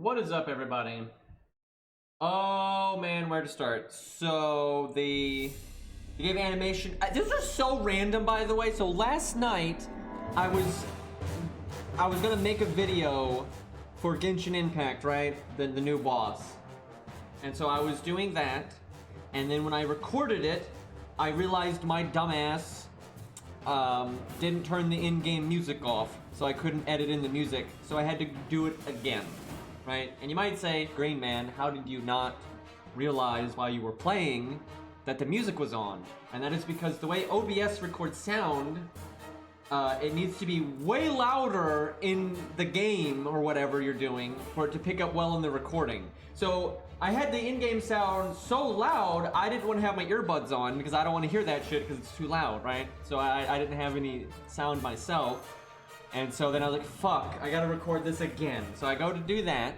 What is up, everybody? Oh man, where to start? So the game animation. This is so random, by the way. So last night, I was gonna make a video for Genshin Impact, right? The new boss, and so I was doing that, and then when I recorded it, I realized my dumbass didn't turn the in-game music off, so I couldn't edit in the music. So I had to do it again. Right? And you might say, Green Man, how did you not realize while you were playing that the music was on? And that is because the way OBS records sound, it needs to be way louder in the game or whatever you're doing for it to pick up well in the recording. So I had the in-game sound so loud, I didn't want to have my earbuds on because I don't want to hear that shit because it's too loud, right? So I didn't have any sound myself. And so then I was like, fuck, I gotta record this again. So I go to do that.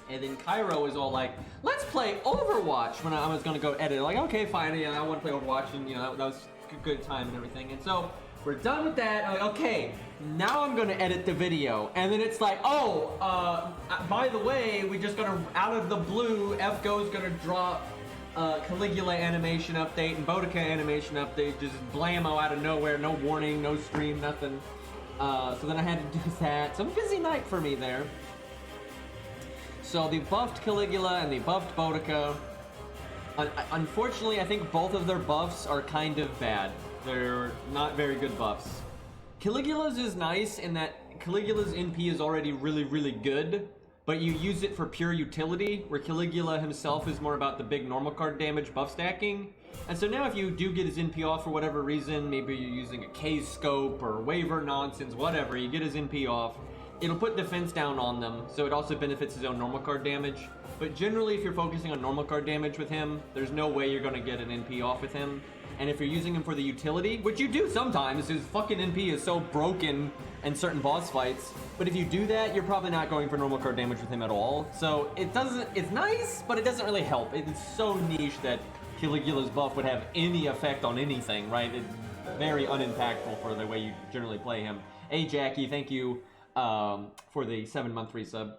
And then Cairo is all like, let's play Overwatch when I was gonna go edit. Like, okay, fine, yeah, I wanna play Overwatch, and you know, that was a good time and everything. And so we're done with that. I'm like, okay, now I'm gonna edit the video. And then it's like, oh, by the way, we just gonna, out of the blue, FGO is gonna drop Caligula animation update and Boudica animation update, just blammo out of nowhere, no warning, no stream, nothing. So then I had to do that. So a busy night for me there. So they buffed Caligula and they buffed Boudica. Unfortunately, I think both of their buffs are kind of bad. They're not very good buffs. Caligula's is nice in that Caligula's NP is already really, really good, but you use it for pure utility, where Caligula himself is more about the big normal card damage buff stacking. And so now if you do get his NP off for whatever reason, maybe you're using a K-scope or waiver nonsense, whatever, you get his NP off, it'll put defense down on them, so it also benefits his own normal card damage. But generally, if you're focusing on normal card damage with him, there's no way you're going to get an NP off with him. And if you're using him for the utility, which you do sometimes, his fucking NP is so broken in certain boss fights, but if you do that, you're probably not going for normal card damage with him at all. So it's nice, but it doesn't really help. It's so niche that Caligula's buff would have any effect on anything, right? It's very unimpactful for the way you generally play him. Hey, Jackie, thank you for the 7-month resub.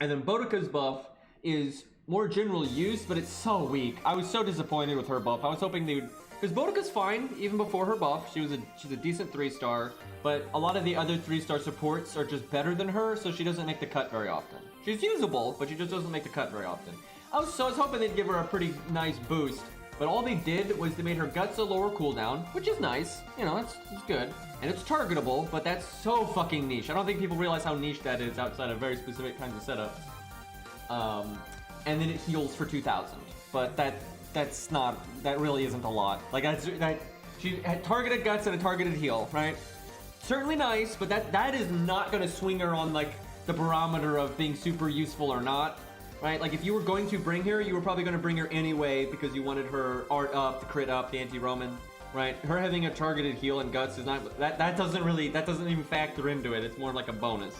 And then Boudica's buff is more general use, but it's so weak. I was so disappointed with her buff. I was hoping they would, because Boudica's fine even before her buff. She's a decent 3-star, but a lot of the other 3-star supports are just better than her, so she doesn't make the cut very often. She's usable, but she just doesn't make the cut very often. I was hoping they'd give her a pretty nice boost, but all they did was they made her guts a lower cooldown, which is nice. You know, it's good. And it's targetable, but that's so fucking niche. I don't think people realize how niche that is outside of very specific kinds of setups. And then it heals for 2,000. But that really isn't a lot. Like, she had targeted guts and a targeted heal, right? Certainly nice, but that is not gonna swing her on, like, the barometer of being super useful or not. Right? Like, if you were going to bring her, you were probably going to bring her anyway because you wanted her art up, the crit up, the anti-Roman, right? Her having a targeted heal and guts is not, that doesn't even factor into it. It's more like a bonus.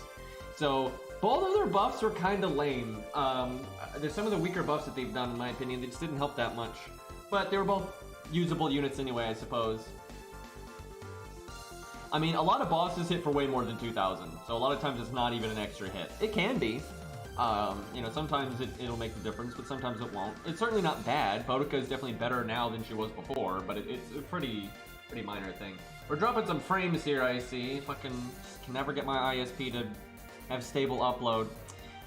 So, both of their buffs were kind of lame. There's some of the weaker buffs that they've done, in my opinion. They just didn't help that much. But they were both usable units anyway, I suppose. I mean, a lot of bosses hit for way more than 2,000. So a lot of times it's not even an extra hit. It can be. You know, sometimes it'll make the difference, but sometimes it won't. It's certainly not bad. Boudica is definitely better now than she was before, but it's a pretty minor thing. We're dropping some frames here, I see. Fucking can never get my ISP to have stable upload.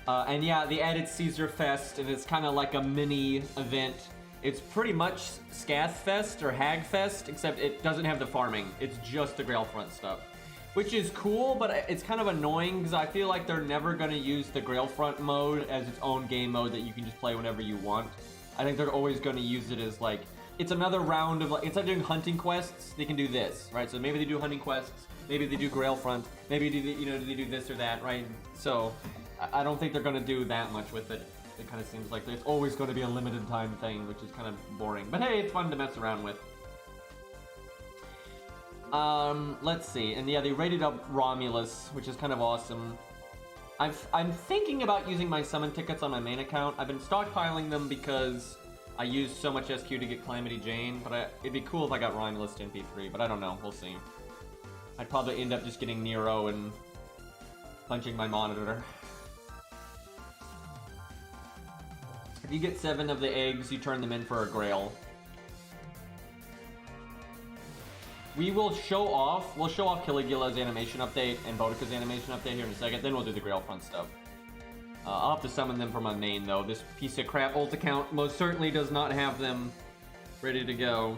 And yeah, they added Caesar Fest, and it's kind of like a mini event. It's pretty much Scath Fest or Hag Fest, except it doesn't have the farming. It's just the Grailfront stuff. Which is cool, but it's kind of annoying because I feel like they're never going to use the Grailfront mode as its own game mode that you can just play whenever you want. I think they're always going to use it as, like, it's another round of, like, instead of doing hunting quests, they can do this, right? So maybe they do hunting quests, maybe they do Grailfront, maybe they do this or that, right? So I don't think they're going to do that much with it. It kind of seems like it's always going to be a limited time thing, which is kind of boring. But hey, it's fun to mess around with. Let's see, and yeah, they rated up Romulus, which is kind of awesome. I'm thinking about using my summon tickets on my main account. I've been stockpiling them because I used so much SQ to get Calamity Jane, but it'd be cool if I got Romulus to MP3, but I don't know, we'll see. I'd probably end up just getting Nero and punching my monitor. If you get 7 of the eggs, you turn them in for a Grail. We'll show off Caligula's animation update and Boudica's animation update here in a second, then we'll do the Grail Front stuff. I'll have to summon them for my main, though. This piece of crap ult account most certainly does not have them ready to go.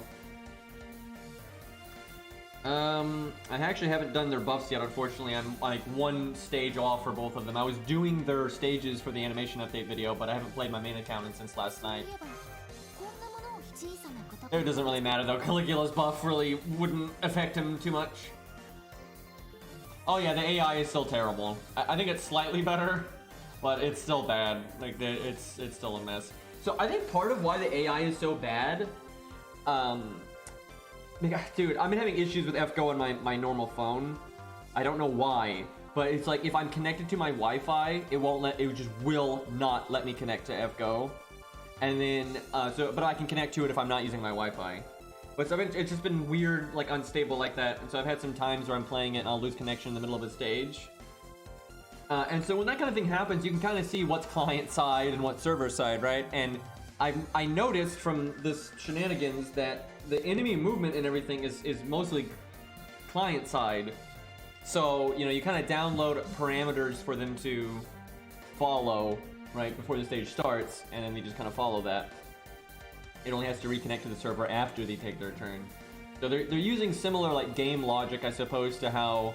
I actually haven't done their buffs yet, unfortunately. I'm like 1 stage off for both of them. I was doing their stages for the animation update video, but I haven't played my main account since last night. It doesn't really matter, though. Caligula's buff really wouldn't affect him too much. Oh yeah, the AI is still terrible. I think it's slightly better, but it's still bad. Like, it's still a mess. So I think part of why the AI is so bad, dude, I've been having issues with FGO on my normal phone. I don't know why, but it's like if I'm connected to my Wi-Fi, it just will not let me connect to FGO. And then, but I can connect to it if I'm not using my Wi-Fi. But so it's just been weird, like unstable like that. And so I've had some times where I'm playing it and I'll lose connection in the middle of a stage. And so when that kind of thing happens, you can kind of see what's client side and what's server side, right? And I noticed from this shenanigans that the enemy movement and everything is mostly client side. So, you know, you kind of download parameters for them to follow right before the stage starts, and then they just kind of follow that. It only has to reconnect to the server after they take their turn. So they're using similar like game logic, I suppose, to how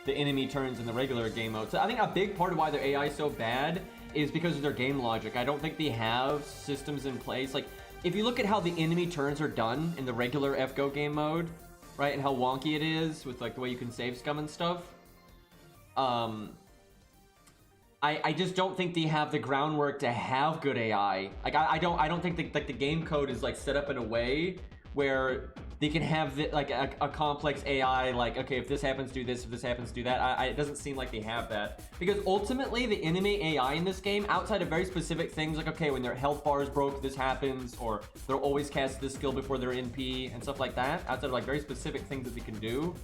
the enemy turns in the regular game mode. So I think a big part of why their AI is so bad is because of their game logic. I don't think they have systems in place. Like, if you look at how the enemy turns are done in the regular FGO game mode, right, and how wonky it is with like the way you can save scum and stuff, I just don't think they have the groundwork to have good AI. Like I don't think the game code is like set up in a way where they can have like a complex AI, like, okay, if this happens, do this, if this happens, do that. It doesn't seem like they have that. Because ultimately, the enemy AI in this game, outside of very specific things, like, okay, when their health bar is broke, this happens, or they'll always cast this skill before their NP, and stuff like that, outside of like very specific things that they can do,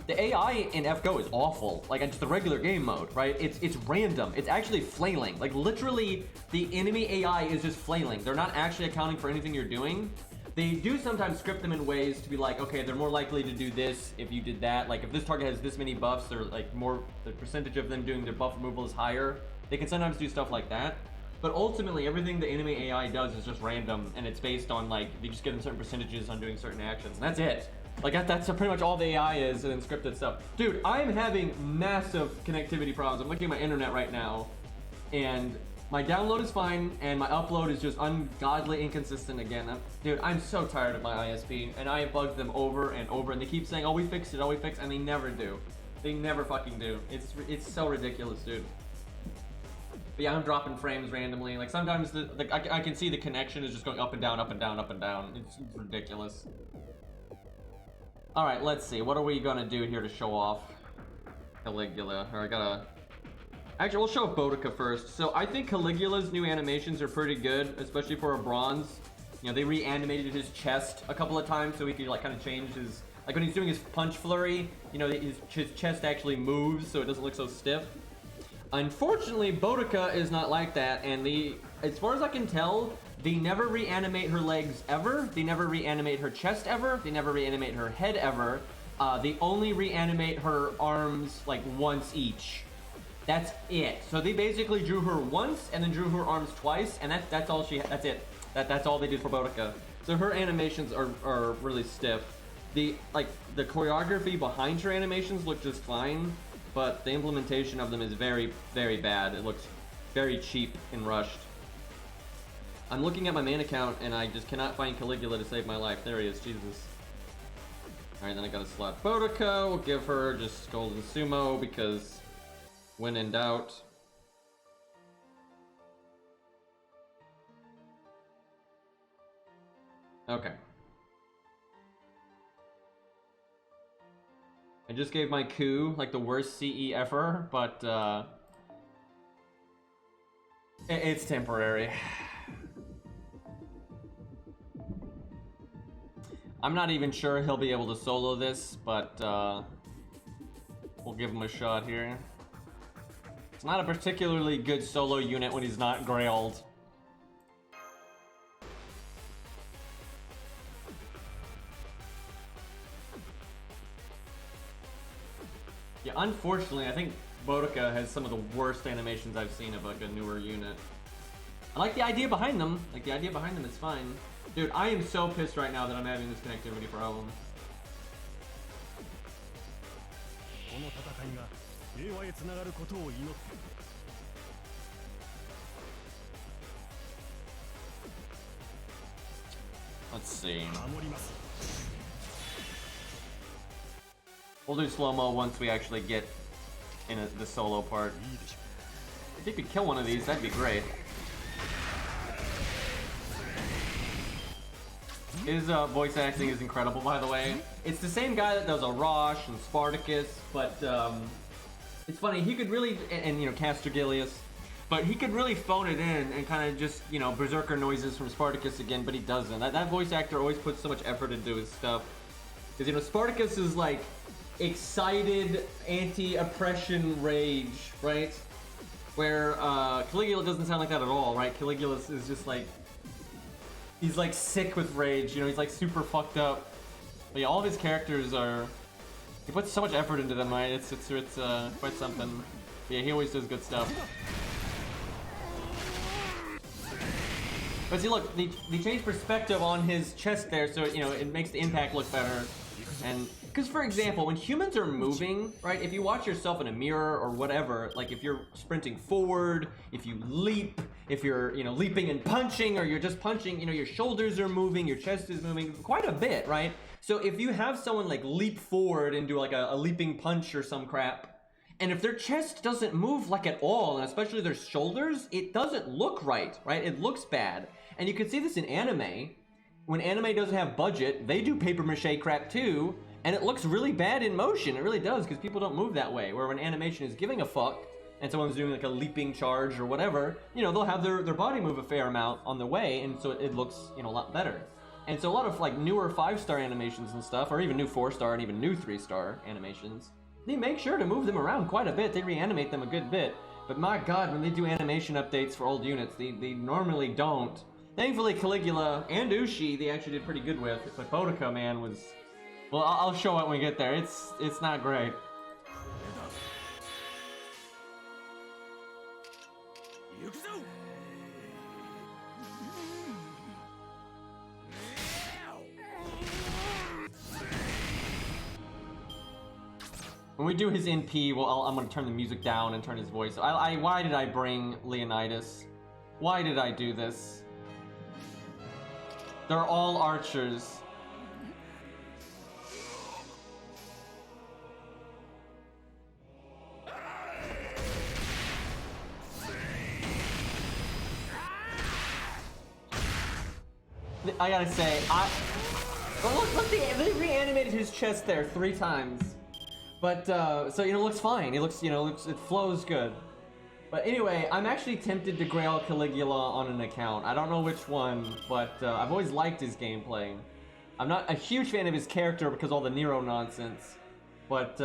the AI in FGO is awful. Like, just the regular game mode, right? It's random. It's actually flailing. Like, literally, the enemy AI is just flailing. They're not actually accounting for anything you're doing. They do sometimes script them in ways to be like, okay, they're more likely to do this if you did that. Like, if this target has this many buffs, or like more, the percentage of them doing their buff removal is higher. They can sometimes do stuff like that. But ultimately, everything the enemy AI does is just random, and it's based on, like, they just give them certain percentages on doing certain actions, and that's it. Like, that's pretty much all the AI is, and then scripted stuff. Dude, I'm having massive connectivity problems. I'm looking at my internet right now, and my download is fine, and my upload is just ungodly inconsistent again. Dude, I'm so tired of my ISP, and I have bugged them over and over, and they keep saying, oh, we fixed it, and they never do. They never fucking do. It's so ridiculous, dude. But yeah, I'm dropping frames randomly. Like, sometimes I can see the connection is just going up and down, up and down, up and down. It's ridiculous. Alright, let's see. What are we gonna do here to show off Caligula? Or I gotta... Actually, we'll show off Boudica first. So I think Caligula's new animations are pretty good, especially for a bronze. You know, they reanimated his chest a couple of times so he could, like, kind of change his... Like, when he's doing his punch flurry, you know, his chest actually moves so it doesn't look so stiff. Unfortunately, Boudica is not like that, and as far as I can tell, they never reanimate her legs ever. They never reanimate her chest ever. They never reanimate her head ever. They only reanimate her arms, like, once each. That's it. So they basically drew her once and then drew her arms twice, and that's all that's it. That's all they did for Boudica. So her animations are really stiff. The choreography behind her animations look just fine, but the implementation of them is very, very bad. It looks very cheap and rushed. I'm looking at my main account and I just cannot find Caligula to save my life. There he is, Jesus. Alright, then I gotta slot Boudica. We'll give her just Golden Sumo because when in doubt. Okay. I just gave my coup like the worst CE ever, but it's temporary. I'm not even sure he'll be able to solo this, but we'll give him a shot here. It's not a particularly good solo unit when he's not grailed. Yeah, unfortunately, I think Boudica has some of the worst animations I've seen of like a newer unit. I like the idea behind them. Like the idea behind them is fine. Dude, I am so pissed right now that I'm having this connectivity problem. Let's see. We'll do slow-mo once we actually get in the solo part. If you could kill one of these, that'd be great. His voice acting is incredible, by the way. It's the same guy that does Arash and Spartacus, but it's funny, he could really, and you know, Castergilius, but he could really phone it in and kind of just, you know, berserker noises from Spartacus again, but he doesn't. That voice actor always puts so much effort into his stuff. Because, you know, Spartacus is like excited anti-oppression rage, right? Where Caligula doesn't sound like that at all, right? Caligula is just like, he's like sick with rage, you know, he's like super fucked up. But yeah, all of his characters are, he puts so much effort into them, right? It's quite something. But yeah, he always does good stuff. But see, look, they changed perspective on his chest there, so, you know, it makes the impact look better. And, because for example, when humans are moving, right, if you watch yourself in a mirror or whatever, like if you're sprinting forward, if you leap, if you're, you know, leaping and punching, or you're just punching, you know, your shoulders are moving, your chest is moving quite a bit, right? So if you have someone like leap forward and do like a leaping punch or some crap, and if their chest doesn't move like at all, and especially their shoulders, it doesn't look right, right? It looks bad. And you can see this in anime. When anime doesn't have budget, they do paper mache crap too, and it looks really bad in motion. It really does, because people don't move that way. Where when animation is giving a fuck, and someone's doing like a leaping charge or whatever, you know, they'll have their body move a fair amount on the way, and so it looks, you know, a lot better. And so a lot of like newer 5-star animations and stuff, or even new 4-star and even new 3-star animations, they make sure to move them around quite a bit. They reanimate them a good bit. But my god, when they do animation updates for old units, they normally don't. Thankfully, Caligula and Ushi, they actually did pretty good with. But Boudica, man, was... Well, I'll show it when we get there. It's not great. When we do his NP, well, I'm gonna turn the music down and turn his voice. Why did I bring Leonidas? Why did I do this? They're all archers. I gotta say, look, they reanimated his chest there 3 times. But, so, you know, it looks fine. It looks, you know, it flows good. But anyway, I'm actually tempted to grail Caligula on an account. I don't know which one, but I've always liked his gameplay. I'm not a huge fan of his character because all the Nero nonsense. But,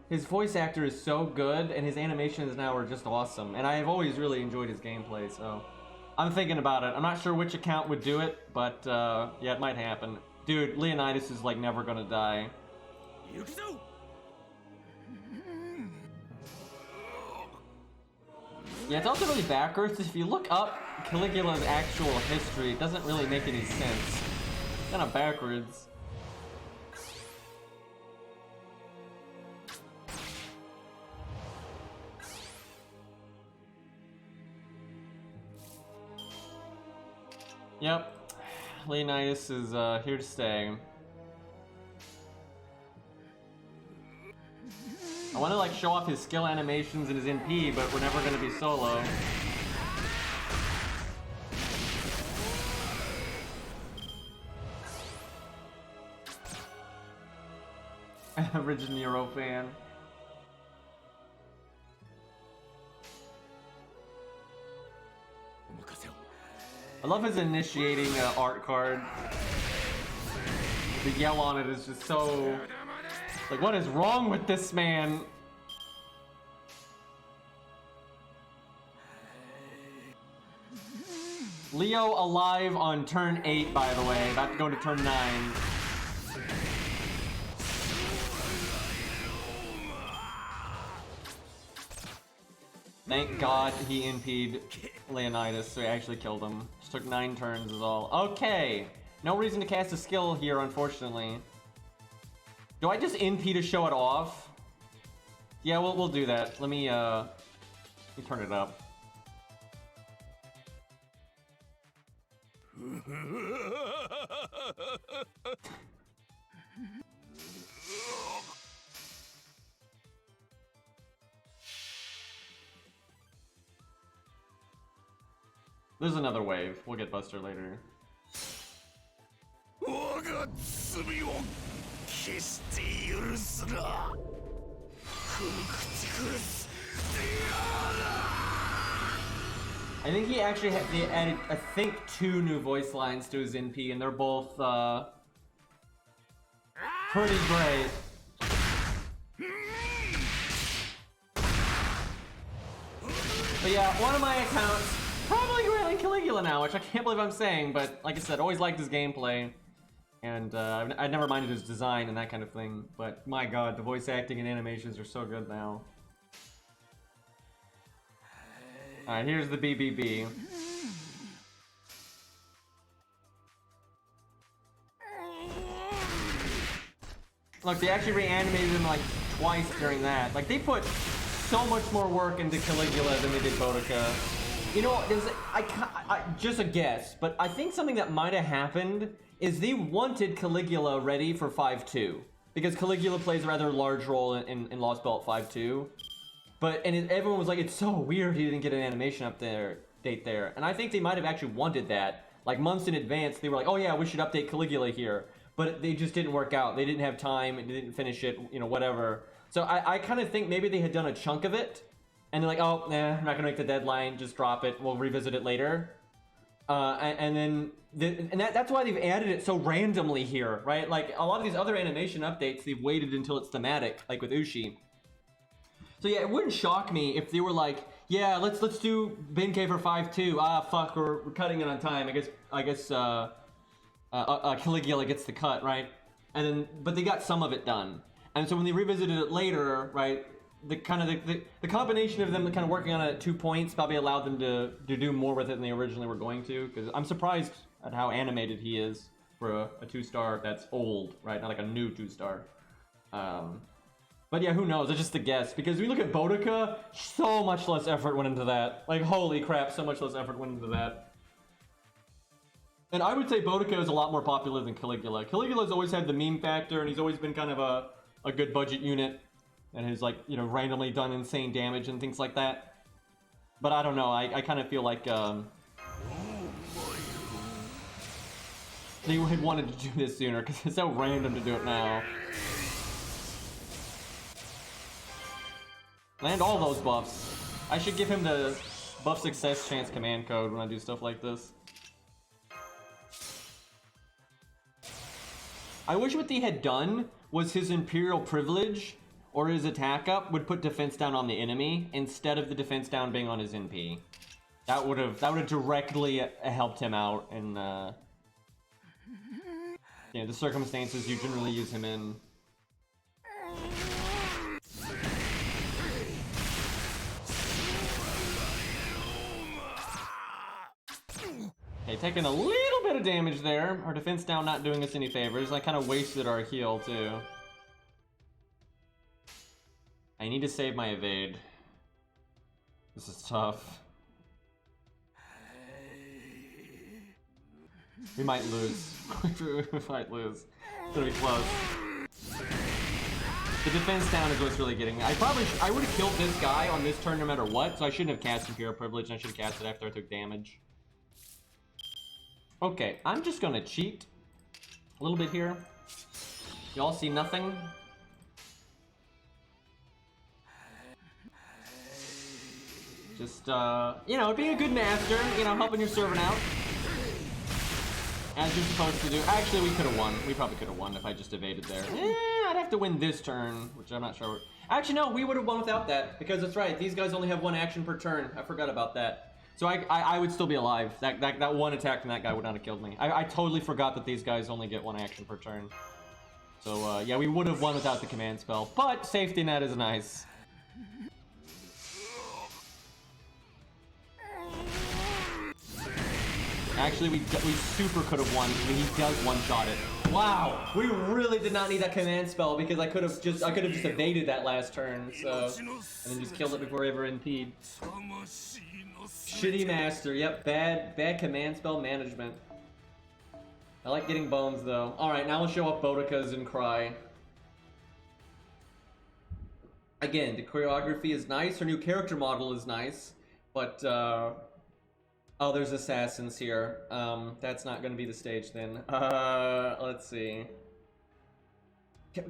his voice actor is so good, and his animations now are just awesome. And I have always really enjoyed his gameplay, so... I'm thinking about it. I'm not sure which account would do it, but, yeah, it might happen. Dude, Leonidas is, like, never gonna die. Yeah, it's also really backwards. If you look up Caligula's actual history, it doesn't really make any sense. It's kind of backwards. Yep, Leonidas is here to stay. I want to like show off his skill animations and his NP, but we're never going to be solo. Average Nero fan. I love his initiating art card. The yell on it is just so... Like, what is wrong with this man? Leo alive on turn 8, by the way. About to go to turn 9. Thank God he NP'd Leonidas, so he actually killed him. Just took 9 turns is all. Okay! No reason to cast a skill here, unfortunately. Do I just NP to show it off? Yeah, we'll do that. Let me turn it up. There's another wave. We'll get Buster later. I think he actually they added, I think, 2 new voice lines to his NP, and they're both pretty great. But yeah, one of my accounts probably railing Caligula now, which I can't believe I'm saying, but like I said, always liked his gameplay. And I never minded his design and that kind of thing, but my god, the voice acting and animations are so good now. Alright, here's the BBB. Look, they actually reanimated him like twice during that. Like, they put so much more work into Caligula than they did Boudica. You know, just a guess, but I think something that might have happened is they wanted Caligula ready for 5-2. Because Caligula plays a rather large role in Lost Belt 5-2. But, everyone was like, it's so weird he didn't get an animation update there. And I think they might have actually wanted that. Like, months in advance, they were like, oh yeah, we should update Caligula here. But they just didn't work out. They didn't have time, they didn't finish it, you know, whatever. So I kind of think maybe they had done a chunk of it. And they're like, oh, nah, I'm not gonna make the deadline, just drop it, we'll revisit it later. That's why they've added it so randomly here, right? Like, a lot of these other animation updates, they've waited until it's thematic, like with Ushi. So yeah, it wouldn't shock me if they were like, yeah, let's do Benkei for 5-2. Ah, fuck, we're cutting it on time. I guess Caligula gets the cut, right? And then, but they got some of it done. And so when they revisited it later, right, the combination of them kind of working on it at 2 points probably allowed them to do more with it than they originally were going to. Because I'm surprised at how animated he is for a 2-star that's old, right? Not like a new 2-star. But yeah, who knows? It's just a guess. Because we look at Boudica, so much less effort went into that. Like, holy crap, so much less effort went into that. And I would say Boudica is a lot more popular than Caligula. Caligula's always had the meme factor, and he's always been kind of a good budget unit. And has, like, you know, randomly done insane damage and things like that. But I don't know, I kind of feel like, they had wanted to do this sooner, because it's so random to do it now. Land all those buffs. I should give him the buff success chance command code when I do stuff like this. I wish what they had done was his Imperial Privilege or his attack up would put defense down on the enemy instead of the defense down being on his NP. That would have directly helped him out in you know, the circumstances you generally use him in. Okay, taking a little bit of damage there. Our defense down not doing us any favors. I kind of wasted our heal too. I need to save my evade. This is tough. We might lose. We might lose. It's gonna be close. The defense down is what's really getting me. I would have killed this guy on this turn no matter what, so I shouldn't have cast Imperial Privilege, and I should have cast it after I took damage. Okay, I'm just gonna cheat a little bit here. Y'all see nothing? Just, you know, being a good master, you know, helping your servant out. As you're supposed to do. Actually, we could have won. We probably could have won if I just evaded there. I'd have to win this turn, which I'm not sure. Actually, no, we would have won without that. Because that's right, these guys only have 1 action per turn. I forgot about that. So I would still be alive. That one attack from that guy would not have killed me. I totally forgot that these guys only get 1 action per turn. So, yeah, we would have won without the command spell. But safety net is nice. Actually, we super could have won. He does one-shot it. Wow, we really did not need that command spell because I could have just evaded that last turn. So, and then just killed it before he ever NP'd. Shitty master. Yep, bad command spell management. I like getting bones though. All right, now we'll show off Bodica's and Cry. Again, the choreography is nice. Her new character model is nice, but oh, there's assassins here. That's not going to be the stage then. Let's see.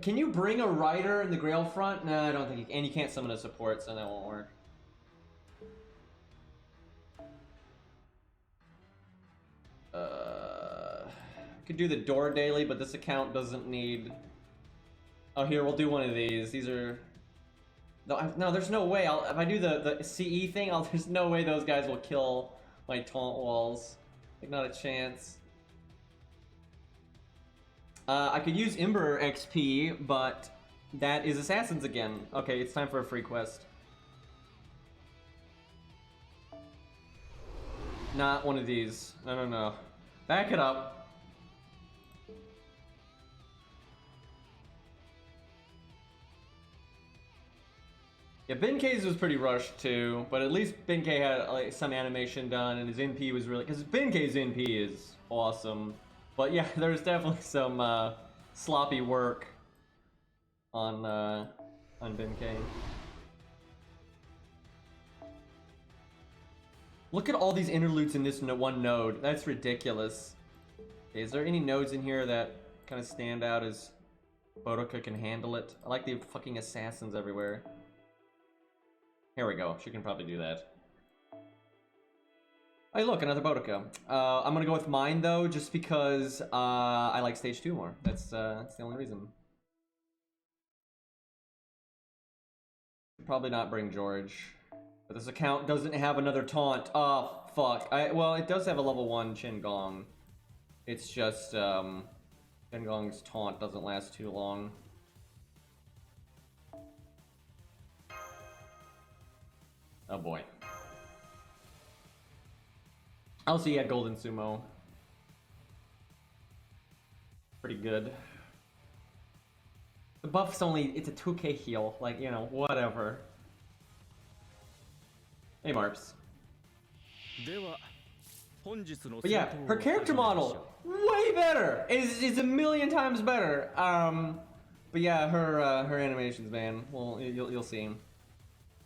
Can you bring a rider in the Grail front? No, I don't think you can. And you can't summon a support, so that won't work. Could do the door daily, but this account doesn't need... Oh, here, we'll do one of these. These are... No, there's no way. If I do the CE thing, there's no way those guys will kill my taunt walls. Like, not a chance. I could use Ember XP, but that is assassins again. Okay, it's time for a free quest. Not one of these. No. Back it up. Yeah, Benkei's was pretty rushed too, but at least Benkei had like some animation done, and his NP was really, because Benkei's NP is awesome. But yeah, there's definitely some sloppy work on Benkei. Look at all these interludes in this one node. That's ridiculous. Okay, is there any nodes in here that kind of stand out as Bodica can handle it? I like the fucking assassins everywhere. Here we go. She can probably do that. Hey, look, another Bodica. I'm gonna go with mine though, just because I like stage 2 more. That's the only reason. Probably not bring George, but this account doesn't have another taunt. Oh fuck. Well, it does have a level 1 Qingong. It's just Qingong's taunt doesn't last too long. Oh boy. Also, yeah, Golden Sumo. Pretty good. The buff's it's a 2k heal. Like, you know, whatever. Hey, Marps. But yeah, her character model, way better! It's a million times better. But yeah, her animations, man. Well, you'll see.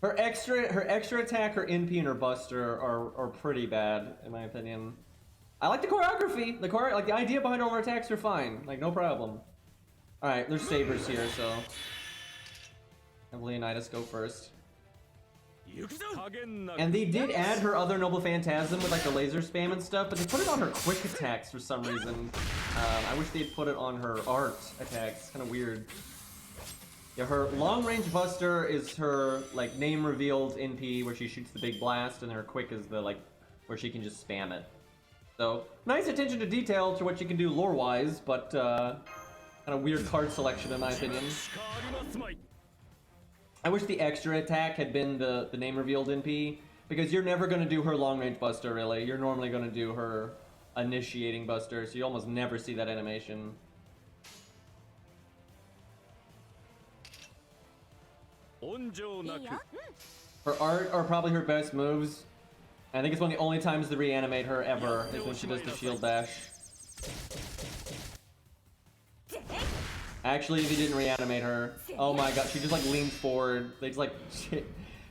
Her extra attack, her NP, and her Buster are pretty bad, in my opinion. I like the choreography. Like the idea behind all her attacks are fine. Like, no problem. All right, there's sabers here, so have Leonidas go first. And they did add her other Noble Phantasm with like the laser spam and stuff, but they put it on her quick attacks for some reason. I wish they'd put it on her art attacks. Kind of weird. Yeah, her long-range Buster is her, like, name-revealed NP, where she shoots the big blast, and her quick is the, like, where she can just spam it. So, nice attention to detail to what she can do lore-wise, but, kind of weird card selection, in my opinion. I wish the extra attack had been the name-revealed NP, because you're never going to do her long-range Buster, really. You're normally going to do her initiating Buster, so you almost never see that animation. Her art are probably her best moves. I think it's one of the only times to reanimate her ever is when she does the shield bash. Actually, if you didn't reanimate her, oh my god, she just like leans forward. They just like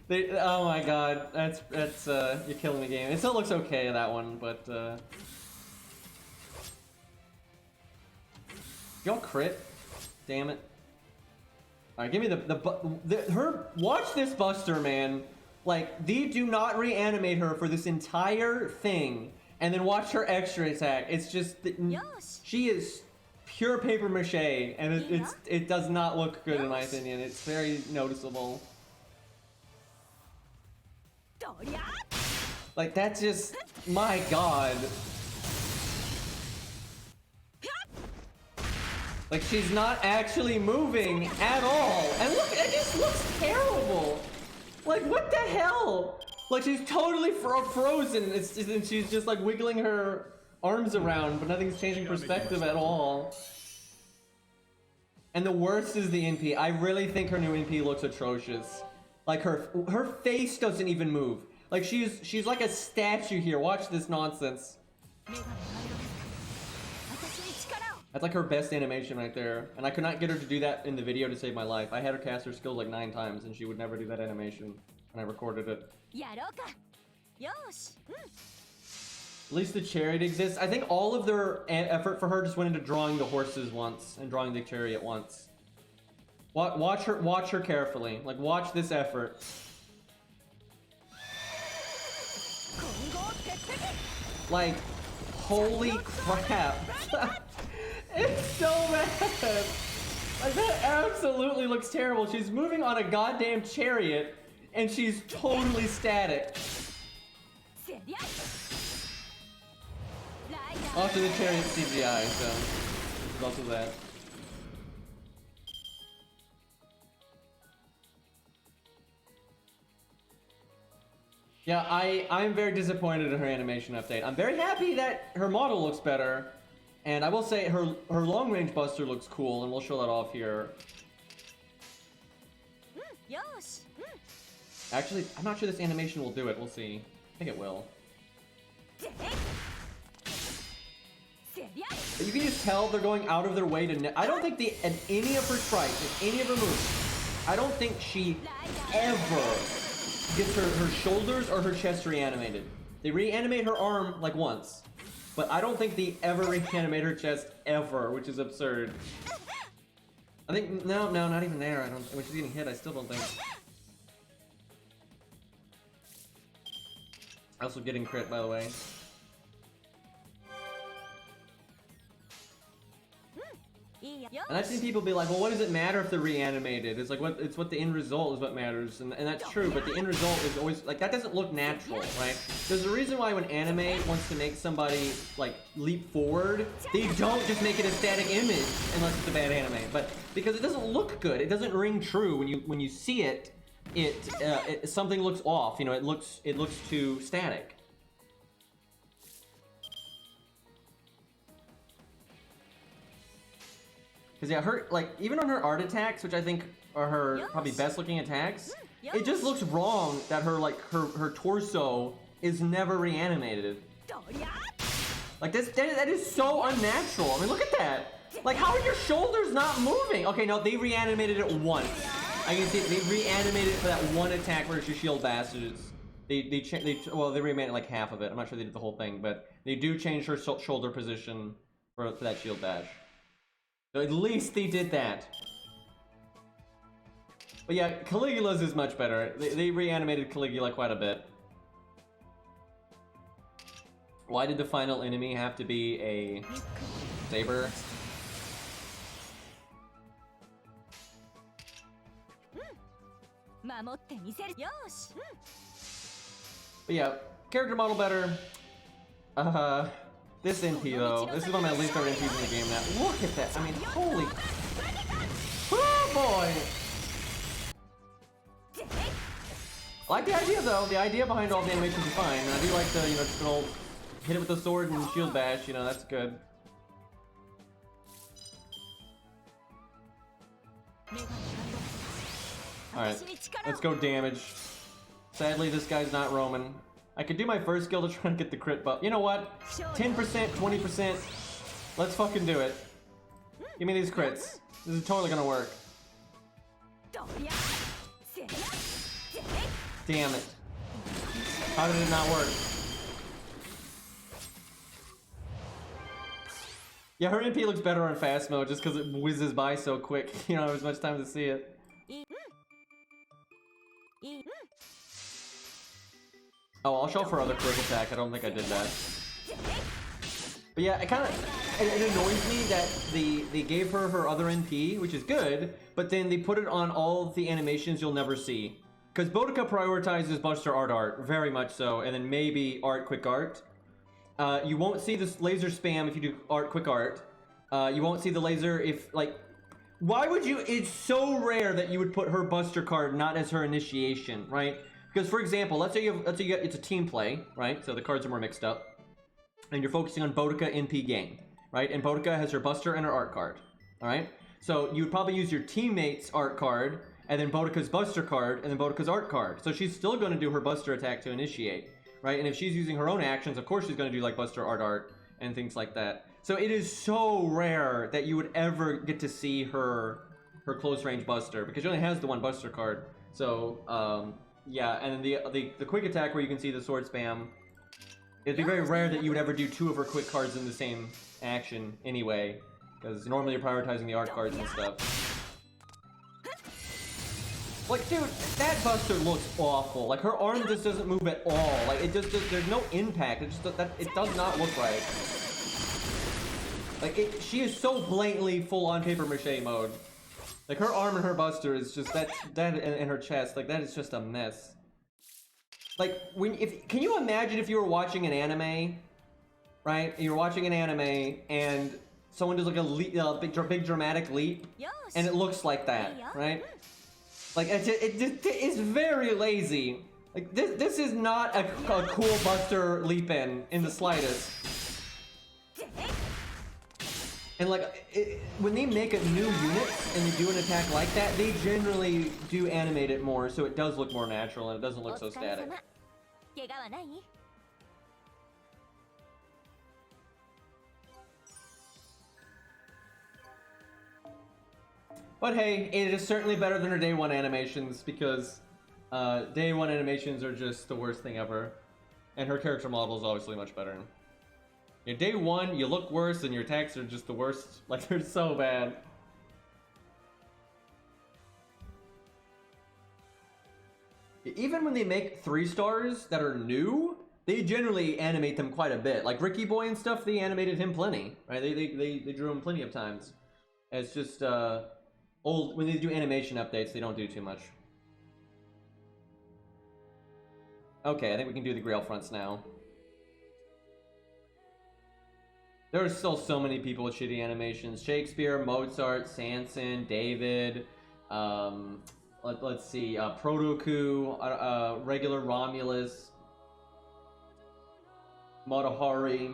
oh my god, that's you're killing the game. It still looks okay, that one, but y'all crit, damn it. Alright, give me watch this Buster, man. Like, they do not reanimate her for this entire thing, and then watch her extra attack. It's just, she is pure paper mache, and it does not look good in my opinion. It's very noticeable. Like, that's just, my god. Like, she's not actually moving at all. And look, it just looks terrible. Like, what the hell? Like, she's totally frozen. And she's just like wiggling her arms around, but nothing's changing perspective at all. And the worst is the NP. I really think her new NP looks atrocious. Like her face doesn't even move. Like she's like a statue here. Watch this nonsense. That's like her best animation right there. And I could not get her to do that in the video to save my life. I had her cast her skills like 9 times and she would never do that animation. And I recorded it. At least the chariot exists. I think all of their effort for her just went into drawing the horses once and drawing the chariot once. Watch her carefully. Like, watch this effort. Like, holy crap. It's so bad. Like, that absolutely looks terrible. She's moving on a goddamn chariot and she's totally static. Also, the chariot CGI, so there's also that. Yeah, I'm very disappointed in her animation update. I'm very happy that her model looks better, and I will say her long range buster looks cool, and we'll show that off here. Actually, I'm not sure this animation will do it. We'll see. I think it will. But you can just tell they're going out of their way to. I don't think in any of her strikes, in any of her moves, I don't think she ever gets her shoulders or her chest reanimated. They reanimate her arm like once, but I don't think they ever reanimate her chest ever, which is absurd. I think no, not even there. I don't. When she's getting hit, I still don't think. Also getting crit, by the way. And I've seen people be like, well, what does it matter if they're reanimated? It's like, it's what the end result is what matters. And that's true, but the end result is always, like, that doesn't look natural, right? There's a reason why when anime wants to make somebody, like, leap forward, they don't just make it a static image, unless it's a bad anime. But, because it doesn't look good, it doesn't ring true. When you see it, something looks off, you know, it looks too static. Because yeah, her, like, even on her art attacks, which I think are her probably best looking attacks, it just looks wrong that her, like, her torso is never reanimated. Like, that is so unnatural. I mean, look at that. Like, how are your shoulders not moving? Okay, no, they reanimated it once. I can see it, they reanimated it for that one attack where she shield bashes. They reanimated like half of it. I'm not sure they did the whole thing, but they do change her shoulder position for that shield bash. So at least they did that. But yeah, Caligula's is much better. They reanimated Caligula quite a bit. Why did the final enemy have to be a saber? But yeah, character model better. This NP though, this is one of my least favorite NPs in the game now. Look at that, I mean, holy... Oh boy! I like the idea though, the idea behind all the animations is fine. And I do like the, you know, just an old hit it with the sword and shield bash, you know, that's good. Alright, let's go damage. Sadly, this guy's not Roman. I could do my first skill to try and get the crit buff. You know what? 10%, 20%. Let's fucking do it. Give me these crits. This is totally gonna work. Damn it. How did it not work? Yeah, her MP looks better on fast mode just because it whizzes by so quick. You don't have as much time to see it. Oh, I'll show for other quick attack. I don't think I did that. But yeah, it annoys me that they gave her other NP, which is good, but then they put it on all of the animations you'll never see. Because Boudica prioritizes Buster art, very much so, and then maybe quick art. You won't see this laser spam if you do quick art. You won't see the laser if, like... Why would you... It's so rare that you would put her Buster card not as her initiation, right? Because, for example, let's say it's a team play, right? So the cards are more mixed up. and you're focusing on Boudica NP game, right? And Boudica has her Buster and her art card, all right? So you would probably use your teammate's art card, and then Boudica's Buster card, and then Boudica's art card. So she's still going to do her Buster attack to initiate, right? And if she's using her own actions, of course she's going to do like Buster art, and things like that. So it is so rare that you would ever get to see her close range Buster, because she only has the one Buster card. So yeah, and then the quick attack where you can see the sword spam, it'd be very rare that you would ever do two of her quick cards in the same action anyway, because normally you're prioritizing the art cards and stuff. Like, dude, that Buster looks awful. Like, her arm just doesn't move at all. Like, it just there's no impact. It just it does not look right. Like, she is so blatantly full-on paper mache mode. Like, her arm and her Buster is just that and her chest. Like, that is just a mess. Like, can you imagine if you were watching an anime, right? You're watching an anime and someone does like a big dramatic leap, and it looks like that, right? Like, it just is very lazy. Like, this is not a cool Buster leap in the slightest. And like, when they make a new unit and they do an attack like that, they generally do animate it more, so it does look more natural and it doesn't look so static. But hey, it is certainly better than her day one animations, because day one animations are just the worst thing ever. And her character model is obviously much better. Your day one, you look worse, and your attacks are just the worst. Like, they're so bad. Even when they make 3 stars that are new, they generally animate them quite a bit. Like Ricky Boy and stuff, they animated him plenty, right? They drew him plenty of times. It's just when they do animation updates, they don't do too much. Okay, I think we can do the Grail fronts now. There are still so many people with shitty animations. Shakespeare, Mozart, Sanson, David, let's see, Protoku, regular Romulus, Matahari,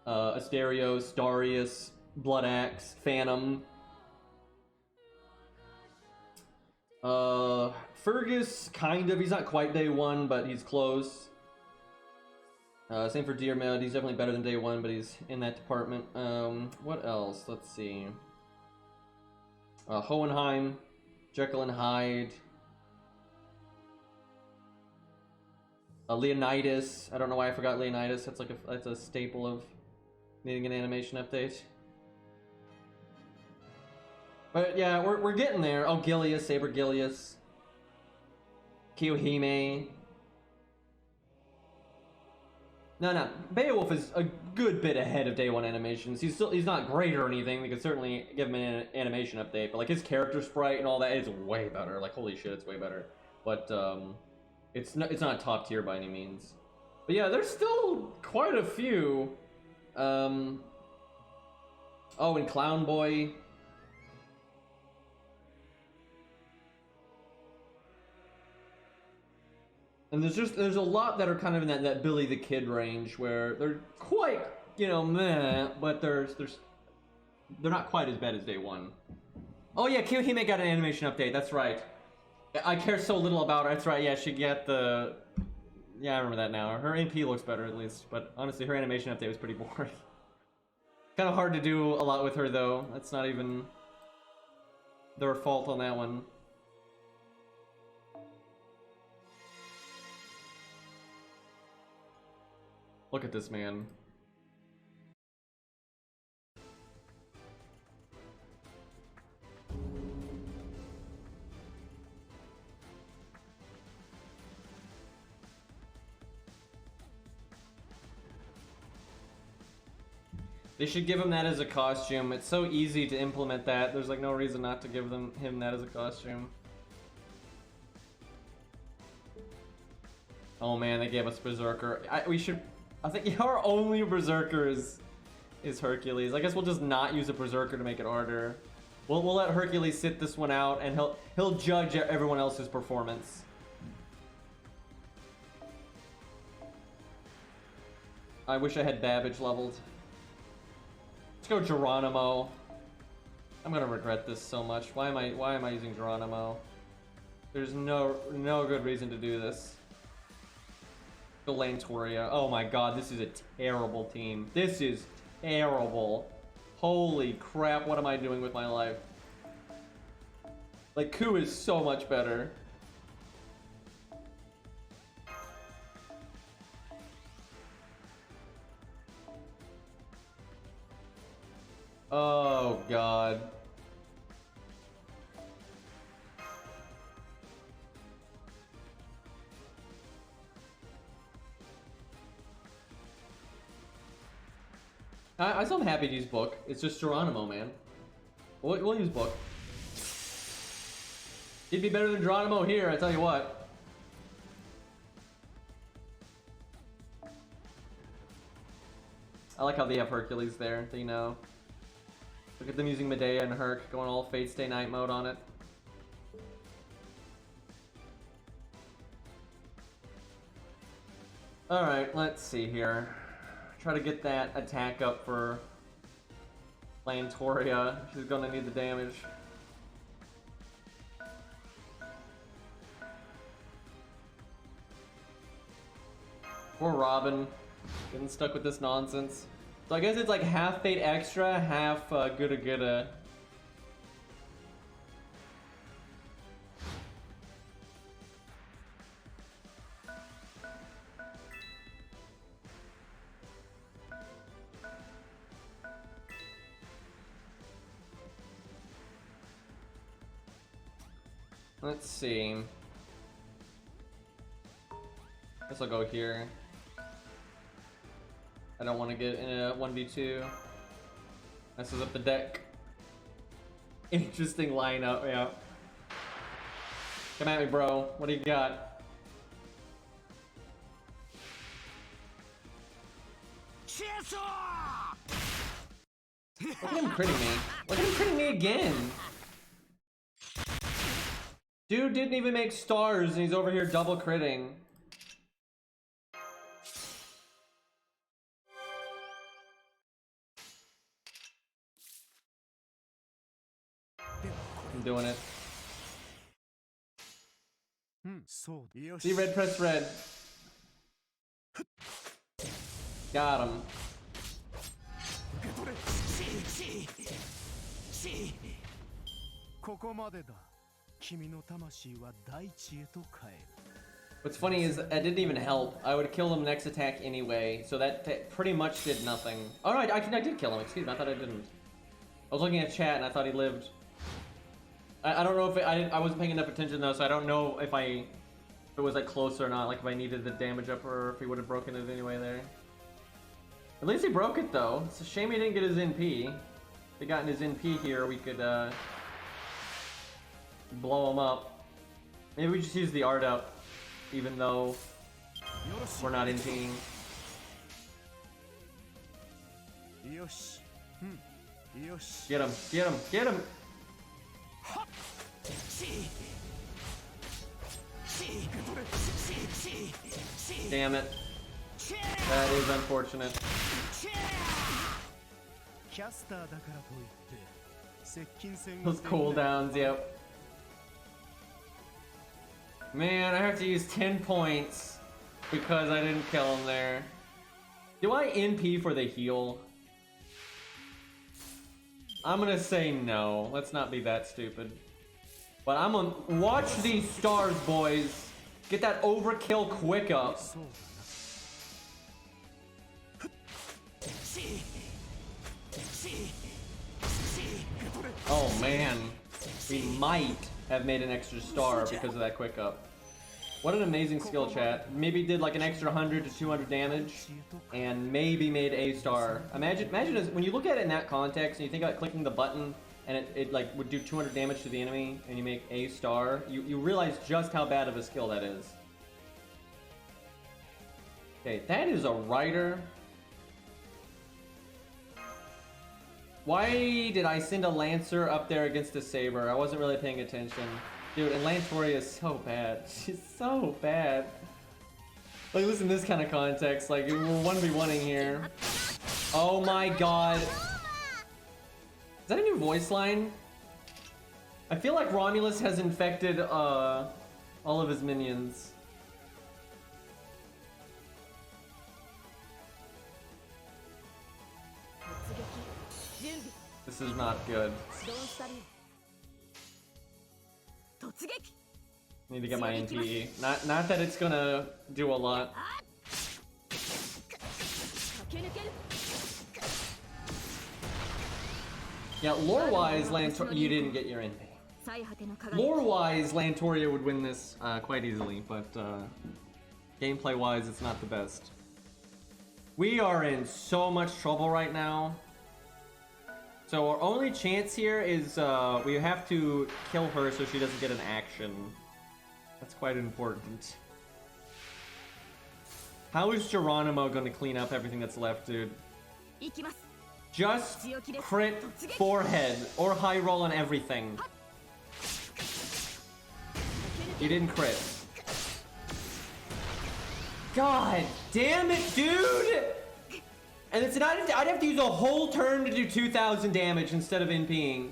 Asterios, Darius, Blood Axe, Phantom. Fergus, kind of. He's not quite day one, but he's close. Same for Dearmid. He's definitely better than day one, but he's in that department. What else? Let's see. Hohenheim, Jekyll and Hyde, Leonidas. I don't know why I forgot Leonidas. That's a staple of needing an animation update. But yeah, we're getting there. Oh, Gilius, Saber Gilius, Kiyohime. No, Beowulf is a good bit ahead of day one animations. He's not great or anything. We could certainly give him an animation update, but like his character sprite and all that is way better. Like, holy shit, it's way better. But it's not top tier by any means. But yeah, there's still quite a few. Oh, and Clown Boy. And there's a lot that are kind of in that Billy the Kid range, where they're quite, meh, but they're not quite as bad as day one. Oh yeah, Kiyohime got an animation update, that's right. I care so little about her, that's right, yeah, she got the... Yeah, I remember that now. Her MP looks better at least, but honestly her animation update was pretty boring. Kind of hard to do a lot with her though, that's not even their fault on that one. Look at this man. They should give him that as a costume. It's so easy to implement that. There's like no reason not to give him that as a costume. Oh man, they gave us Berserker. I think our only Berserker is Hercules. I guess we'll just not use a Berserker to make it harder. We'll let Hercules sit this one out, and he'll judge everyone else's performance. I wish I had Babbage leveled. Let's go Geronimo. I'm gonna regret this so much. Why am I using Geronimo? There's no good reason to do this. Go Lantoria. Oh my god, this is a terrible team. This is terrible. Holy crap, what am I doing with my life? Like, Ku is so much better. Oh god. I still am happy to use Book. It's just Geronimo, man. We'll use Book. He'd be better than Geronimo here, I tell you what. I like how they have Hercules there, you know. Look at them using Medea and Herc, going all Fate Stay Night mode on it. Alright, let's see here. Try to get that attack up for Lantoria. She's gonna need the damage. Poor Robin, getting stuck with this nonsense. So I guess it's like half Fate Extra, half Gudda Gudda. Let's see. Guess I'll go here. I don't want to get in a 1v2. Messes up the deck. Interesting lineup, yeah. Come at me, bro. What do you got? Look at him critting me. Look at him critting me again. Dude didn't even make stars and he's over here double critting. I'm doing it. See, red, press red. Got him. What's funny is that didn't even help. I would kill him next attack anyway, so that pretty much did nothing. Alright, I did kill him, excuse me, I thought I didn't. I was looking at chat and I thought he lived. I don't know if I wasn't paying enough attention though, so I don't know if it was like close or not, like if I needed the damage up or if he would have broken it anyway there. At least he broke it though. It's a shame he didn't get his NP. If he gotten his NP here, we could blow him up. Maybe we just use the art up, even though we're not NPing. Get him, get him, get him! Damn it. That is unfortunate. Those cooldowns, yep. Man, I have to use 10 points because I didn't kill him there. Do I NP for the heal? I'm gonna say no. Let's not be that stupid. But I'm gonna watch these stars, boys. Get that overkill quick up. Oh man, we might have made an extra star because of that quick up. What an amazing skill, chat. Maybe did like an extra 100 to 200 damage and maybe made a star. Imagine when you look at it in that context and you think about clicking the button and it like would do 200 damage to the enemy and you make a star, you realize just how bad of a skill that is. Okay, that is a Rider. Why did I send a Lancer up there against a Saber? I wasn't really paying attention. Dude, and Lantoria is so bad. She's so bad. Like, listen, this kind of context, like, we're 1v1ing here. Oh my god. Is that a new voice line? I feel like Romulus has infected, all of his minions. This is not good. Need to get my NPE. Not that it's gonna do a lot. Yeah, lore-wise, you didn't get your NP. Lore-wise, Lantoria would win this quite easily, but gameplay-wise, it's not the best. We are in so much trouble right now. So our only chance here is we have to kill her so she doesn't get an action. That's quite important. How is Geronimo going to clean up everything that's left, dude? Just crit forehead or high roll on everything. You didn't crit. God damn it, dude! And it's not. I'd have to use a whole turn to do 2,000 damage instead of NPing.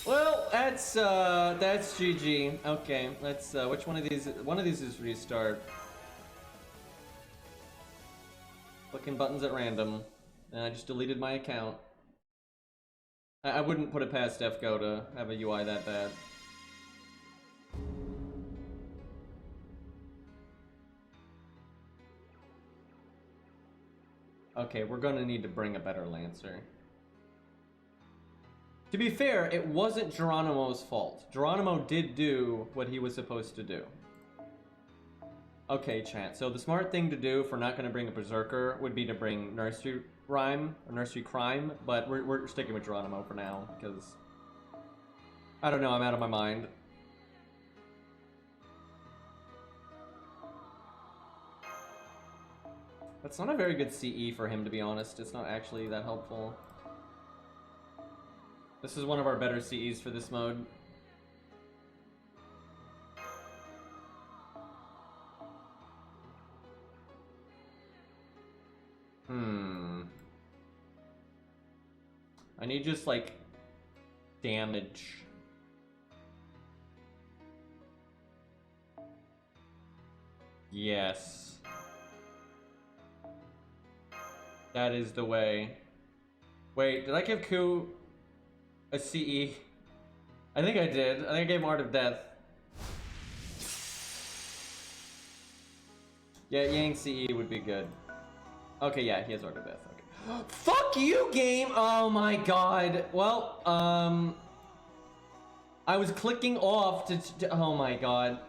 Well, that's GG. Okay, let's which one of these? One of these is restart. Clicking buttons at random, and I just deleted my account. I wouldn't put it past FGO to have a UI that bad. Okay, we're gonna need to bring a better Lancer. To be fair, it wasn't Geronimo's fault. Geronimo did do what he was supposed to do. Okay, chat. So the smart thing to do if we're not gonna bring a Berserker would be to bring Nursery Rhyme, or Nursery Crime, but we're sticking with Geronimo for now, because... I don't know, I'm out of my mind. That's not a very good CE for him, to be honest. It's not actually that helpful. This is one of our better CEs for this mode. I need just, like, damage. Yes. That is the way. Wait, did I give Ku a CE? I think I did. I think I gave him Art of Death. Yeah, Yang CE would be good. Okay, yeah, he has Art of Death. Okay. Fuck you, game! Oh my god. Well, I was clicking off to oh my god.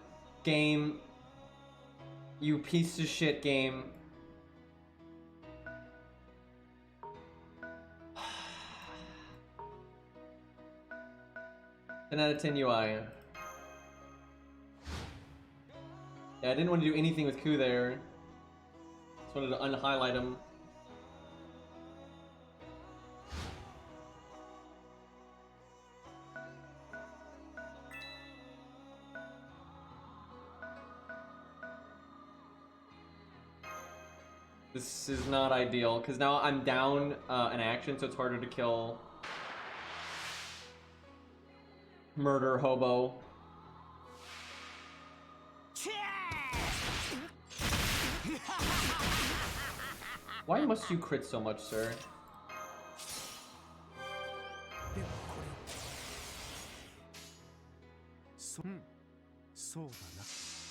Game. You piece of shit, game. 10 out of 10 UI. Yeah, I didn't want to do anything with Ku there. Just wanted to unhighlight him. This is not ideal, because now I'm down an action, so it's harder to kill Murder Hobo. Why must you crit so much, sir?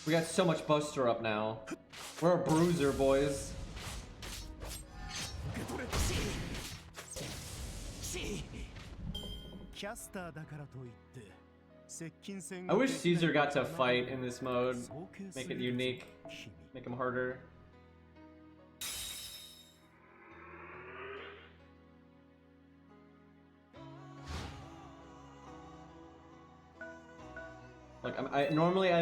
We got so much Buster up now. We're a bruiser, boys. I wish Caesar got to fight in this mode. Make it unique. Make him harder. Like, normally I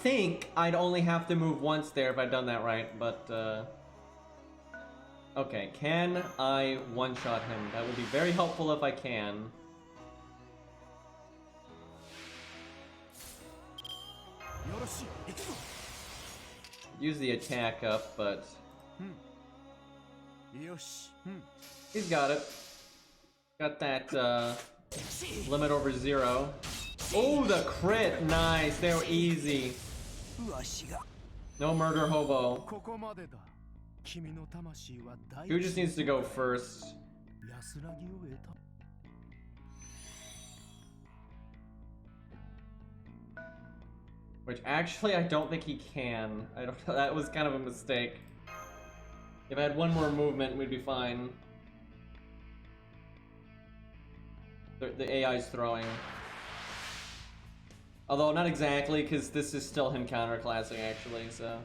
think I'd only have to move once there if I'd done that right, but okay, can I one-shot him? That would be very helpful if I can. Use the attack up, but he's got it. Got that limit over 0. Oh, the crit! Nice. They were easy. No murder hobo. Who just needs to go first? Which actually I don't think he can. I don't know. That was kind of a mistake. If I had one more movement, we'd be fine. The AI's throwing. Although not exactly, because this is still him counterclassing actually, so.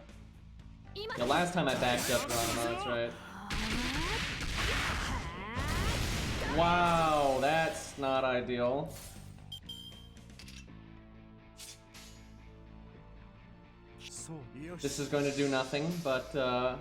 The last time I backed up Geronimo, that's right. Wow, that's not ideal. This is going to do nothing, but the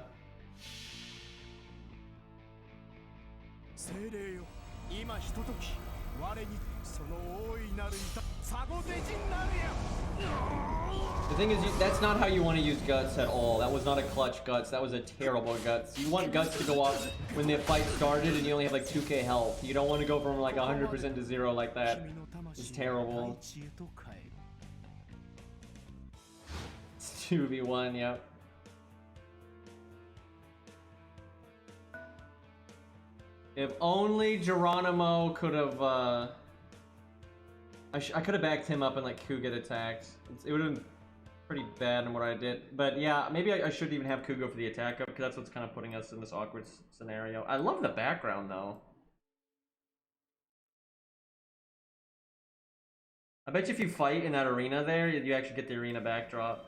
thing is, that's not how you want to use Guts at all. That was not a clutch Guts, that was a terrible Guts. You want Guts to go off when the fight started and you only have like 2k health. You don't want to go from like 100% to 0 like that. It's terrible. 2v1, yep. If only Geronimo could have, I could have backed him up and let Ku get attacked. It would have been pretty bad in what I did. But yeah, maybe I should even have Ku go for the attack up, because that's what's kind of putting us in this awkward scenario. I love the background, though. I bet you if you fight in that arena there, you actually get the arena backdrop.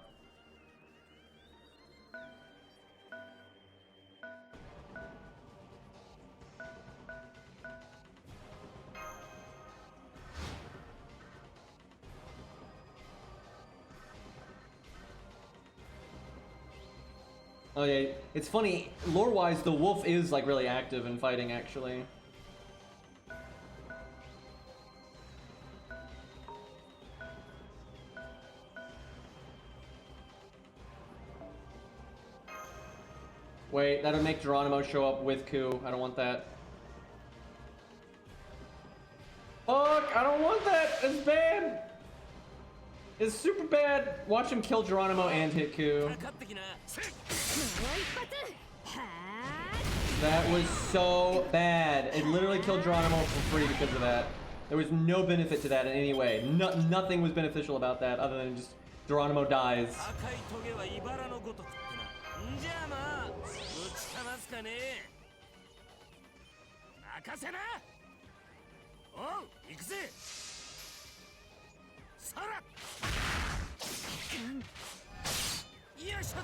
Oh yeah, it's funny, lore-wise, the wolf is like really active in fighting, actually. Wait, that'll make Geronimo show up with Ku. I don't want that. Fuck, I don't want that! It's bad! It's super bad! Watch him kill Geronimo and hit Ku. That was so bad. It literally killed Geronimo for free because of that. There was no benefit to that in any way. Nothing was beneficial about that other than just Geronimo dies.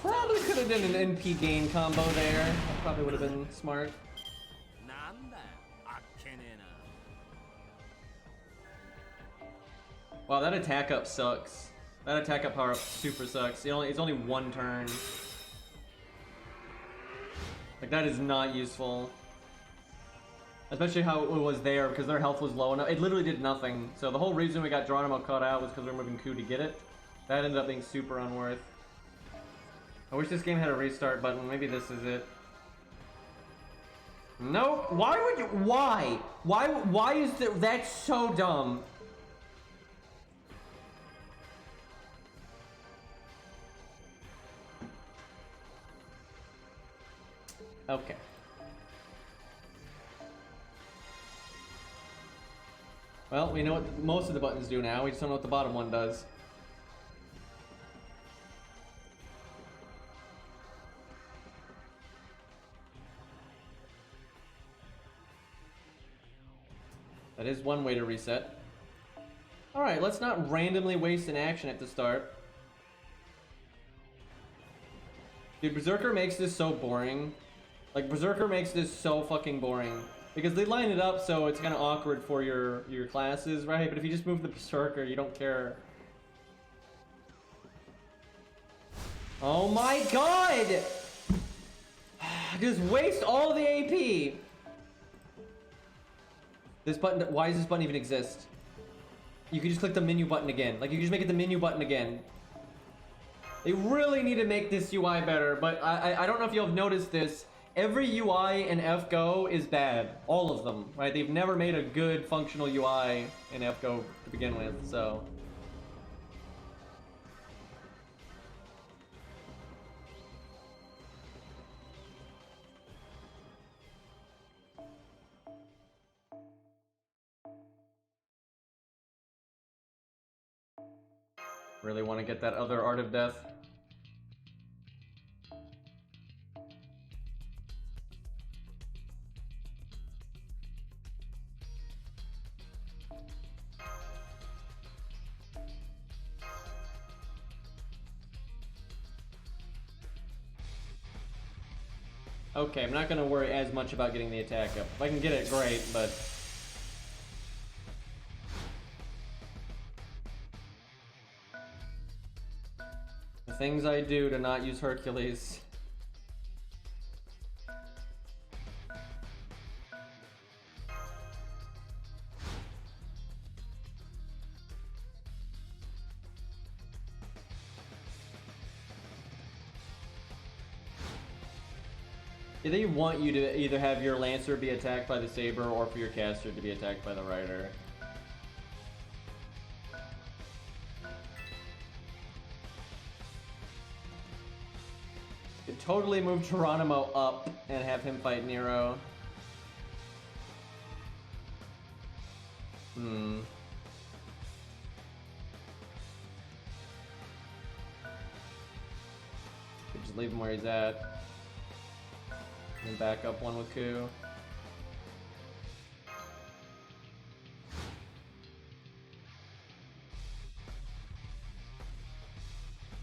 Probably could have done an NP gain combo there. That probably would have been smart. Wow, that attack up sucks. That attack up power up super sucks. It's only one turn. Like, that is not useful. Especially how it was there, because their health was low enough. It literally did nothing. So the whole reason we got Geronimo cut out was because we were moving Ku to get it. That ended up being super unworth. I wish this game had a restart button. Maybe this is it. Nope. Why would you? Why? Why is that? That's so dumb. Okay. Well, we know what most of the buttons do now. We just don't know what the bottom one does. That is one way to reset. Alright, let's not randomly waste an action at the start. Dude, Berserker makes this so boring. Like, Berserker makes this so fucking boring. Because they line it up so it's kind of awkward for your classes, right? But if you just move the Berserker, you don't care. Oh my god! Just waste all the AP! This button, why does this button even exist? You can just click the menu button again. Like, you can just make it the menu button again. They really need to make this UI better, but I don't know if you'll have noticed this. Every UI in FGO is bad. All of them, right? They've never made a good functional UI in FGO to begin with, so. Really want to get that other Art of Death. Okay, I'm not gonna worry as much about getting the attack up. If I can get it, great, but... the things I do to not use Hercules. They want you to either have your Lancer be attacked by the Saber or for your caster to be attacked by the Rider. Could totally move Geronimo up and have him fight Nero. Could just leave him where he's at. And back up one with Ku.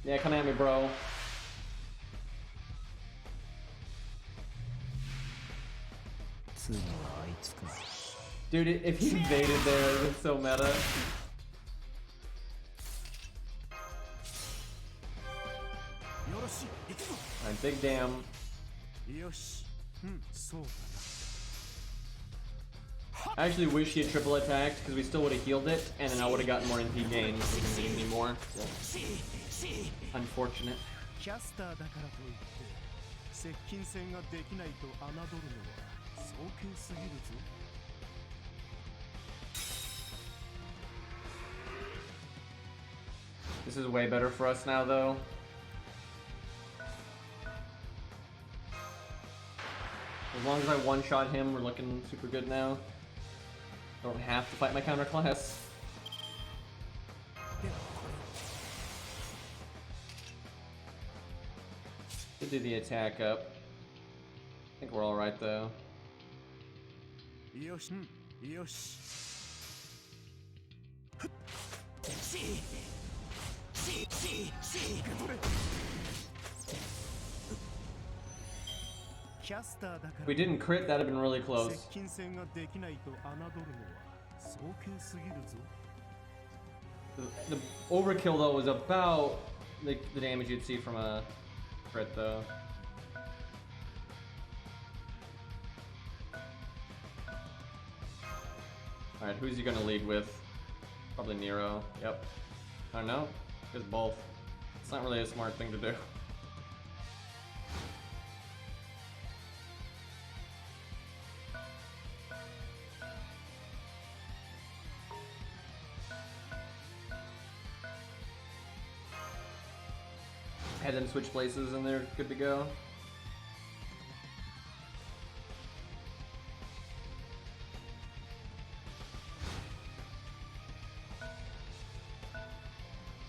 Yeah, come at me, bro. Dude, if he invaded there, it's so meta. Alright, big damn. I actually wish he had triple attacked because we still would have healed it and then I would have gotten more NP gain. It didn't need me more. So. Unfortunate. This is way better for us now though. As long as I one-shot him, we're looking super good now. Don't have to fight my counter class. Could do the attack up. I think we're alright though. If we didn't crit, that'd have been really close. The overkill though was about the damage you'd see from a crit though. Alright, who's he gonna lead with? Probably Nero. Yep. I don't know. Just both. It's not really a smart thing to do. Had them switch places and they're good to go.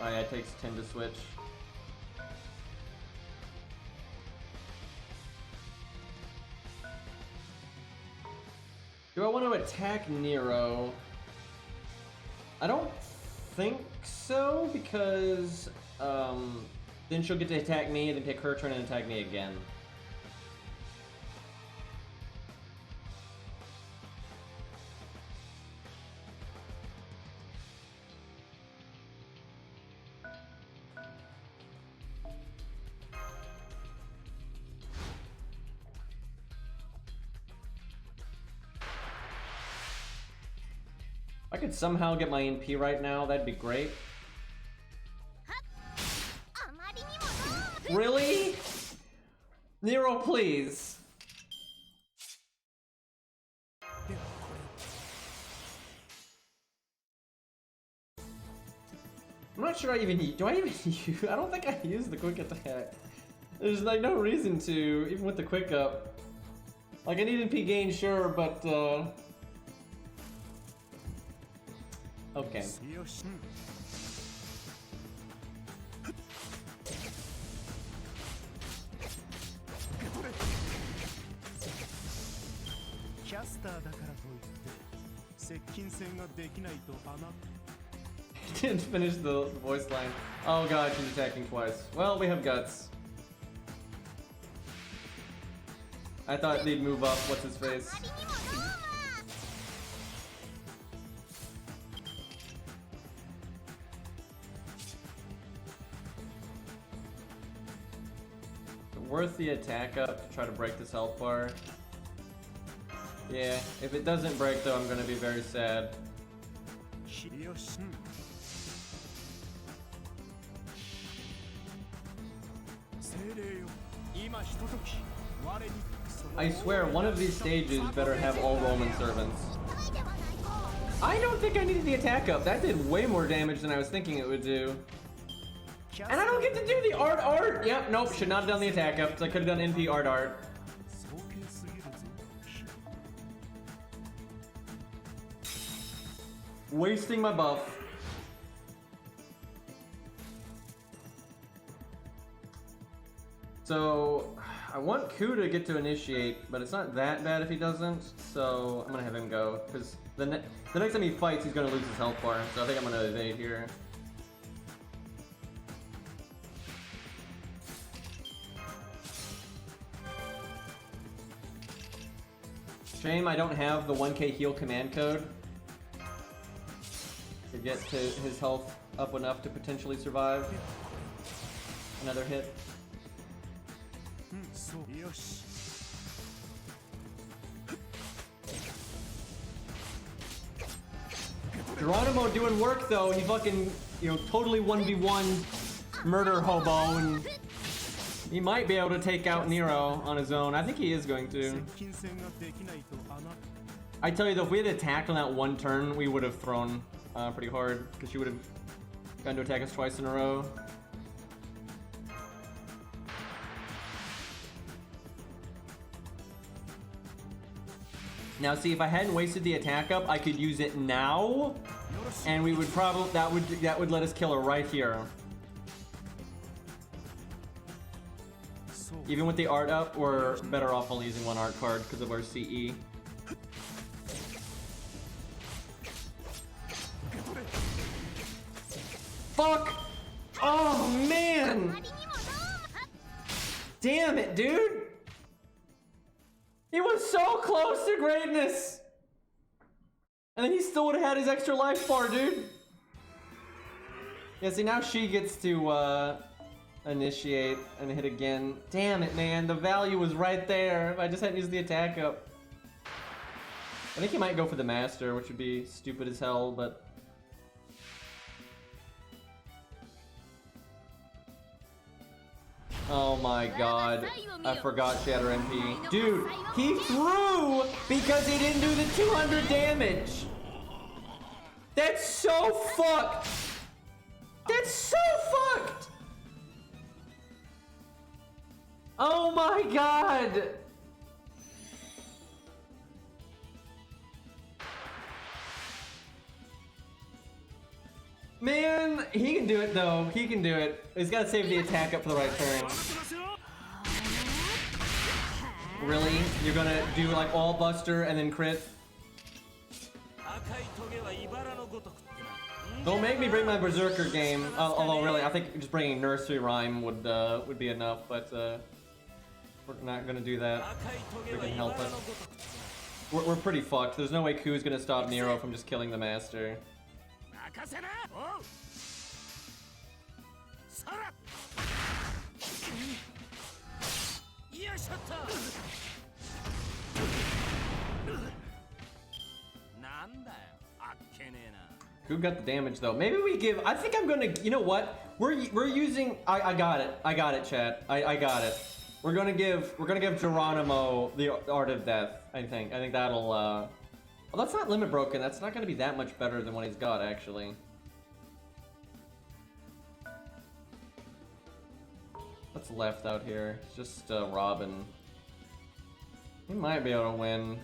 Oh yeah, it takes 10 to switch. Do I want to attack Nero? I don't think so, because then she'll get to attack me, then take her turn and attack me again. If I could somehow get my NP right now, that'd be great. Really? Nero, please. I'm not sure do I even use, I don't think I use the quick attack. There's like no reason to, even with the quick up. Like I need NP gain, sure, but okay. Didn't finish the voice line. Oh god, she's attacking twice. Well, we have guts. I thought they'd move up. What's his face? Worth the attack up to try to break this health bar. Yeah, if it doesn't break though, I'm gonna be very sad. I swear, one of these stages better have all Roman servants. I don't think I needed the attack up. That did way more damage than I was thinking it would do. And I don't get to do the art. Yep, nope, should not have done the attack up, because I could have done NP art. Wasting my buff. So, I want Ku to get to initiate, but it's not that bad if he doesn't, so I'm gonna have him go, because the next time he fights, he's gonna lose his health bar, so I think I'm gonna evade here. Shame I don't have the 1k heal command code to get to his health up enough to potentially survive another hit. Geronimo doing work though. He fucking, totally 1v1 murder hobo, and he might be able to take out Nero on his own. I think he is going to. I tell you though, if we had attacked on that one turn, we would have thrown pretty hard, because she would have gotten to attack us twice in a row. Now see, if I hadn't wasted the attack up, I could use it now, and we would probably, that would let us kill her right here. Even with the art up, we're better off only using one art card because of our CE. Fuck! Oh man! Damn it, dude! He was so close to greatness! And then he still would have had his extra life bar, dude. Yeah, see, now she gets to initiate and hit again. Damn it, man. The value was right there if I just hadn't used the attack up. I think he might go for the master, which would be stupid as hell, but... Oh my god. I forgot she had her MP. Dude, he threw because he didn't do the 200 damage. That's so fucked. That's so fucked. Oh my god. Man, he can do it though. He can do it. He's got to save the attack up for the right turn. Really? You're gonna do like all buster and then crit? Don't make me bring my berserker game. Although really, I think just bringing nursery rhyme would be enough. But we're not gonna do that. We can help it. We're pretty fucked. There's no way Ku's gonna stop Nero from just killing the master. Ku got the damage though. Maybe we give. I think I'm gonna. You know what? We're using. I got it. I got it, chat. I got it. We're gonna give Geronimo the Art of Death. I think that'll. Well, that's not limit broken. That's not gonna be that much better than what he's got actually. What's left out here? It's just Robin. He might be able to win.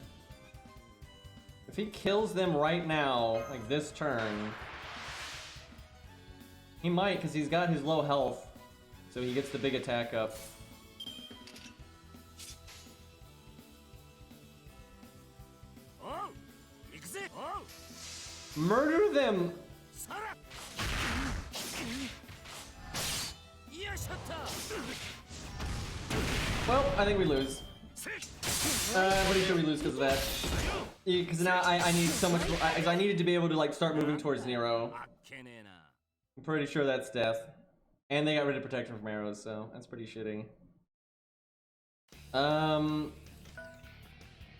If he kills them right now, like this turn, he might, because he's got his low health, so he gets the big attack up. Murder them! Well, I think we lose. Pretty sure we lose because of that. Because now I need so much. I needed to be able to like start moving towards Nero. I'm pretty sure that's death. And they got rid of protection from arrows, so that's pretty shitty. I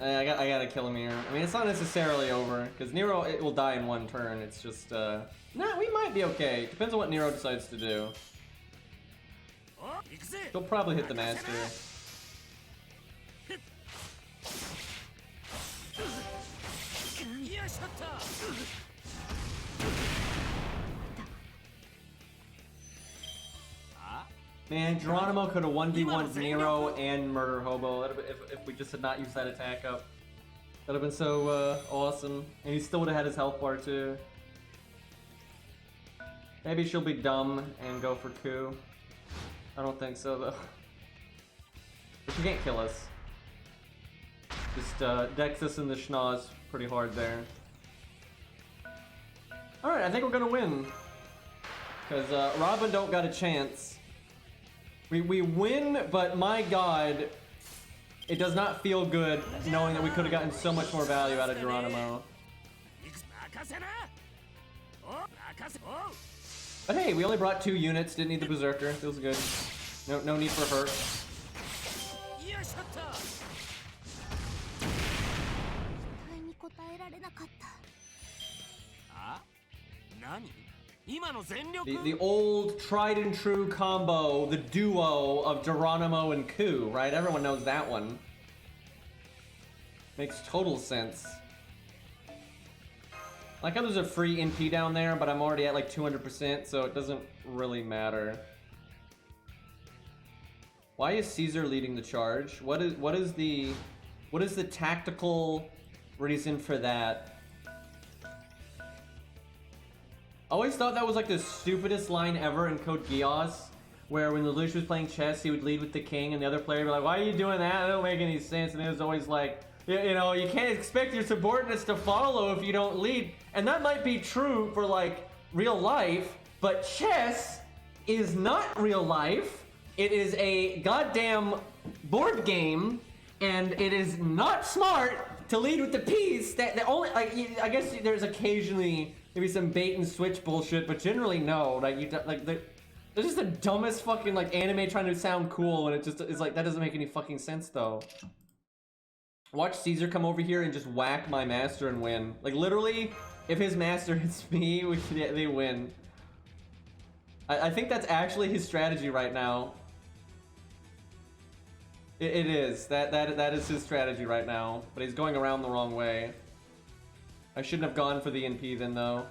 gotta kill him here. I mean, it's not necessarily over because Nero it will die in one turn. It's just nah, we might be okay. Depends on what Nero decides to do. He'll probably hit the master. Man, Geronimo could have 1v1 Nero and Murder Hobo if we just had not used that attack up. That would have been so awesome. And he still would have had his health bar too. Maybe she'll be dumb and go for Ku. I don't think so though. But she can't kill us. Just decks us in the schnoz pretty hard there. Alright, I think we're gonna win. Because Robin don't got a chance. We win, but my god, it does not feel good knowing that we could have gotten so much more value out of Geronimo. But hey, we only brought 2 units, didn't need the Berserker, feels good. No need for hurt. The old tried and true combo, the duo of Geronimo and Ku, right? Everyone knows that one. Makes total sense. Like how there's a free NP down there, but I'm already at like 200%, so it doesn't really matter. Why is Caesar leading the charge? What is the tactical reason for that? I always thought that was like the stupidest line ever in Code Geass, where when Lelouch was playing chess, he would lead with the king, and the other player would be like, "Why are you doing that? That don't make any sense." And it was always like, you know, you can't expect your subordinates to follow if you don't lead. And that might be true for like real life, but chess is not real life. It is a goddamn board game, and it is not smart to lead with the piece. That only, like, I guess there's occasionally maybe some bait and switch bullshit, but generally no. Like they're just the dumbest fucking like anime trying to sound cool, and it just is like that doesn't make any fucking sense though. Watch Caesar come over here and just whack my master and win. Like literally, if his master hits me, they win. I think that's actually his strategy right now. It is. That is his strategy right now, but he's going around the wrong way. I shouldn't have gone for the NP then, though.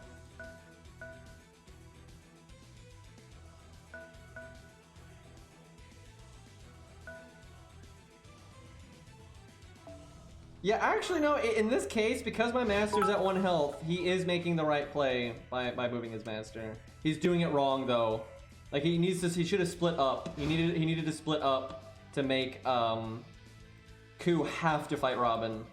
Yeah, actually, no. In this case, because my master's at 1 health, he is making the right play by moving his master. He's doing it wrong, though. Like he needs to. He should have split up. He needed to split up to make Ku have to fight Robin.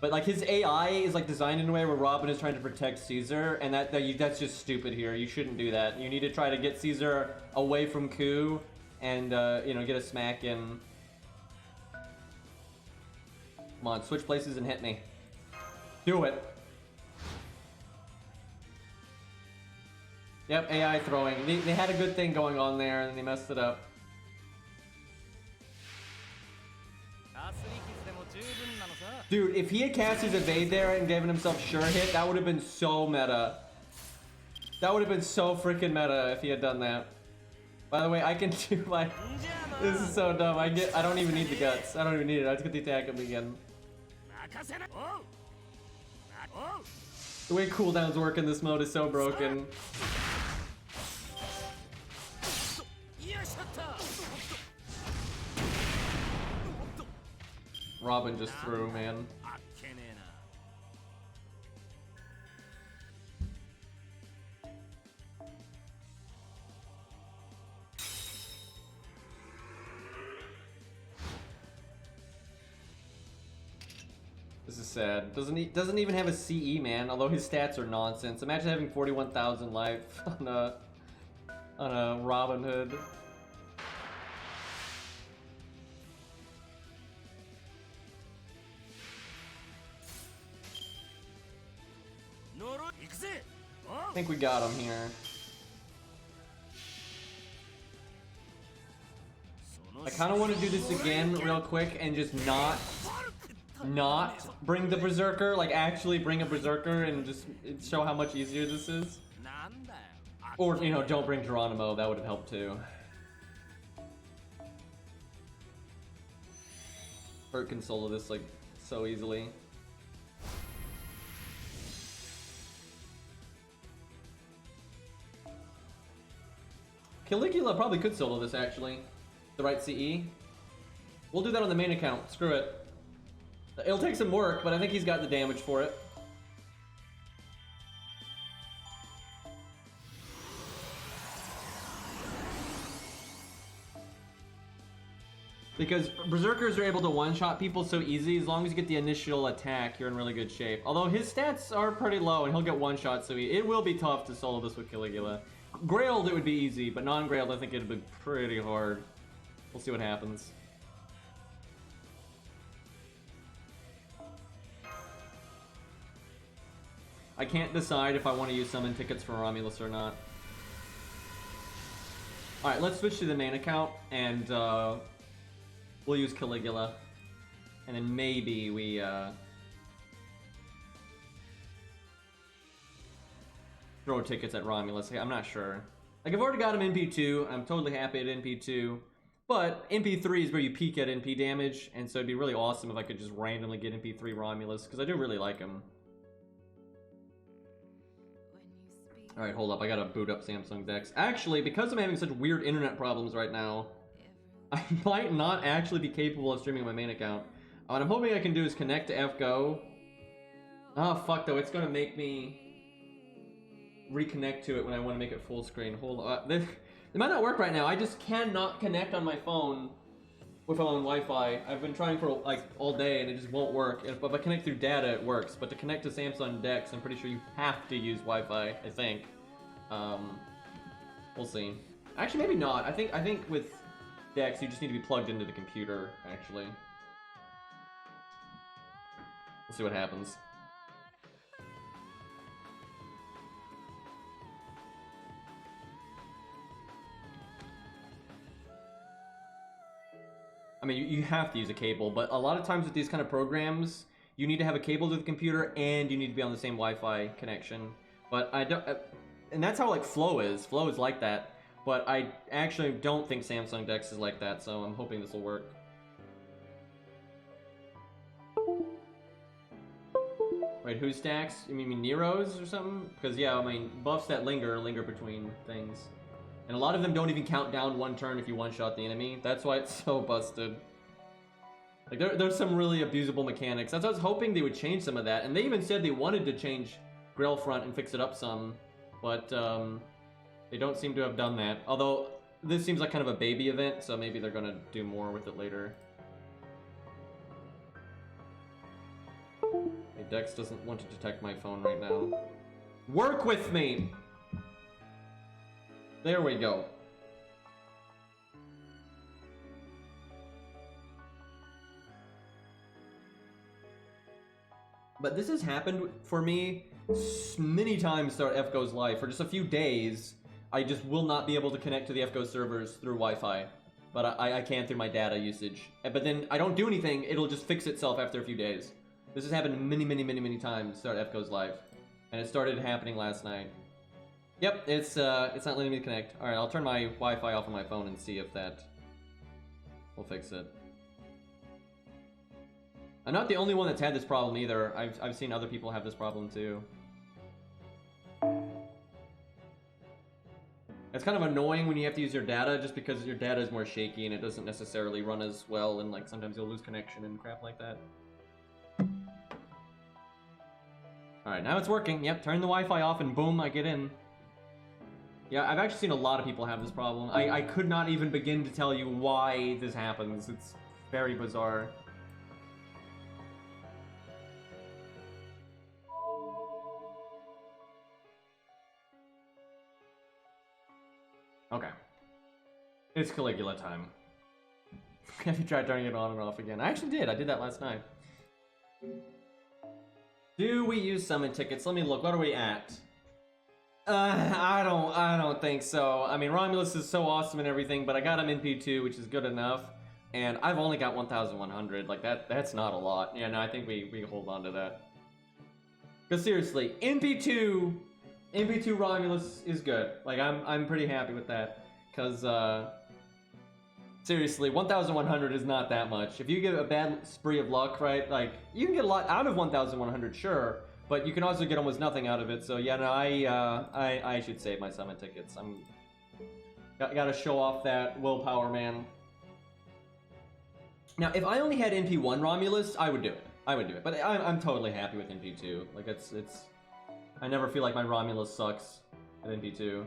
But like his AI is like designed in a way where Robin is trying to protect Caesar, and that's just stupid here. You shouldn't do that. You need to try to get Caesar away from Ku, and you know, get a smack in. Come on, switch places and hit me. Do it. Yep, AI throwing. They had a good thing going on there, and then they messed it up. Dude, if he had cast his evade there and given himself sure hit, that would have been so meta. That would have been so freaking meta if he had done that. By the way, I can do my... This is so dumb. I don't even need the guts. I don't even need it. I just get the attack up again. The way cooldowns work in this mode is so broken. Robin just threw, man. This is sad. Doesn't even have a CE, man. Although his stats are nonsense. Imagine having 41,000 life on a Robin Hood. I think we got him here. I kind of want to do this again real quick and just not bring the Berserker, like actually bring a Berserker and just show how much easier this is. Or, you know, don't bring Geronimo, that would have helped too. Bert can solo this like so easily. Caligula probably could solo this actually. The right CE. We'll do that on the main account, screw it. It'll take some work, but I think he's got the damage for it. Because Berserkers are able to one-shot people so easy, as long as you get the initial attack, you're in really good shape. Although his stats are pretty low, and he'll get one-shot, so it will be tough to solo this with Caligula. Grailed, it would be easy, but non-Grailed, I think it'd be pretty hard. We'll see what happens. I can't decide if I want to use summon tickets for Romulus or not. Alright, let's switch to the main account, and we'll use Caligula. And then maybe we throw tickets at Romulus. I'm not sure. Like, I've already got him NP2. I'm totally happy at NP2. But NP3 is where you peak at NP damage, and so it'd be really awesome if I could just randomly get NP3 Romulus, because I do really like him. Alright, hold up. I gotta boot up Samsung Dex. Actually, because I'm having such weird internet problems right now, I might not actually be capable of streaming my main account. What I'm hoping I can do is connect to FGO. Oh, fuck, though. It's gonna make me reconnect to it when I want to make it full screen. Hold on. It might not work right now. I just cannot connect on my phone with on Wi-Fi. I've been trying for like all day and it just won't work. If I connect through data, it works. But to connect to Samsung Dex, I'm pretty sure you have to use Wi-Fi. I think. We'll see. Actually, maybe not. I think with Dex, you just need to be plugged into the computer. Actually, we'll see what happens. I mean, you have to use a cable, but a lot of times with these kind of programs, you need to have a cable to the computer and you need to be on the same Wi-Fi connection. But I don't, and that's how like Flow is. Flow is like that, but I actually don't think Samsung Dex is like that, so I'm hoping this will work. Wait, who stacks? You mean Nero's or something? Because yeah, I mean, buffs that linger between things. And a lot of them don't even count down one turn if you one-shot the enemy. That's why it's so busted. Like, there's some really abusable mechanics. That's why I was hoping they would change some of that. And they even said they wanted to change Grail Front and fix it up some. But, they don't seem to have done that. Although, this seems like kind of a baby event, so maybe they're gonna do more with it later. Hey, Dex doesn't want to detect my phone right now. Work with me! There we go. But this has happened for me many times throughout FGO's life. For just a few days, I just will not be able to connect to the FGO servers through Wi-Fi. But I can through my data usage. But then I don't do anything, it'll just fix itself after a few days. This has happened many times throughout FGO's life. And it started happening last night. Yep, it's not letting me connect. Alright, I'll turn my Wi-Fi off on my phone and see if that will fix it. I'm not the only one that's had this problem either. I've seen other people have this problem too. It's kind of annoying when you have to use your data just because your data is more shaky and it doesn't necessarily run as well, and like sometimes you'll lose connection and crap like that. Alright, now it's working. Yep, turn the Wi-Fi off and boom, I get in. Yeah, I've actually seen a lot of people have this problem. I could not even begin to tell you why this happens. It's very bizarre. Okay. It's Caligula time. Have you tried turning it on and off again? I actually did. I did that last night. Do we use summon tickets? Let me look. What are we at? I don't think so. I mean, Romulus is so awesome and everything, but I got him in P2, which is good enough. And I've only got 1,100. Like, that's not a lot. Yeah, no, I think we hold on to that. Because seriously, MP2 Romulus is good. Like, I'm pretty happy with that. Because, seriously, 1,100 is not that much. If you get a bad spree of luck, right, like, you can get a lot out of 1,100, sure, but you can also get almost nothing out of it. So yeah, no, I should save my summon tickets. Gotta show off that willpower, man. Now, if I only had NP1 Romulus, I would do it. But I'm totally happy with NP2. Like, it's I never feel like my Romulus sucks at NP2.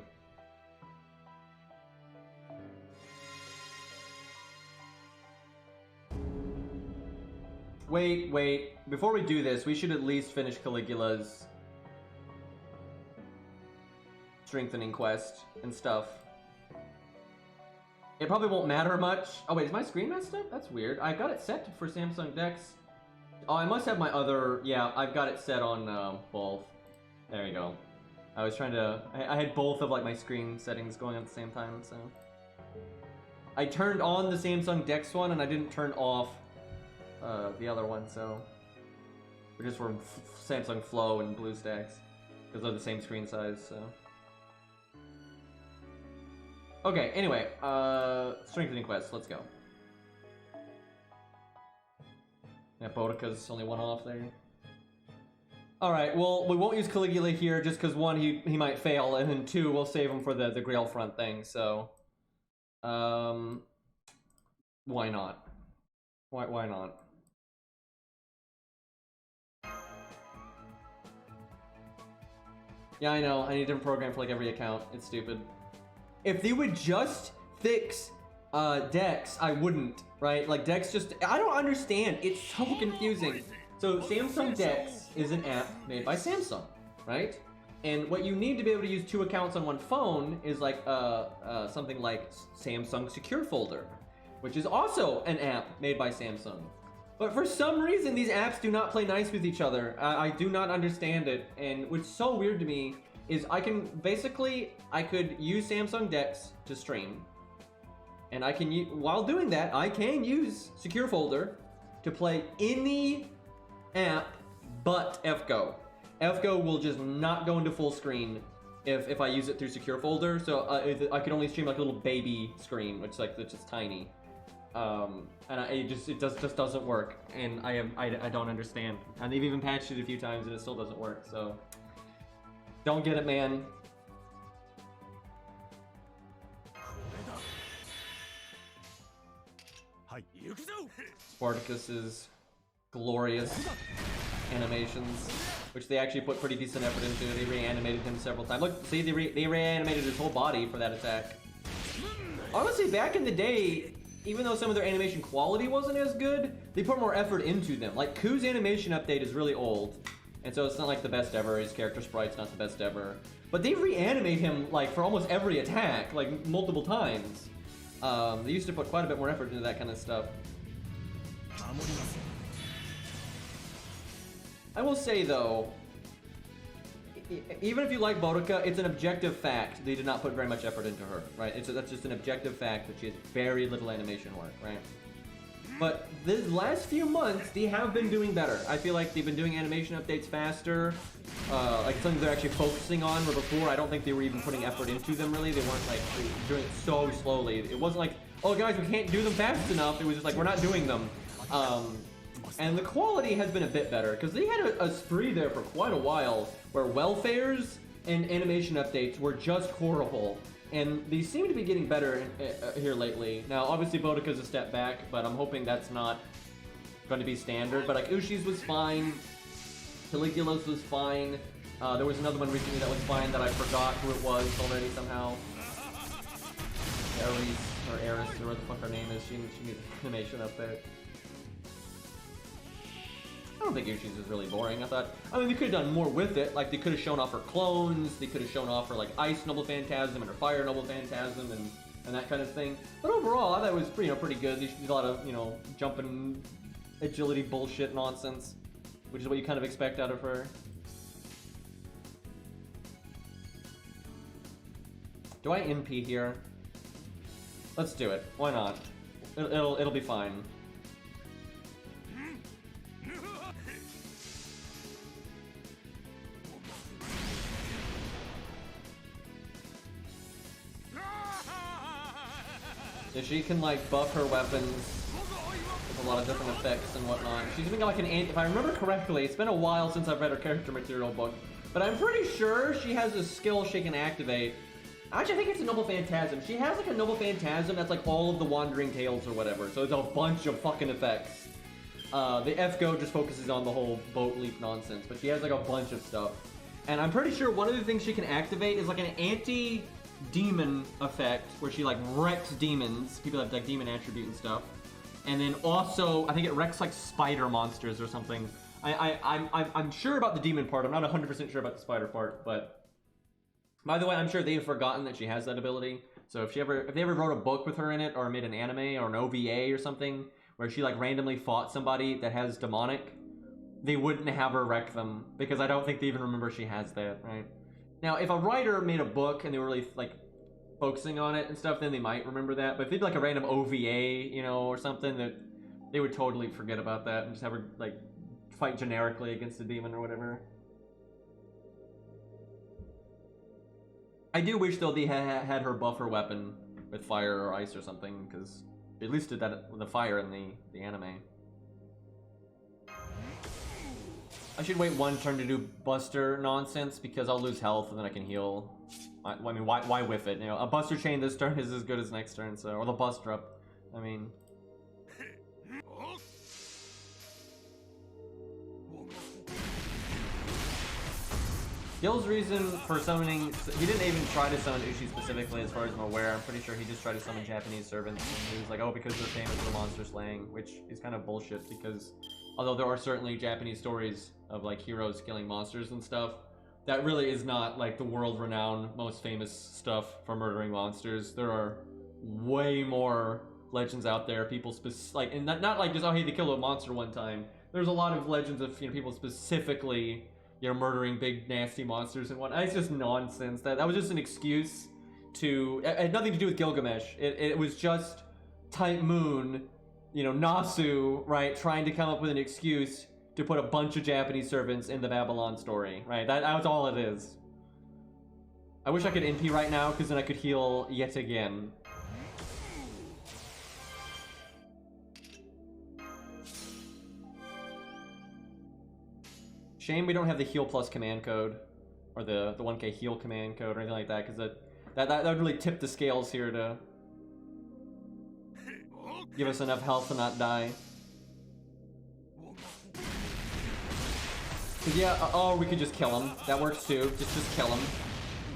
Wait. Before we do this, we should at least finish Caligula's strengthening quest and stuff. It probably won't matter much. Oh wait, is my screen messed up? That's weird. I got it set for Samsung Dex. Oh, I must have my other... Yeah, I've got it set on both. There you go. I was trying to... I had both of like my screen settings going on at the same time, so... I turned on the Samsung Dex one and I didn't turn off the other one, so... Which is for Samsung Flow and BlueStacks. Because they're the same screen size, so... Okay, anyway, strengthening quest, let's go. Yeah, Boudica's only one off there. Alright, well, we won't use Caligula here just because one, he might fail, and then two, we'll save him for the Grail Front thing, so... why not? Why not? Yeah, I know, I need a different program for like every account, it's stupid. If they would just fix Dex, I wouldn't, right? Like Dex just, I don't understand. It's so confusing. So Samsung Dex is an app made by Samsung, right? And what you need to be able to use two accounts on one phone is like something like Samsung Secure Folder, which is also an app made by Samsung. But for some reason, these apps do not play nice with each other. I do not understand it. And what's so weird to me is I could use Samsung Dex to stream, and I can while doing that, I can use Secure Folder to play any app but FGO. FGO will just not go into full screen if I use it through Secure Folder, so I can only stream like a little baby screen, which it's just tiny, and it just doesn't work, and I don't understand. And they've even patched it a few times and it still doesn't work, so. Don't get it, man. Spartacus's glorious animations, which they actually put pretty decent effort into. They reanimated him several times. Look, see, they reanimated his whole body for that attack. Honestly, back in the day, even though some of their animation quality wasn't as good, they put more effort into them. Like, Ku's animation update is really old. And so it's not like the best ever, his character sprite's not the best ever. But they reanimate him like for almost every attack, like multiple times. They used to put quite a bit more effort into that kind of stuff. I will say though, even if you like Boudica, it's an objective fact they did not put very much effort into her, right? That's just an objective fact that she has very little animation work, right? But the last few months, they have been doing better. I feel like they've been doing animation updates faster, like something they're actually focusing on, where before I don't think they were even putting effort into them really. They weren't like doing it so slowly. It wasn't like, oh guys, we can't do them fast enough. It was just like, we're not doing them. And the quality has been a bit better, because they had a spree there for quite a while, where welfares and animation updates were just horrible. And they seem to be getting better here lately. Now, obviously, Boudica's a step back, but I'm hoping that's not going to be standard. But like, Ushi's was fine. Caligula's was fine. There was another one recently that was fine that I forgot who it was already somehow. Ares, or Eris, or what the fuck her name is. She needs animation update. I don't think Yoshi's is really boring. I mean, they could have done more with it. Like, they could have shown off her clones. They could have shown off her, like, Ice Noble Phantasm and her Fire Noble Phantasm and that kind of thing. But overall, I thought it was pretty good. They did a lot of, jumping, agility bullshit nonsense, which is what you kind of expect out of her. Do I NP here? Let's do it. Why not? It'll be fine. So she can like buff her weapons with a lot of different effects and whatnot. She's even got like an if I remember correctly, it's been a while since I've read her character material book, but I'm pretty sure she has a skill she can activate. Actually, I think it's a Noble Phantasm. She has like a Noble Phantasm that's like all of the Wandering Tales or whatever, so it's a bunch of fucking effects. The FGO just focuses on the whole boat leap nonsense, but she has like a bunch of stuff. And I'm pretty sure one of the things she can activate is like an anti-demon effect, where she like wrecks demons, people have like demon attribute and stuff. And then also, I think it wrecks like spider monsters or something. I'm sure about the demon part, I'm not 100% sure about the spider part, but... By the way, I'm sure they've forgotten that she has that ability. So if they ever wrote a book with her in it, or made an anime or an OVA or something, where she like randomly fought somebody that has demonic, they wouldn't have her wreck them, because I don't think they even remember she has that, right? Now, if a writer made a book and they were really like focusing on it and stuff, then they might remember that. But if they did like a random OVA, or something, that they would totally forget about that and just have her like fight generically against a demon or whatever. I do wish, though, they had her buff her weapon with fire or ice or something, because they at least did that with the fire in the anime. I should wait one turn to do Buster nonsense, because I'll lose health and then I can heal. I mean, why whiff it? A Buster chain this turn is as good as next turn, so... Or the Buster up, I mean... Gil's reason for summoning, he didn't even try to summon Ushi specifically, as far as I'm aware. I'm pretty sure he just tried to summon Japanese servants. And he was like, oh, because they're famous for monster slaying, which is kind of bullshit, because although there are certainly Japanese stories of like heroes killing monsters and stuff, that really is not like the world-renowned, most famous stuff for murdering monsters. There are way more legends out there, people like, and not like just, oh hey, they killed a monster one time. There's a lot of legends of people specifically murdering big nasty monsters and whatnot. It's just nonsense. That was just an excuse to... It had nothing to do with Gilgamesh. It was just Type Moon, Nasu, right, trying to come up with an excuse to put a bunch of Japanese servants in the Babylon story, right? That's all it is. I wish I could NP right now, because then I could heal yet again. Shame we don't have the heal plus command code, or the 1k heal command code or anything like that, because that would really tip the scales here to give us enough health to not die. Cause yeah, or we could just kill him. That works too. Just kill him,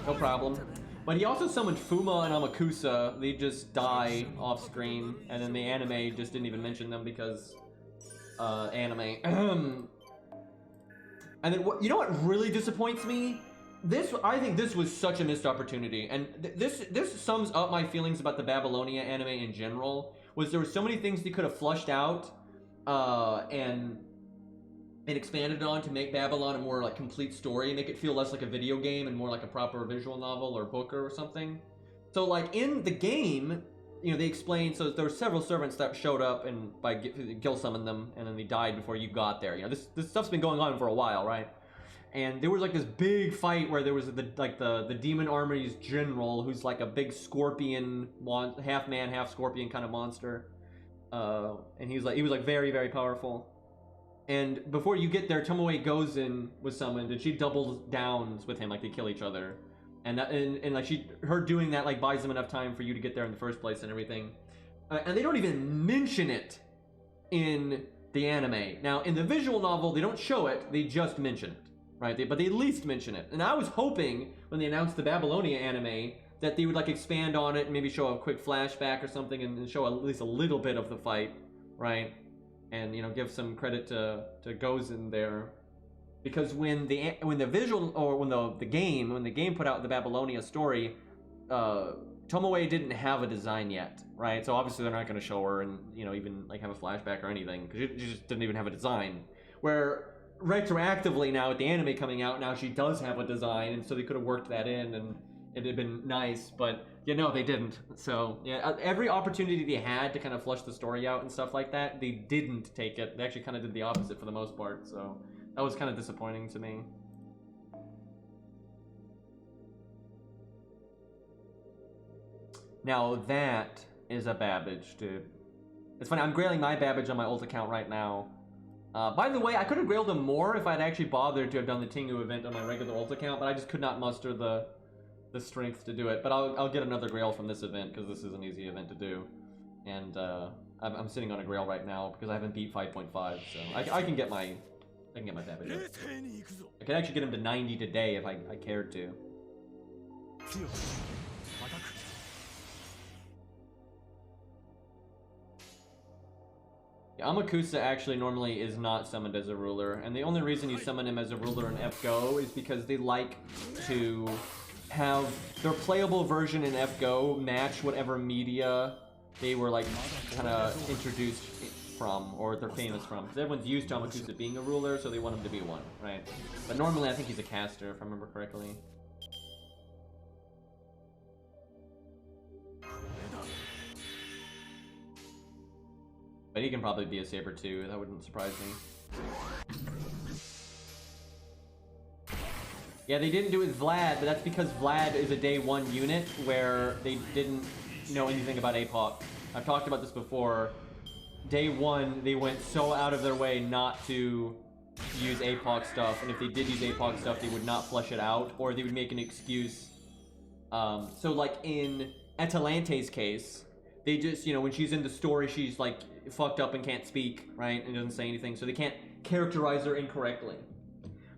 no problem. But he also summoned Fuma and Amakusa. They just die off screen, and then the anime just didn't even mention them because anime. And then, you know what really disappoints me? I think this was such a missed opportunity, and this sums up my feelings about the Babylonia anime in general. Was there were so many things they could have flushed out, and expanded on to make Babylon a more like complete story, make it feel less like a video game and more like a proper visual novel or book or something. So like in the game, you know, they explained, so there were several servants that showed up and by Gil summoned them, and then they died before you got there. You know, this stuff's been going on for a while, right? And there was like this big fight where there was the demon army's general, who's like a big scorpion, half man, half scorpion kind of monster, and he was like very, very powerful. And before you get there, Tomoe Gozen was summoned, and she doubles downs with him, like they kill each other. And like her doing that like buys them enough time for you to get there in the first place and everything. And they don't even mention it in the anime. Now in the visual novel, they don't show it; they just mention it, right? But they at least mention it. And I was hoping when they announced the Babylonia anime that they would like expand on it and maybe show a quick flashback or something and show at least a little bit of the fight, right? And you know, give some credit to Gozen there. Because when the visual, or when the game put out the Babylonia story, Tomoe didn't have a design yet, right? So obviously they're not going to show her and, you know, even like have a flashback or anything, because she just didn't even have a design. Where retroactively now with the anime coming out, now she does have a design, and so they could have worked that in and it'd have been nice, but you know, they didn't. So yeah, every opportunity they had to kind of flush the story out and stuff like that, they didn't take it. They actually kind of did the opposite for the most part, so that was kind of disappointing to me. Now that is a Babbage, dude. It's funny, I'm grailing my Babbage on my old account right now. By the way, I could have grailed him more if I'd actually bothered to have done the Tengu event on my regular old account, but I just could not muster the strength to do it. But I'll get another grail from this event, because this is an easy event to do. And I'm sitting on a grail right now because I haven't beat 5.5, so I can get my Babbage up. I could actually get him to 90 today if I cared to. Yeah, Amakusa actually normally is not summoned as a ruler, and the only reason you summon him as a ruler in FGO is because they like to have their playable version in FGO match whatever media they were like kind of introduced from, or they're famous from, because everyone's used to Amakusa being a ruler, so they want him to be one, right? But normally I think he's a caster, if I remember correctly. But he can probably be a saber too, that wouldn't surprise me. Yeah, they didn't do it with Vlad, but that's because Vlad is a day one unit where they didn't know anything about APOC. I've talked about this before. Day one, they went so out of their way not to use APOC stuff, and if they did use APOC stuff, they would not flesh it out, or they would make an excuse. So like in Atalante's case, they just, you know, when she's in the story, she's like fucked up and can't speak, right, and doesn't say anything, so they can't characterize her incorrectly.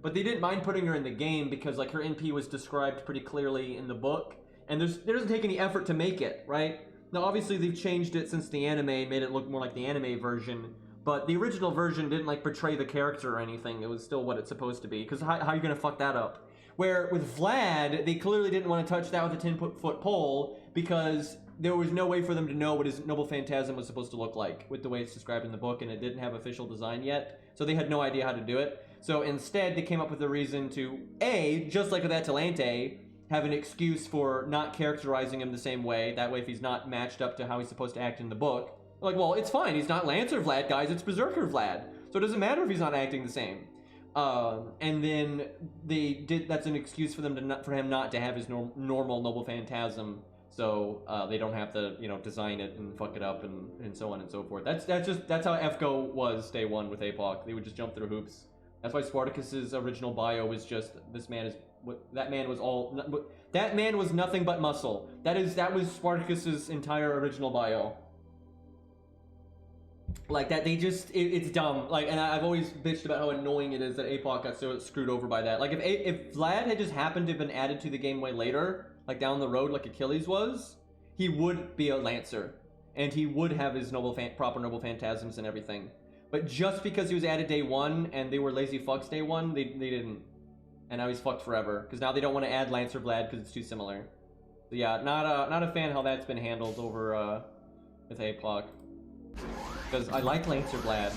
But they didn't mind putting her in the game because like her NP was described pretty clearly in the book, and there doesn't take any effort to make it, right? Now obviously they've changed it since the anime, made it look more like the anime version, but the original version didn't like portray the character or anything. It was still what it's supposed to be, because how are you gonna fuck that up? Where with Vlad, they clearly didn't want to touch that with a 10-foot pole, because there was no way for them to know what his Noble Phantasm was supposed to look like with the way it's described in the book, and it didn't have official design yet, so they had no idea how to do it. So instead, they came up with a reason to, A, just like with Atalante, have an excuse for not characterizing him the same way. That way, if he's not matched up to how he's supposed to act in the book, like, well, it's fine. He's not Lancer Vlad, guys. It's Berserker Vlad. So it doesn't matter if he's not acting the same. And then that's an excuse for them for him not to have his normal Noble Phantasm. So they don't have to, you know, design it and fuck it up and so on and so forth. That's how FGO was day one with APOC. They would just jump through hoops. That's why Spartacus's original bio was just, that man was nothing but muscle. That was Spartacus's entire original bio. Like that, it's dumb. Like, and I've always bitched about how annoying it is that APOC got so screwed over by that. Like if Vlad had just happened to have been added to the game way later, like down the road, like Achilles was, he would be a Lancer, and he would have his proper Noble Phantasms and everything. But just because he was added day one and they were lazy fucks day one, they didn't. And now he's fucked forever, because now they don't want to add Lancer Vlad because it's too similar. So yeah, not a fan how that's been handled over with APOC. Because I like Lancer Vlad.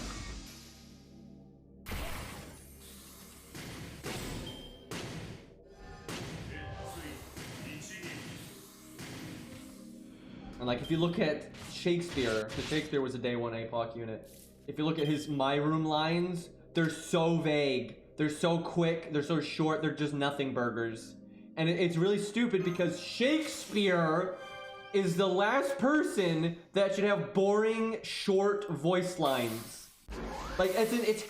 And like if you look at Shakespeare, because Shakespeare was a day one APOC unit. If you look at his My Room lines, they're so vague, they're so quick, they're so short, they're just nothing burgers. And it's really stupid because Shakespeare is the last person that should have boring, short voice lines. Like, it's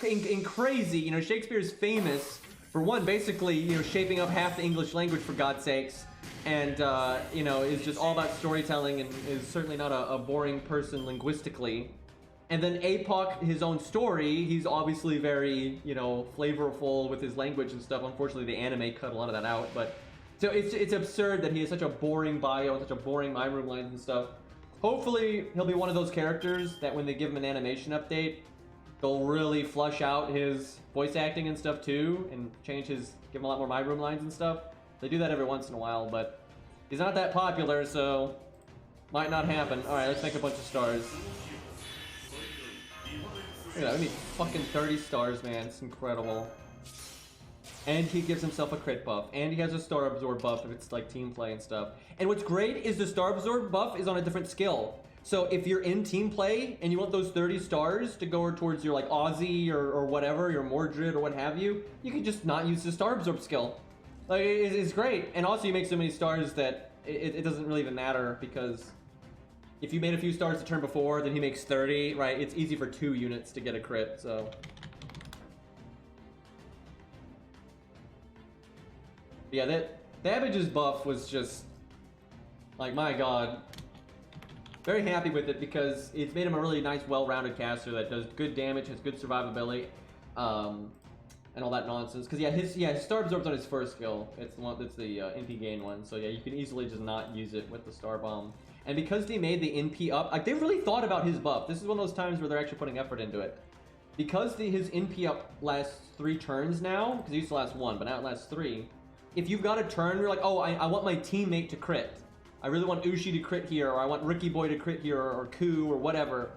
crazy. You know, Shakespeare is famous for one, basically, you know, shaping up half the English language for God's sakes. And, you know, is just all about storytelling and is certainly not a boring person linguistically. And then APOC, his own story, he's obviously very, you know, flavorful with his language and stuff. Unfortunately, the anime cut a lot of that out, but... So it's absurd that he has such a boring bio and such a boring My Room lines and stuff. Hopefully, he'll be one of those characters that when they give him an animation update, they'll really flush out his voice acting and stuff too, and change his, give him a lot more My Room lines and stuff. They do that every once in a while, but he's not that popular, so might not happen. Alright, let's make a bunch of stars. Look at that, we need fucking 30 stars, man. It's incredible. And he gives himself a crit buff. And he has a star absorb buff if it's like team play and stuff. And what's great is the star absorb buff is on a different skill. So if you're in team play and you want those 30 stars to go towards your like Aussie or whatever, your Mordred or what have you, you can just not use the star absorb skill. Like, it's great. And also you make so many stars that it doesn't really even matter, because if you made a few stars the turn before, then he makes 30, right? It's easy for 2 units to get a crit, so... Yeah, that Babbage's buff was just, like, my god. Very happy with it because it's made him a really nice, well-rounded caster that does good damage, has good survivability, and all that nonsense. Because his star absorbs on his first skill. It's the NP gain one. So yeah, you can easily just not use it with the star bomb. And because they made the NP up, like they really thought about his buff. This is one of those times where they're actually putting effort into it. Because his NP up lasts 3 turns now, because it used to last 1, but now it lasts 3. If you've got a turn, you're like, oh, I want my teammate to crit. I really want Ushi to crit here, or I want Ricky Boy to crit here, or Ku, or whatever.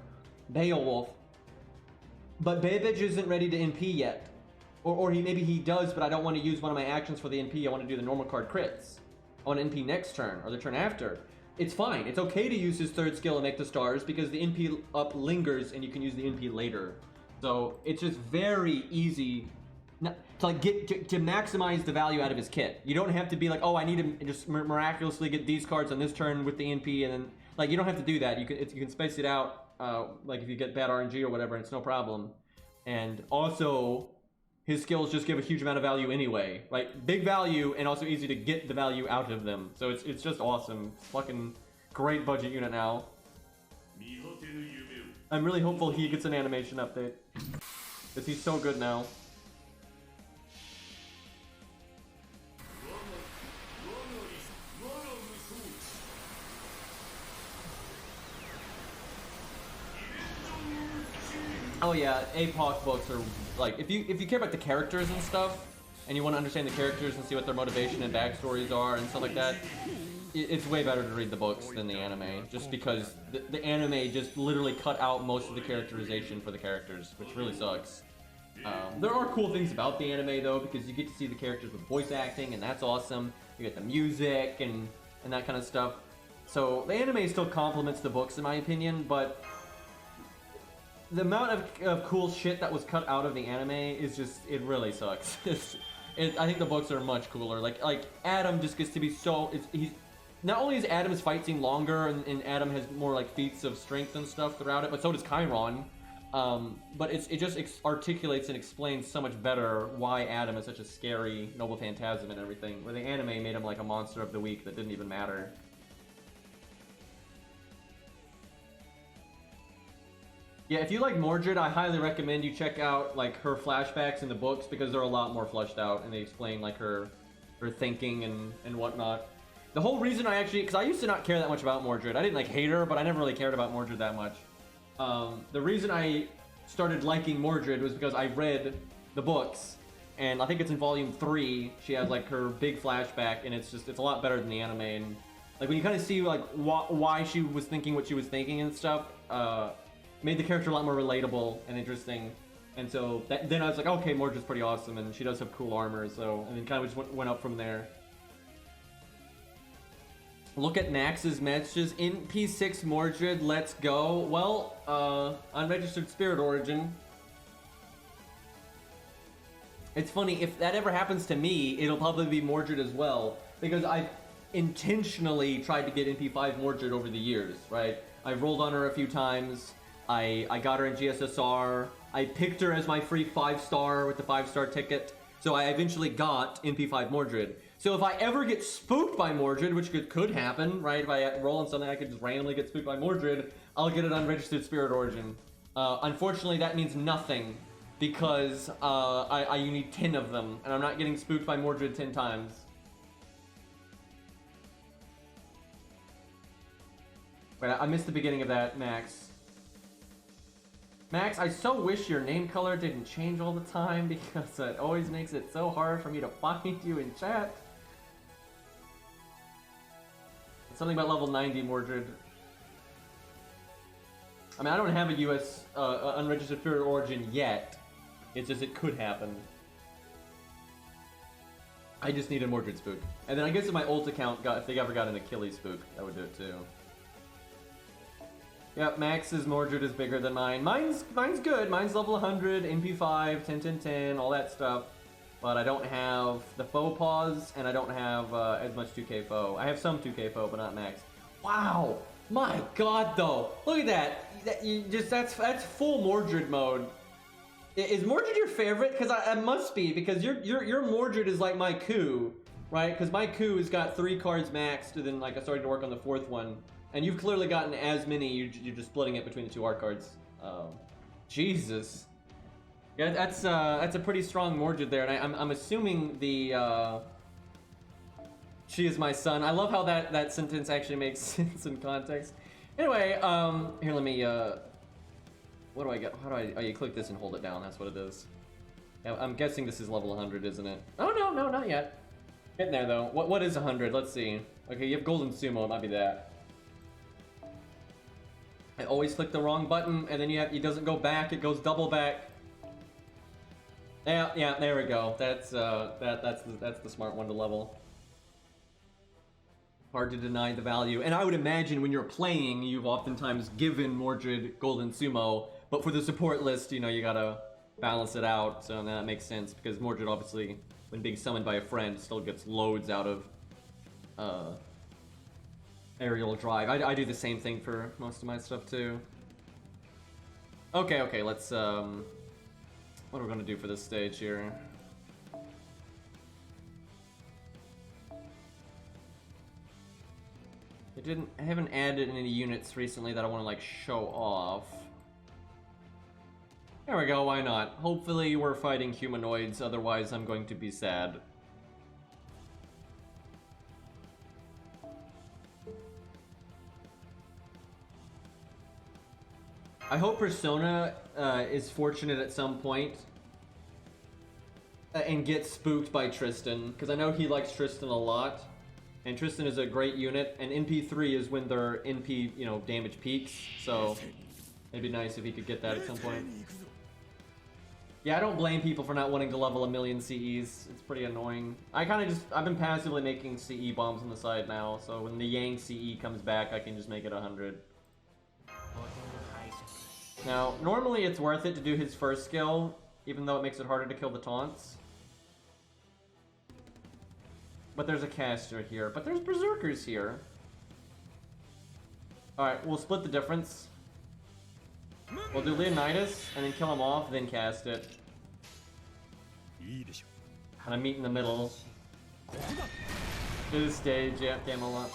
Beowulf. But Babbage isn't ready to NP yet. Or maybe he does, but I don't want to use one of my actions for the NP. I want to do the normal card crits. I want to NP next turn, or the turn after. It's fine. It's okay to use his 3rd skill and make the stars, because the NP up lingers, and you can use the NP later. So it's just very easy to like to maximize the value out of his kit. You don't have to be like, oh, I need to just miraculously get these cards on this turn with the NP, and then like you don't have to do that. You can space it out, like if you get bad RNG or whatever, it's no problem. And also, his skills just give a huge amount of value anyway, right? Big value and also easy to get the value out of them. So it's just awesome. Fucking great budget unit now. I'm really hopeful he gets an animation update, because he's so good now. Oh yeah, APOC books are like, if you care about the characters and stuff, and you want to understand the characters and see what their motivation and backstories are and stuff like that, it's way better to read the books than the anime, just because the anime just literally cut out most of the characterization for the characters, which really sucks. There are cool things about the anime though, because you get to see the characters with voice acting, and that's awesome. You get the music and that kind of stuff. So the anime still complements the books in my opinion, but the amount of cool shit that was cut out of the anime is just, it really sucks. I think the books are much cooler. Like Adam just gets to be so, he's, not only is Adam's fight scene longer, and Adam has more like feats of strength and stuff throughout it, but so does Chiron. But it just articulates and explains so much better why Adam is such a scary noble phantasm and everything, where the anime made him like a monster of the week that didn't even matter. Yeah, if you like Mordred, I highly recommend you check out like her flashbacks in the books, because they're a lot more fleshed out and they explain like her thinking and whatnot. The whole reason I actually, because I used to not care that much about Mordred. I didn't like hate her, but I never really cared about Mordred that much. The reason I started liking Mordred was because I read the books, and I think it's in volume 3. She has like her big flashback, and it's a lot better than the anime. And like when you kind of see like why she was thinking what she was thinking and stuff, made the character a lot more relatable and interesting. And so then I was like, okay, Mordred's pretty awesome, and she does have cool armor. So and then kind of just went up from there. Look at Max's messages. In P6 Mordred, let's go. Well, unregistered Spirit Origin. It's funny, if that ever happens to me, it'll probably be Mordred as well. Because I've intentionally tried to get NP5 Mordred over the years, right? I've rolled on her a few times. I got her in GSSR. I picked her as my free 5-star with the 5-star ticket. So I eventually got NP5 Mordred. So if I ever get spooked by Mordred, which could happen, right? If I roll on something, I could just randomly get spooked by Mordred, I'll get it on Registered Spirit Origin. Unfortunately, that means nothing, because you need 10 of them, and I'm not getting spooked by Mordred 10 times. Wait, I missed the beginning of that, Max. Max, I so wish your name color didn't change all the time, because it always makes it so hard for me to find you in chat. Something about level 90 Mordred. I mean, I don't have a US unregistered Spirit Origin yet. It's just it could happen. I just need a Mordred spook. And then I guess if my ult account if they ever got an Achilles spook, that would do it too. Yep, Max's Mordred is bigger than mine. Mine's good. Mine's level 100, NP5, 10, 10, 10, all that stuff. But I don't have the faux pause, and I don't have as much 2k foe. I have some 2k foe, but not max. Wow! My god, though! Look at that! That's full Mordred mode. Is Mordred your favorite? Because I must be, because your Mordred is like my coup, right? Because my coup has got 3 cards maxed, and then like I started to work on the 4th one. And you've clearly gotten as many, you're just splitting it between the 2 art cards. Jesus. Yeah, that's a pretty strong Mordred there, and I'm assuming the, she is my son. I love how that sentence actually makes sense in context. Anyway, here, let me, what do I get? How do I, oh, you click this and hold it down, that's what it is. Yeah, I'm guessing this is level 100, isn't it? Oh, no, not yet. Getting there, though. What is 100? Let's see. Okay, you have Golden Sumo, it might be that. I always click the wrong button, and then it doesn't go back, it goes double back. Yeah, there we go. That's the smart one to level. Hard to deny the value. And I would imagine when you're playing, you've oftentimes given Mordred Golden Sumo, but for the support list, you know, you gotta balance it out, so that makes sense, because Mordred obviously, when being summoned by a friend, still gets loads out of aerial drive. I do the same thing for most of my stuff too. Okay, let's what are we gonna do for this stage here? I haven't added any units recently that I want to like show off. There we go, why not? Hopefully we're fighting humanoids, otherwise I'm going to be sad. I hope Persona is fortunate at some point and gets spooked by Tristan, because I know he likes Tristan a lot, and Tristan is a great unit, and NP3 is when their NP, you know, damage peaks, so it'd be nice if he could get that at some point. Yeah, I don't blame people for not wanting to level 1,000,000 CEs. It's pretty annoying. I've been passively making CE bombs on the side now, so when the Yang CE comes back, I can just make it 100. Now, normally it's worth it to do his first skill, even though it makes it harder to kill the taunts. But there's a caster here, but there's berserkers here. Alright, we'll split the difference. We'll do Leonidas, and then kill him off, then cast it. Kind of meet in the middle. Do the stage, yeah, Camelot.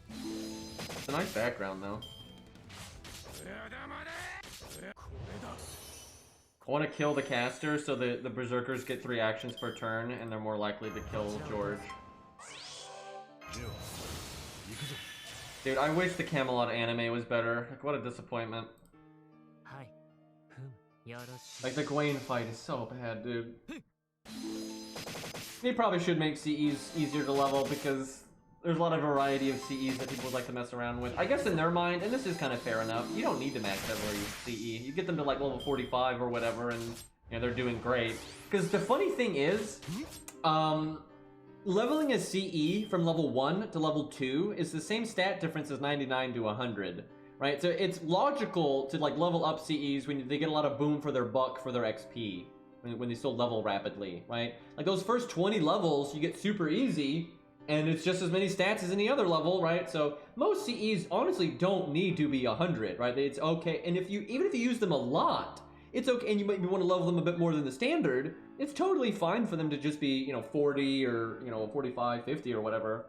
It's a nice background, though. I want to kill the caster so the berserkers get 3 actions per turn, and they're more likely to kill George. Dude, I wish the Camelot anime was better. Like, what a disappointment. Like, the Gwen fight is so bad, dude. They probably should make CEs easier to level, because there's a lot of variety of CEs that people would like to mess around with. I guess in their mind, and this is kind of fair enough, you don't need to max every CE. You get them to like level 45 or whatever, and you know, they're doing great. Because the funny thing is, leveling a CE from level 1 to level 2 is the same stat difference as 99 to 100, right? So it's logical to like level up CEs when they get a lot of boom for their buck for their XP, when they still level rapidly, right? Like those first 20 levels you get super easy, and it's just as many stats as any other level, right? So most CEs honestly don't need to be 100, right? It's okay, and even if you use them a lot, it's okay, and you might want to level them a bit more than the standard, it's totally fine for them to just be, you know, 40 or, you know, 45, 50 or whatever.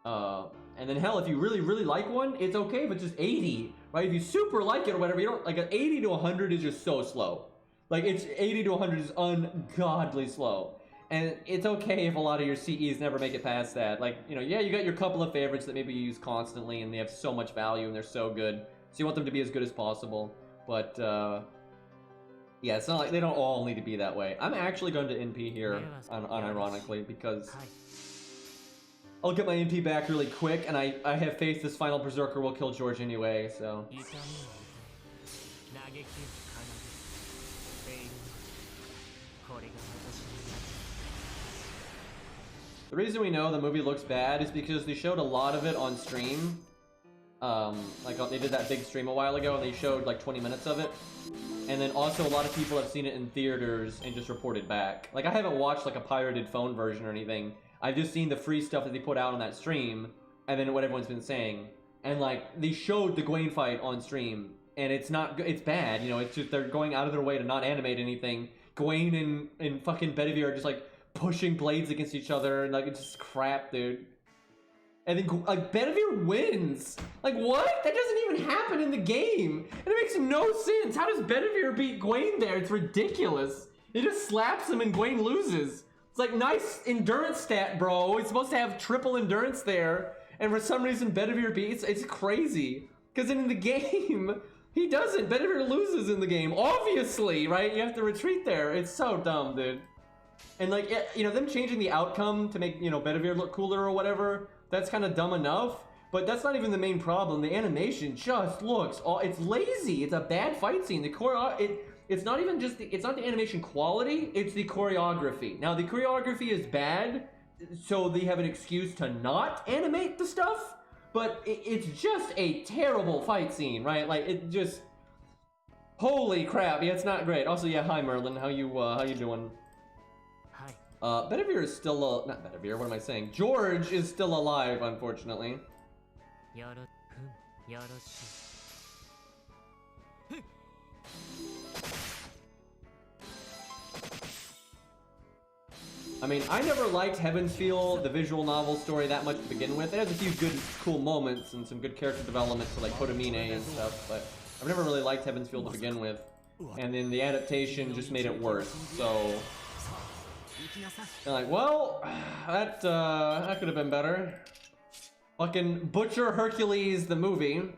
And then hell, if you really, really like one, it's okay if it's just 80, right? If you super like it or whatever, you don't, like an 80 to 100 is just so slow. Like it's 80 to 100 is ungodly slow. And it's okay if a lot of your CEs never make it past that. Like, you know, yeah, you got your couple of favorites that maybe you use constantly and they have so much value and they're so good. So you want them to be as good as possible. But, yeah, it's not like they don't all need to be that way. I'm actually going to NP here, unironically, because I'll get my NP back really quick, and I have faith this final Berserker will kill George anyway, so. The reason we know the movie looks bad is because they showed a lot of it on stream. Like they did that big stream a while ago, and they showed like 20 minutes of it. And then also a lot of people have seen it in theaters and just reported back. Like I haven't watched like a pirated phone version or anything. I've just seen the free stuff that they put out on that stream, and then what everyone's been saying. And like they showed the Gwaine fight on stream, and it's bad, you know, it's just they're going out of their way to not animate anything. Gwaine and fucking Bedivere are just like pushing blades against each other, and like it's just crap, dude. And then like Bedivere wins. Like what? That doesn't even happen in the game. And it makes no sense. How does Bedivere beat Gwaine there? It's ridiculous. He just slaps him and Gwaine loses. It's like nice endurance stat, bro. He's supposed to have triple endurance there. And for some reason Bedivere beats. It's crazy. Because in the game, he doesn't. Bedivere loses in the game. Obviously, right? You have to retreat there. It's so dumb, dude. And like, you know, them changing the outcome to make, you know, Bedivere look cooler or whatever, that's kind of dumb enough, but that's not even the main problem. The animation just looks, it's lazy. It's a bad fight scene. It's not even just, it's not the animation quality, it's the choreography. Now the choreography is bad, so they have an excuse to not animate the stuff, but it's just a terrible fight scene, right? Like it just, holy crap, yeah, it's not great. Also, yeah, hi Merlin, how you doing? Bedivere is still, not Bedivere, what am I saying? George is still alive, unfortunately. I mean, I never liked Heaven's Feel, the visual novel story, that much to begin with. It has a few good, cool moments and some good character development for like Kodomine and stuff, but I've never really liked Heaven's Feel to begin with. And then the adaptation just made it worse, so... They're like, well, that could have been better. Fucking Butcher Hercules the movie.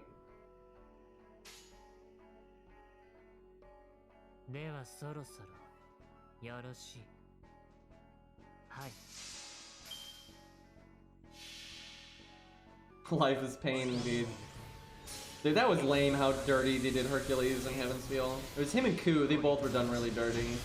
Life is pain indeed. Dude, that was lame how dirty they did Hercules in Heaven's Feel. It was him and Ku, they both were done really dirty.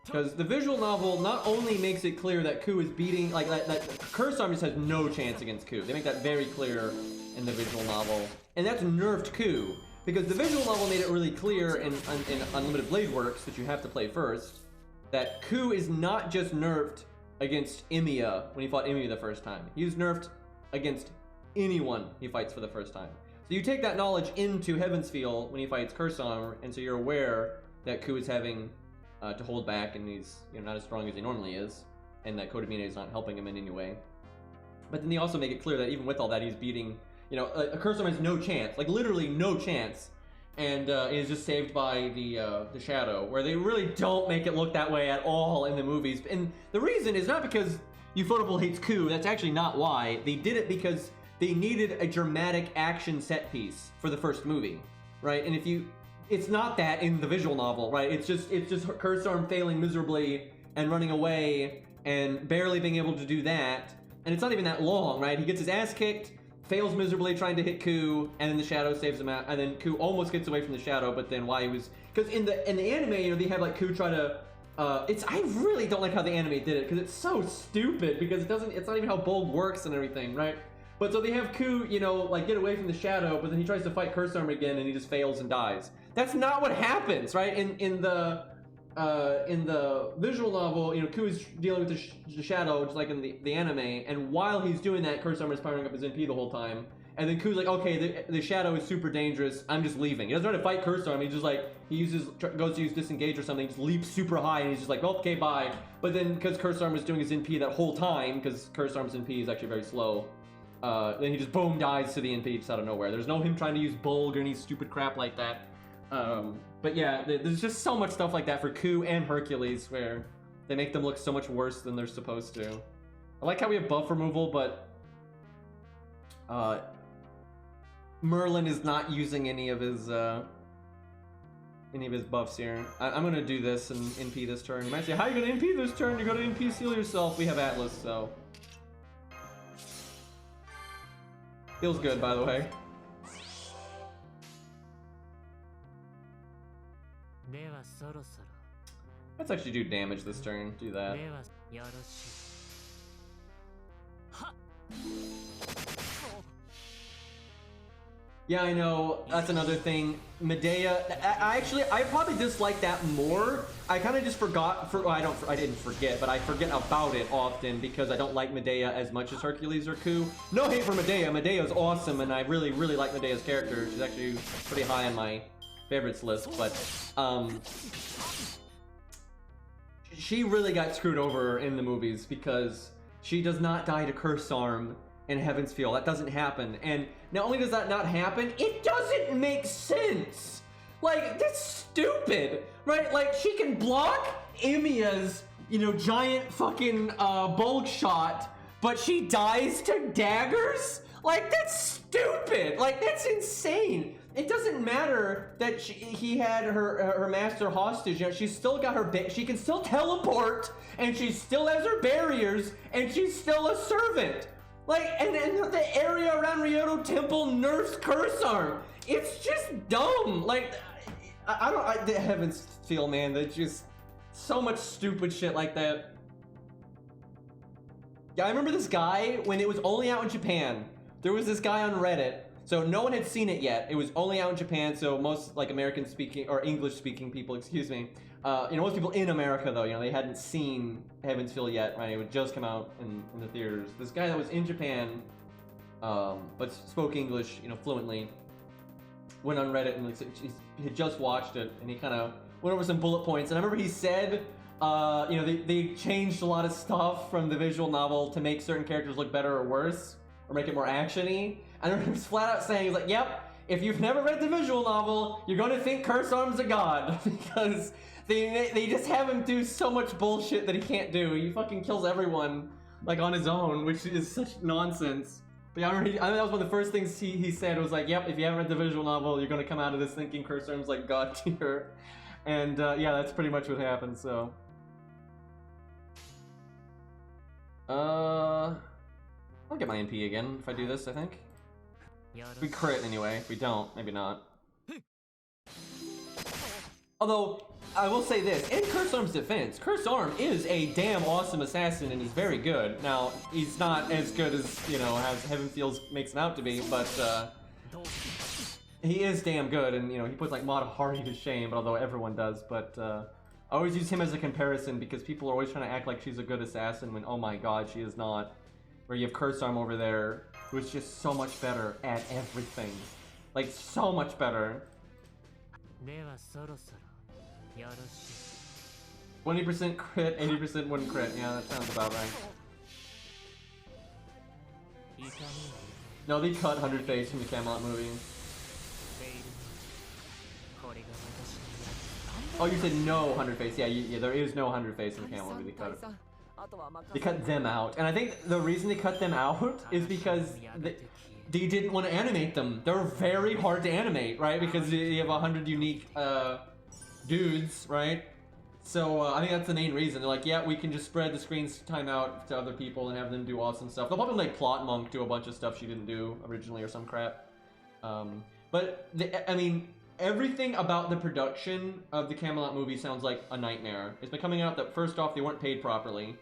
Because the visual novel not only makes it clear that Ku is beating, like, that Kursam just has no chance against Ku. They make that very clear in the visual novel. And that's nerfed Ku. Because the visual novel made it really clear in Unlimited Blade Works, that you have to play first, that Ku is not just nerfed against Emiya when he fought Emiya the first time. He was nerfed against anyone he fights for the first time. So you take that knowledge into Heaven's Feel when he fights Kursam, and so you're aware that Ku is having to hold back, and he's, you know, not as strong as he normally is, and that Kodomine is not helping him in any way. But then they also make it clear that even with all that, he's beating, you know, Kursam has no chance, like literally no chance, and is just saved by the Shadow, where they really don't make it look that way at all in the movies. And the reason is not because Ufotable hates Ku, that's actually not why. They did it because they needed a dramatic action set piece for the first movie, right? And if you, it's not that in the visual novel, right? It's just Kursam failing miserably and running away and barely being able to do that. And it's not even that long, right? He gets his ass kicked, fails miserably trying to hit Ku, and then the Shadow saves him out. And then Ku almost gets away from the Shadow, but then why he was, because in the anime, you know, they have like Ku try to I really don't like how the anime did it because it's so stupid because it's not even how Bold works and everything, right? But so they have Ku, you know, like get away from the shadow, but then he tries to fight Curse Arm again and he just fails and dies. That's not what happens, right? In the visual novel, you know, Ku is dealing with the shadow just like in the anime, and while he's doing that, Curse Arm is powering up his NP the whole time. And then Ku's like, okay, the shadow is super dangerous. I'm just leaving. He doesn't try to fight Curse Arm. He just like goes to use disengage or something, just leaps super high, and he's just like, well, okay, bye. But then because Curse Arm was doing his NP that whole time, because Curse Arm's NP is actually very slow, then he just boom dies to the NP just out of nowhere. There's no him trying to use Bulg or any stupid crap like that. But yeah, there's just so much stuff like that for Ku and Hercules where they make them look so much worse than they're supposed to. I like how we have buff removal, but Merlin is not using any of his buffs here. I'm gonna do this and NP this turn. You might say, how are you gonna NP this turn? You're gonna NP seal yourself. We have Atlas, so. Feels good, by the way. Let's actually do damage this turn. Do that. Yeah, I know. That's another thing. Medea. I probably dislike that more. I kind of just forgot. I didn't forget, but I forget about it often because I don't like Medea as much as Hercules or Ku. No hate for Medea. Medea is awesome, and I really, really like Medea's character. She's actually pretty high on my favorites list, but she really got screwed over in the movies because she does not die to Curse Arm in Heaven's Feel. That doesn't happen. And not only does that not happen, it doesn't make sense. Like, that's stupid, right? Like, she can block Emiya's, you know, giant fucking bulk shot, but she dies to daggers? Like, that's stupid. Like, that's insane. It doesn't matter that he had her master hostage. You know, she's still got her. She can still teleport, and she still has her barriers, and she's still a servant. Like, and the area around Ryoto Temple nerfs Curse Arm. It's just dumb. Like, the Heavens Feel, man. There's just so much stupid shit like that. Yeah, I remember this guy when it was only out in Japan. There was this guy on Reddit. So no one had seen it yet. It was only out in Japan, so most like American speaking or English speaking people, excuse me. You know, most people in America though, you know, they hadn't seen Heaven's Feel yet, right? It would just come out in the theaters. This guy that was in Japan, but spoke English, you know, fluently, went on Reddit and he had just watched it, and he kind of went over some bullet points. And I remember he said, you know, they changed a lot of stuff from the visual novel to make certain characters look better or worse, or make it more action-y. And I remember he was flat out saying, he's like, yep, if you've never read the visual novel, you're going to think Curse Arm's a god, because they just have him do so much bullshit that he can't do. He fucking kills everyone, like, on his own, which is such nonsense. But yeah, I remember that was one of the first things he said, was like, yep, if you haven't read the visual novel, you're going to come out of this thinking Curse Arm's like god tier. And yeah, that's pretty much what happened, so. I'll get my NP again if I do this, I think. We crit anyway. If we don't, maybe not. Although, I will say this, in Curse Arm's defense, Curse Arm is a damn awesome assassin and he's very good. Now, he's not as good as, you know, as Heaven Feels makes him out to be, but he is damn good, and, you know, he puts like Mata Hari to shame, although everyone does, but I always use him as a comparison because people are always trying to act like she's a good assassin when, oh my god, she is not. Where you have Curse Arm over there, who is just so much better at everything. Like, so much better. 20% crit, 80% wouldn't crit. Yeah, that sounds about right. No, they cut 100 Face from the Camelot movie. Oh, you said no 100 Face. Yeah, yeah, there is no 100 Face in the Camelot movie. They cut it. They cut them out. And I think the reason they cut them out is because they didn't want to animate them. They're very hard to animate, right? Because you have 100 unique dudes, right? So I think that's the main reason. They're like, yeah, we can just spread the screen time out to other people and have them do awesome stuff. They'll probably like Plot Monk do a bunch of stuff she didn't do originally or some crap. But I mean, everything about the production of the Camelot movie sounds like a nightmare. It's been coming out that first off, they weren't paid properly.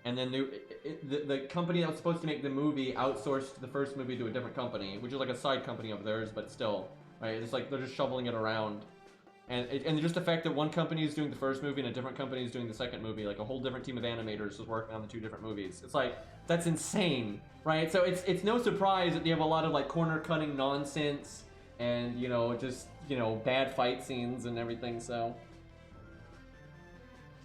And then the company that was supposed to make the movie outsourced the first movie to a different company, which is like a side company of theirs, but still, right? It's like they're just shoveling it around. And just the fact that one company is doing the first movie and a different company is doing the second movie, like a whole different team of animators is working on the two different movies. It's like, that's insane, right? So it's no surprise that you have a lot of like corner cutting nonsense and, you know, just, you know, bad fight scenes and everything, so.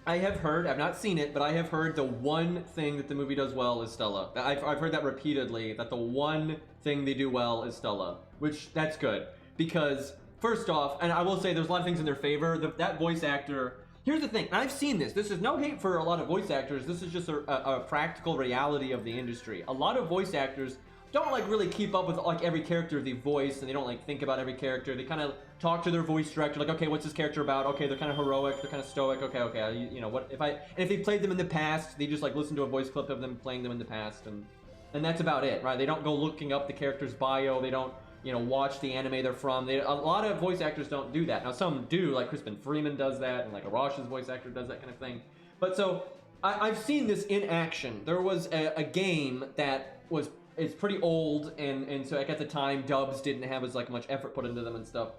I have heard, I've not seen it, but I have heard the one thing that the movie does well is Stella. I've heard that repeatedly, that the one thing they do well is Stella, which, that's good. Because, first off, and I will say there's a lot of things in their favor, that voice actor, here's the thing, and I've seen this is no hate for a lot of voice actors, this is just a practical reality of the industry. A lot of voice actors don't like really keep up with like every character they voice, and they don't like think about every character. They kind of talk to their voice director, like, okay, what's this character about? Okay, they're kind of heroic, they're kind of stoic. Okay, you know what? If they played them in the past, they just like listen to a voice clip of them playing them in the past, and that's about it, right? They don't go looking up the character's bio. They don't, you know, watch the anime they're from. A lot of voice actors don't do that. Now some do, like Crispin Freeman does that, and like Arash's voice actor does that kind of thing. But so I've seen this in action. There was a game that was. It's pretty old, and so like at the time, dubs didn't have as like much effort put into them and stuff.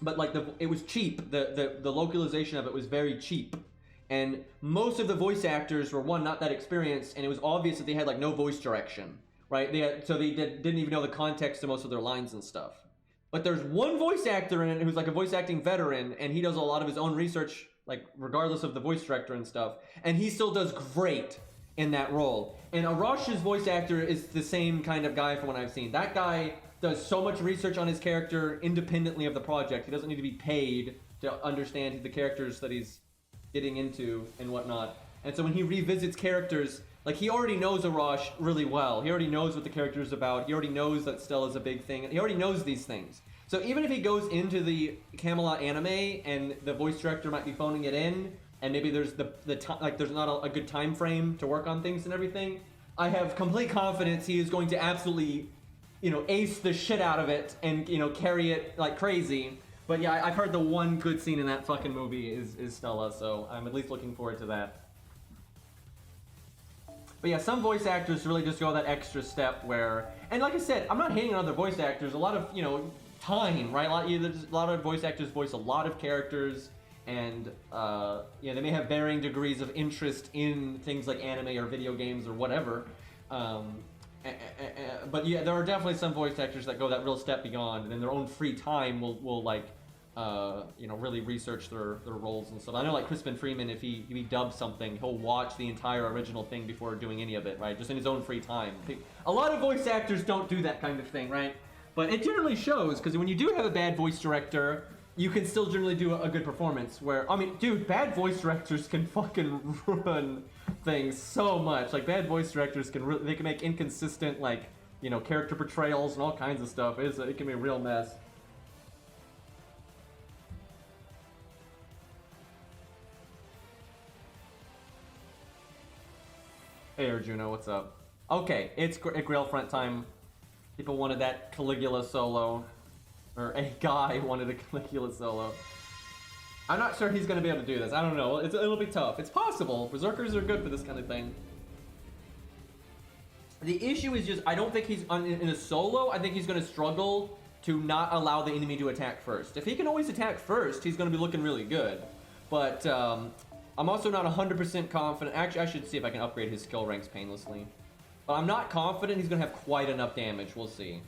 But like it was cheap. The localization of it was very cheap, and most of the voice actors were not that experienced, and it was obvious that they had like no voice direction, right? They didn't even know the context of most of their lines and stuff. But there's one voice actor in it who's like a voice acting veteran, and he does a lot of his own research, like regardless of the voice director and stuff, and he still does great in that role. And Arash's voice actor is the same kind of guy from what I've seen. That guy does so much research on his character independently of the project. He doesn't need to be paid to understand the characters that he's getting into and whatnot. And so when he revisits characters, like he already knows Arash really well. He already knows what the character is about. He already knows that Stella's a big thing. He already knows these things. So even if he goes into the Camelot anime and the voice director might be phoning it in, and maybe there's there's not a good time frame to work on things and everything, I have complete confidence he is going to absolutely, you know, ace the shit out of it and, you know, carry it like crazy. But yeah, I've heard the one good scene in that fucking movie is Stella, so I'm at least looking forward to that. But yeah, some voice actors really just go that extra step where, and like I said, I'm not hating on other voice actors. A lot of, you know, time, right? There's a lot of voice actors voice a lot of characters. And, yeah, they may have varying degrees of interest in things like anime or video games or whatever. But yeah, there are definitely some voice actors that go that real step beyond, and in their own free time will like, you know, really research their roles and stuff. I know like Crispin Freeman, if he dubs something, he'll watch the entire original thing before doing any of it, right? Just in his own free time. A lot of voice actors don't do that kind of thing, right? But it generally shows, because when you do have a bad voice director, you can still generally do a good performance where, I mean, dude, bad voice directors can fucking ruin things so much. Like, bad voice directors they can make inconsistent, like, you know, character portrayals and all kinds of stuff. It can be a real mess. Hey, Arjuna, what's up? Okay, it's Grailfront time. People wanted that Caligula solo. Or a guy wanted a Caligula solo. I'm not sure he's going to be able to do this. I don't know. It'll be tough. It's possible. Berserkers are good for this kind of thing. The issue is just, I don't think he's, in a solo, I think he's going to struggle to not allow the enemy to attack first. If he can always attack first, he's going to be looking really good. But I'm also not 100% confident. Actually, I should see if I can upgrade his skill ranks painlessly. But I'm not confident he's going to have quite enough damage. We'll see.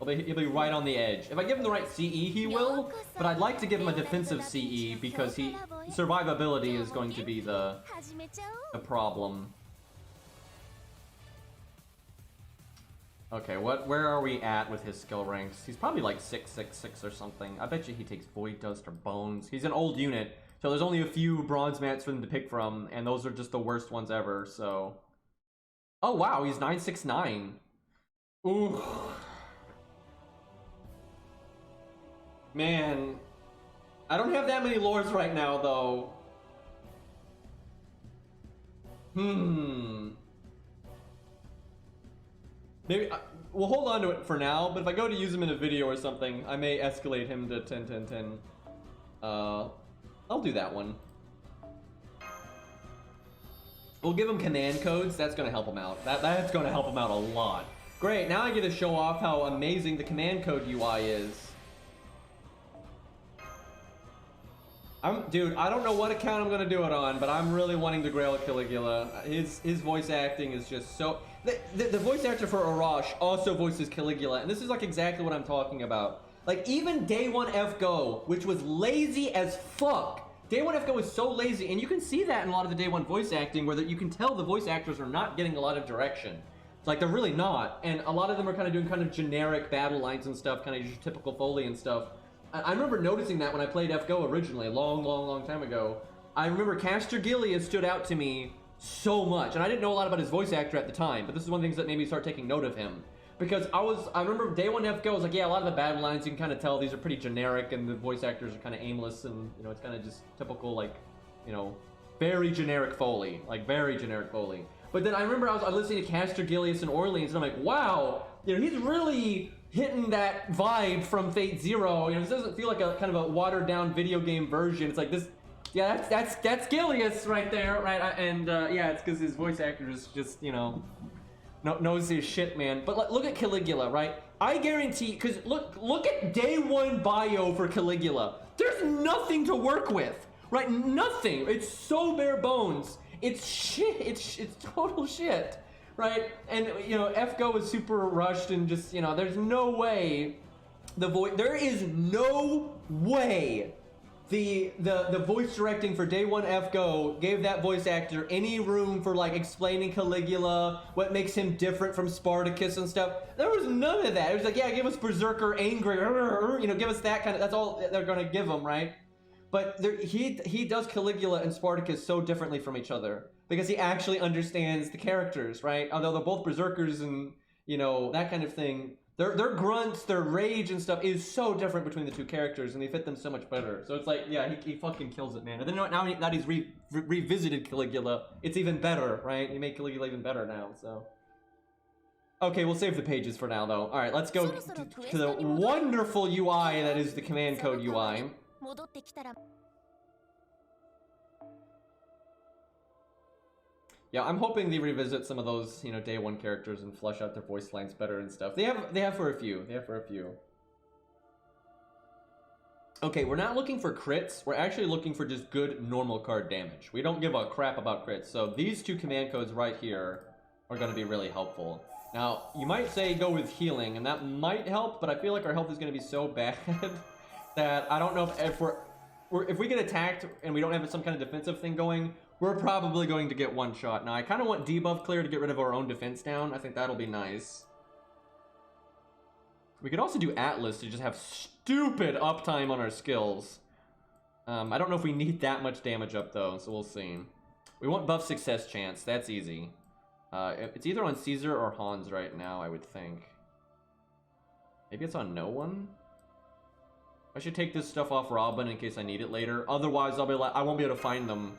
He'll be right on the edge. If I give him the right CE, he will, but I'd like to give him a defensive CE because survivability is going to be the problem. Okay, where are we at with his skill ranks? He's probably like 666 or something. I bet you he takes Void Dust or Bones. He's an old unit, so there's only a few bronze mats for them to pick from, and those are just the worst ones ever, so... Oh wow, he's 969. Ooh. Man, I don't have that many lores right now, though. Maybe, we'll hold on to it for now, but if I go to use him in a video or something, I may escalate him to 10, 10, 10. I'll do that one. We'll give him command codes. That's going to help him out. That's going to help him out a lot. Great, now I get to show off how amazing the command code UI is. Dude, I don't know what account I'm going to do it on, but I'm really wanting to grail Caligula. His voice acting is just so... The voice actor for Arash also voices Caligula, and this is like exactly what I'm talking about. Like, even Day 1 FGO, which was lazy as fuck. Day 1 FGO is so lazy, and you can see that in a lot of the Day 1 voice acting, where you can tell the voice actors are not getting a lot of direction. Like, they're really not, and a lot of them are kind of doing kind of generic battle lines and stuff, kind of your typical Foley and stuff. I remember noticing that when I played FGO originally, a long time ago. I remember Caster Gilead stood out to me so much, and I didn't know a lot about his voice actor at the time, but this is one of the things that made me start taking note of him. Because I remember Day 1 FGO, I was like, yeah, a lot of the battle lines, you can kind of tell these are pretty generic, and the voice actors are kind of aimless, and, you know, it's kind of just typical, like, you know, very generic Foley. Like, very generic Foley. But then I remember I was listening to Caster Gilead and Orleans, and I'm like, wow, you know, he's really hitting that vibe from Fate Zero. You know, this doesn't feel like a kind of a watered down video game version. It's like this, yeah, that's Gilead right there, right? Yeah, it's because his voice actor is just, you know, knows his shit, man. But look at Caligula, right? I guarantee, because look at Day 1 bio for Caligula. There's nothing to work with, right? Nothing. It's so bare bones. It's shit. It's total shit, right? And, you know, FGO is super rushed and just, you know, there's no way there is no way the voice directing for Day 1 FGO gave that voice actor any room for, like, explaining Caligula, what makes him different from Spartacus and stuff. There was none of that. It was like, yeah, give us Berserker angry, you know, give us that kind of, that's all they're gonna give him, right? But he does Caligula and Spartacus so differently from each other because he actually understands the characters, right? Although they're both berserkers and, you know, that kind of thing, their grunts, their rage and stuff is so different between the two characters, and they fit them so much better. So it's like, yeah, he fucking kills it, man. And then now that he's revisited Caligula, it's even better, right? He made Caligula even better now, so. Okay, we'll save the pages for now, though. All right, let's go to the wonderful UI that is the command code UI. Yeah, I'm hoping they revisit some of those, you know, Day 1 characters and flesh out their voice lines better and stuff. They have for a few. Okay, we're not looking for crits. We're actually looking for just good normal card damage. We don't give a crap about crits. So these two command codes right here are going to be really helpful. Now, you might say go with healing, and that might help, but I feel like our health is going to be so bad that I don't know if we get attacked and we don't have some kind of defensive thing going, we're probably going to get one shot. Now, I kind of want debuff clear to get rid of our own defense down. I think that'll be nice. We could also do Atlas to just have stupid uptime on our skills. I don't know if we need that much damage up, though, so we'll see. We want buff success chance. That's easy. It's either on Caesar or Hans right now, I would think. Maybe it's on no one? I should take this stuff off Robin in case I need it later. Otherwise, I won't be able to find them.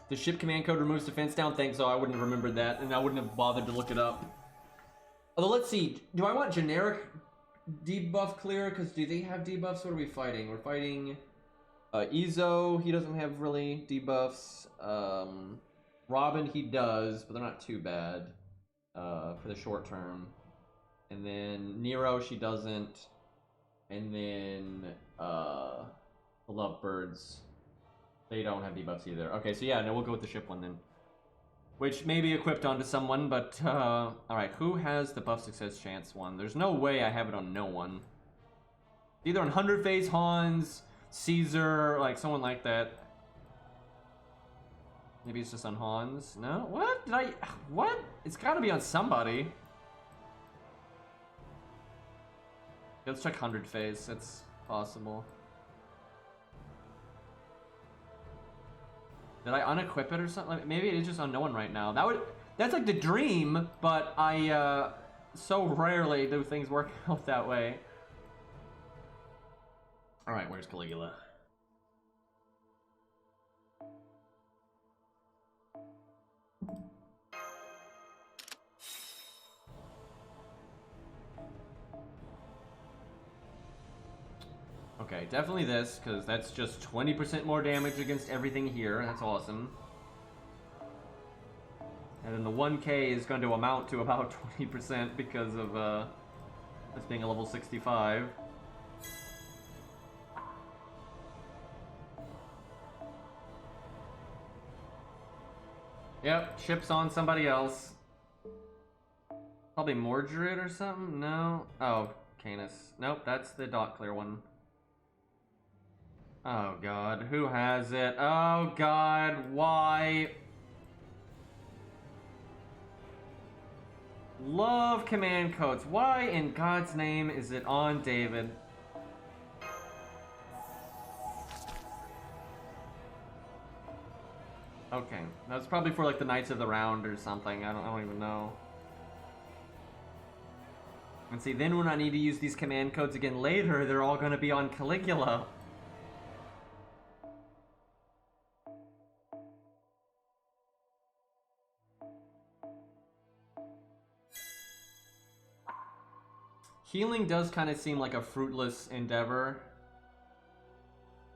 The ship command code removes defense down. Thanks, so I wouldn't have remembered that, and I wouldn't have bothered to look it up. Although, let's see. Do I want generic debuff clear? Because do they have debuffs? What are we fighting? We're fighting Izo. He doesn't have really debuffs. Robin, he does, but they're not too bad for the short term. And then Nero, she doesn't. And then the Lovebirds, they don't have debuffs either. Okay, so yeah, no, we'll go with the ship one then. Which may be equipped onto someone, but alright, who has the buff success chance one? There's no way I have it on no one. Either on 100 phase Hans, Caesar, like someone like that. Maybe it's just on Hans. No? What? What? It's gotta be on somebody. Let's check 100 phase. That's possible. Did I unequip it or something? Maybe it is just on no one right now. That's like the dream, but I so rarely do things work out that way. All right, where's Caligula? Okay, definitely this, because that's just 20% more damage against everything here. That's awesome. And then the 1K is going to amount to about 20% because of this being a level 65. Yep, ship's on somebody else. Probably Mordred or something? No? Oh, Canis. Nope, that's the dot clear one. Oh god, who has it? Oh god, why? Love command codes. Why in God's name is it on David? Okay, that's probably for like the Knights of the Round or something. I don't even know. And see, then when I need to use these command codes again later, they're all gonna be on Caligula. Healing does kind of seem like a fruitless endeavor.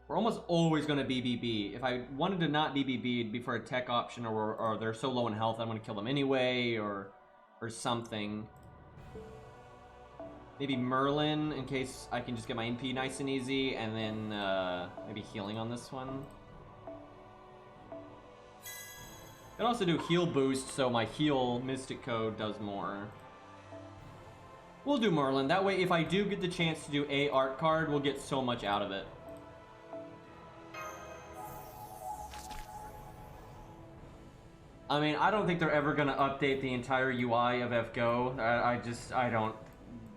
We're almost always going to BBB. If I wanted to not BBB, it'd be for a tech option, or they're so low in health I'm going to kill them anyway, or something. Maybe Merlin, in case I can just get my NP nice and easy, and then maybe healing on this one. I can also do heal boost, so my heal Mystic Code does more. We'll do Merlin. That way, if I do get the chance to do a art card, we'll get so much out of it. I mean, I don't think they're ever going to update the entire UI of FGO. I don't.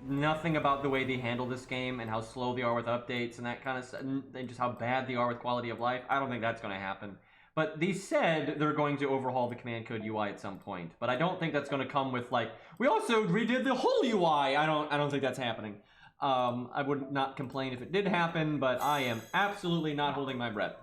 Nothing about the way they handle this game and how slow they are with updates and that kind of stuff, and just how bad they are with quality of life. I don't think that's going to happen. But they said they're going to overhaul the command code UI at some point. But I don't think that's going to come with like, we also redid the whole UI. I don't think that's happening. I would not complain if it did happen, but I am absolutely not holding my breath.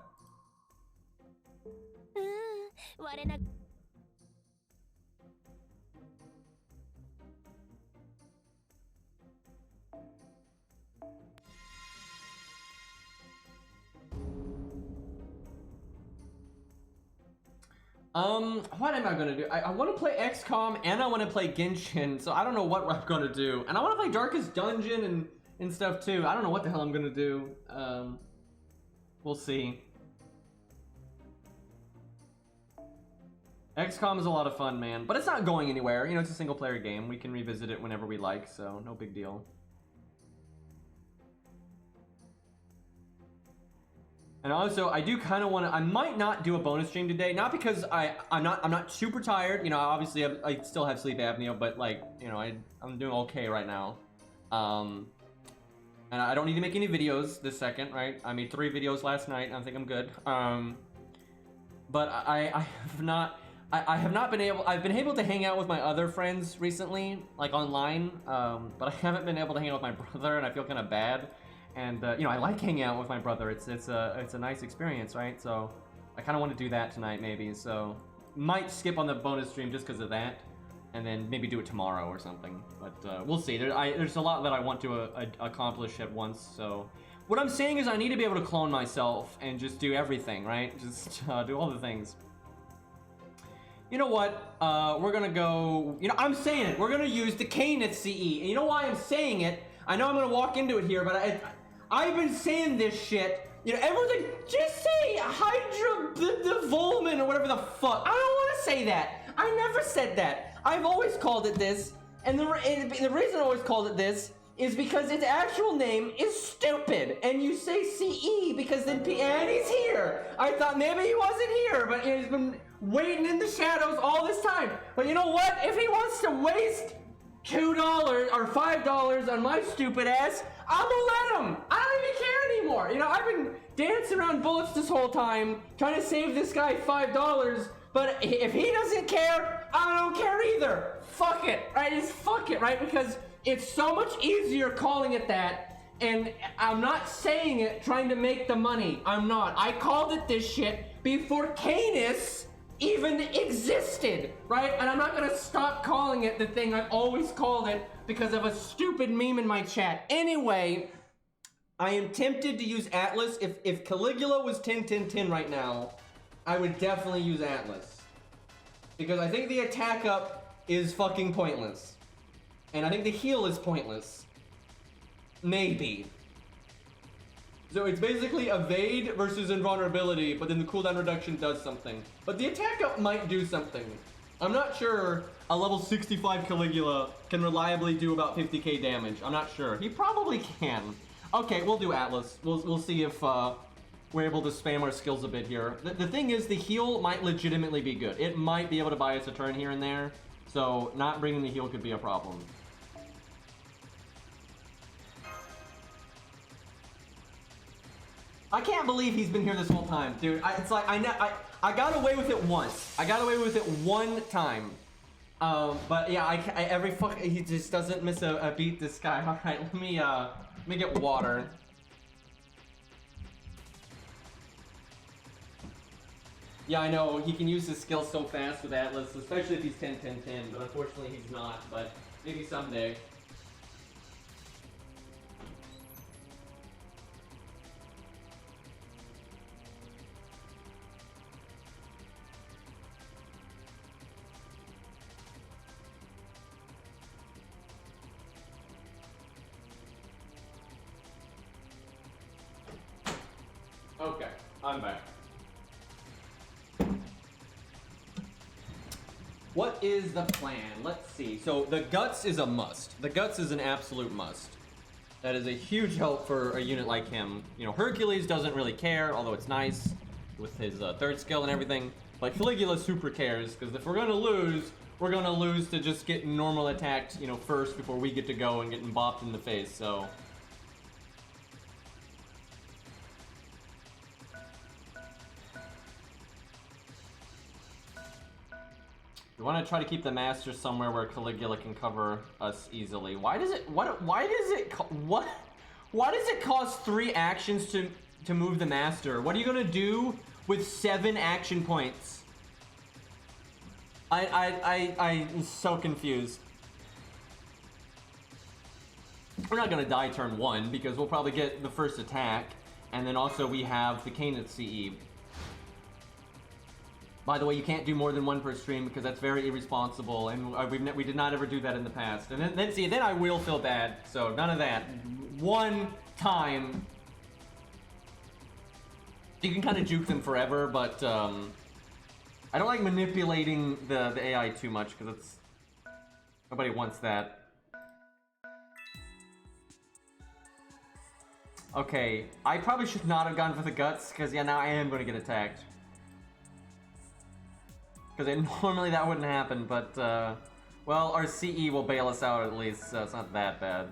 What am I gonna do? I want to play XCOM and I want to play Genshin, so I don't know what I'm gonna do. And I want to play Darkest Dungeon and stuff too. I don't know what the hell I'm gonna do. We'll see. XCOM is a lot of fun, man, but it's not going anywhere. You know, it's a single player game. We can revisit it whenever we like, so no big deal. And also, I do kind of want to. I might not do a bonus stream today, not because I'm not super tired. You know, obviously I still have sleep apnea, but like, you know, I'm doing okay right now. And I don't need to make any videos this second, right? I made 3 videos last night, and I think I'm good. But I have not been able. I've been able to hang out with my other friends recently, like online. But I haven't been able to hang out with my brother, and I feel kind of bad. And you know, I like hanging out with my brother. It's a nice experience, right? So I kind of want to do that tonight, maybe. So might skip on the bonus stream just because of that, and then maybe do it tomorrow or something. But we'll see. There's a lot that I want to accomplish at once. So what I'm saying is I need to be able to clone myself and just do everything, right? Just do all the things. You know what? We're gonna go. You know, I'm saying it. We're gonna use the Canis CE, and you know why I'm saying it? I know I'm gonna walk into it here, but I've been saying this shit. You know, everyone's like, just say Hydra the Volman or whatever the fuck. I don't want to say that. I never said that. I've always called it this, and the reason I always called it this is because its actual name is stupid, and you say CE because then and he's here. I thought maybe he wasn't here, but he's been waiting in the shadows all this time. But you know what? If he wants to waste $2 or $5 on my stupid ass, I'm gonna let him. I don't even care anymore. You know, I've been dancing around bullets this whole time, trying to save this guy $5, but if he doesn't care, I don't care either. Fuck it, right? It's fuck it, right? Because it's so much easier calling it that, and I'm not saying it trying to make the money. I'm not. I called it this shit before Canis even existed, right? And I'm not gonna stop calling it the thing I've always called it because of a stupid meme in my chat. Anyway, I am tempted to use Atlas. If Caligula was 10-10-10 right now, I would definitely use Atlas. Because I think the attack up is fucking pointless. And I think the heal is pointless. Maybe. So it's basically evade versus invulnerability, but then the cooldown reduction does something. But the attack up might do something. I'm not sure a level 65 Caligula can reliably do about 50k damage. I'm not sure. He probably can. Okay, we'll do Atlas. We'll see if we're able to spam our skills a bit here. The thing is, the heal might legitimately be good. It might be able to buy us a turn here and there. So not bringing the heal could be a problem. I can't believe he's been here this whole time, dude. It's like I got away with it once. I got away with it one time. But yeah, he just doesn't miss a beat. This guy. All right, let me get water. Yeah, I know he can use his skill so fast with Atlas, especially if he's 10-10-10. But unfortunately, he's not. But maybe someday. Okay, I'm back. What is the plan? Let's see. So the Guts is a must. The Guts is an absolute must. That is a huge help for a unit like him. You know, Hercules doesn't really care, although it's nice with his third skill and everything. But Caligula super cares, because if we're gonna lose, we're gonna lose to just getting normal attacked, you know, first before we get to go and getting bopped in the face, so... We want to try to keep the master somewhere where Caligula can cover us easily. Why does it cost 3 actions to move the master? What are you gonna do with 7 action points? I'm so confused. We're not gonna die turn 1 because we'll probably get the first attack, and then also we have the Canis CE. By the way, you can't do more than 1 per stream because that's very irresponsible, and we did not ever do that in the past. And then I will feel bad. So none of that. 1 time. You can kind of juke them forever, but I don't like manipulating the AI too much because it's nobody wants that. Okay, I probably should not have gone for the Guts because yeah, now I am going to get attacked. Because normally that wouldn't happen, but, well, our CE will bail us out at least, so it's not that bad.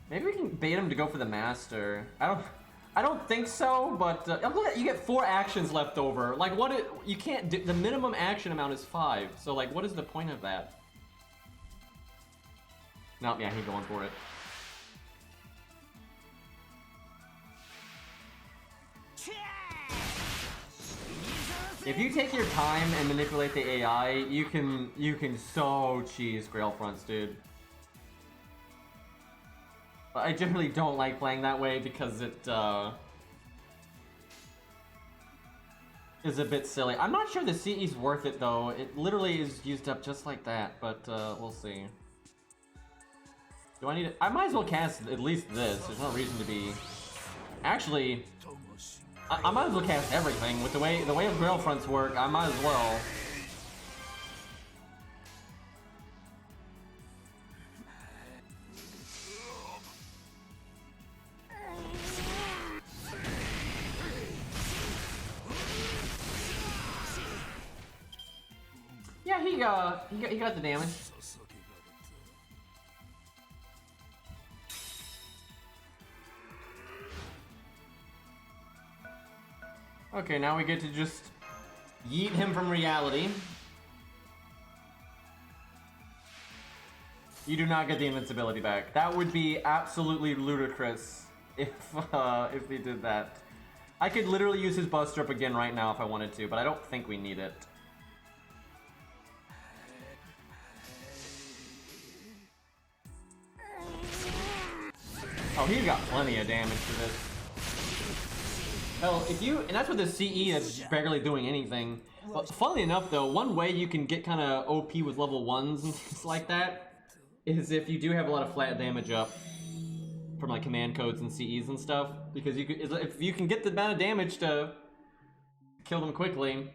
Maybe we can bait him to go for the master. I don't think so, but, look at, you get 4 actions left over. Like, you can't, the minimum action amount is 5, so, like, what is the point of that? Nope, yeah, he's going for it. If you take your time and manipulate the AI, you can so cheese Grail fronts, dude. But I generally don't like playing that way because it is a bit silly. I'm not sure the CE's worth it though. It literally is used up just like that, but we'll see. Do I need it? I might as well cast at least this. There's no reason to be. Actually, I might as well cast everything. With the way Grail fronts work, I might as well. Yeah, he got the damage. Okay, now we get to just yeet him from reality. You do not get the invincibility back. That would be absolutely ludicrous if we did that. I could literally use his buster up again right now if I wanted to, but I don't think we need it. Oh, he's got plenty of damage for this. Hell, if you, and that's with the CE that's barely doing anything. But funnily enough though, one way you can get kind of OP with level 1s and things like that is if you do have a lot of flat damage up from like command codes and CEs and stuff. Because you could, if you can get the amount of damage to kill them quickly.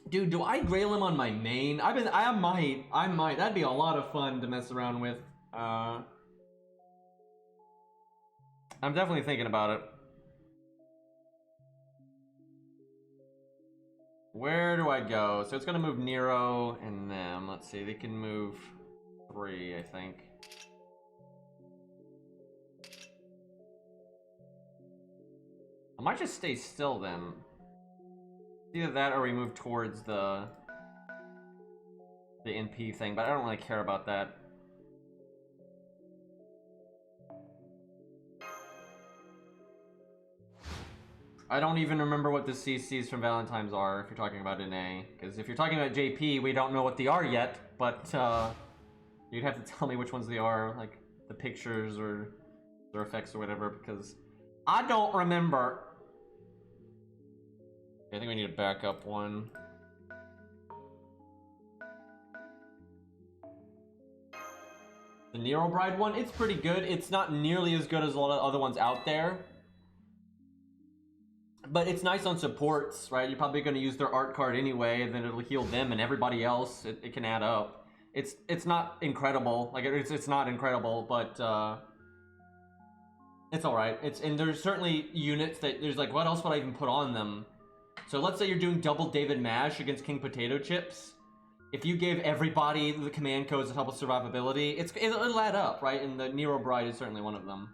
Dude, do I grail him on my main? I might. That'd be a lot of fun to mess around with. I'm definitely thinking about it. Where do I go? So it's gonna move Nero and them. Let's see, they can move 3, I think. I might just stay still then. Either that or we move towards the NP thing, but I don't really care about that. I don't even remember what the CCs from Valentine's are if you're talking about NA. Because if you're talking about JP, we don't know what they are yet, but you'd have to tell me which ones they are, like the pictures or their effects or whatever, because I don't remember. I think we need a backup one. The Nero Bride one, it's pretty good. It's not nearly as good as a lot of other ones out there. But it's nice on supports, right? You're probably going to use their art card anyway, and then it'll heal them and everybody else. It can add up. It's not incredible. Like, it's not incredible, but it's alright. And there's certainly units that, there's like, what else would I even put on them? So let's say you're doing double David Mash against King Potato Chips. If you gave everybody the command codes that help with survivability, it'll add up, right? And the Nero Bride is certainly one of them.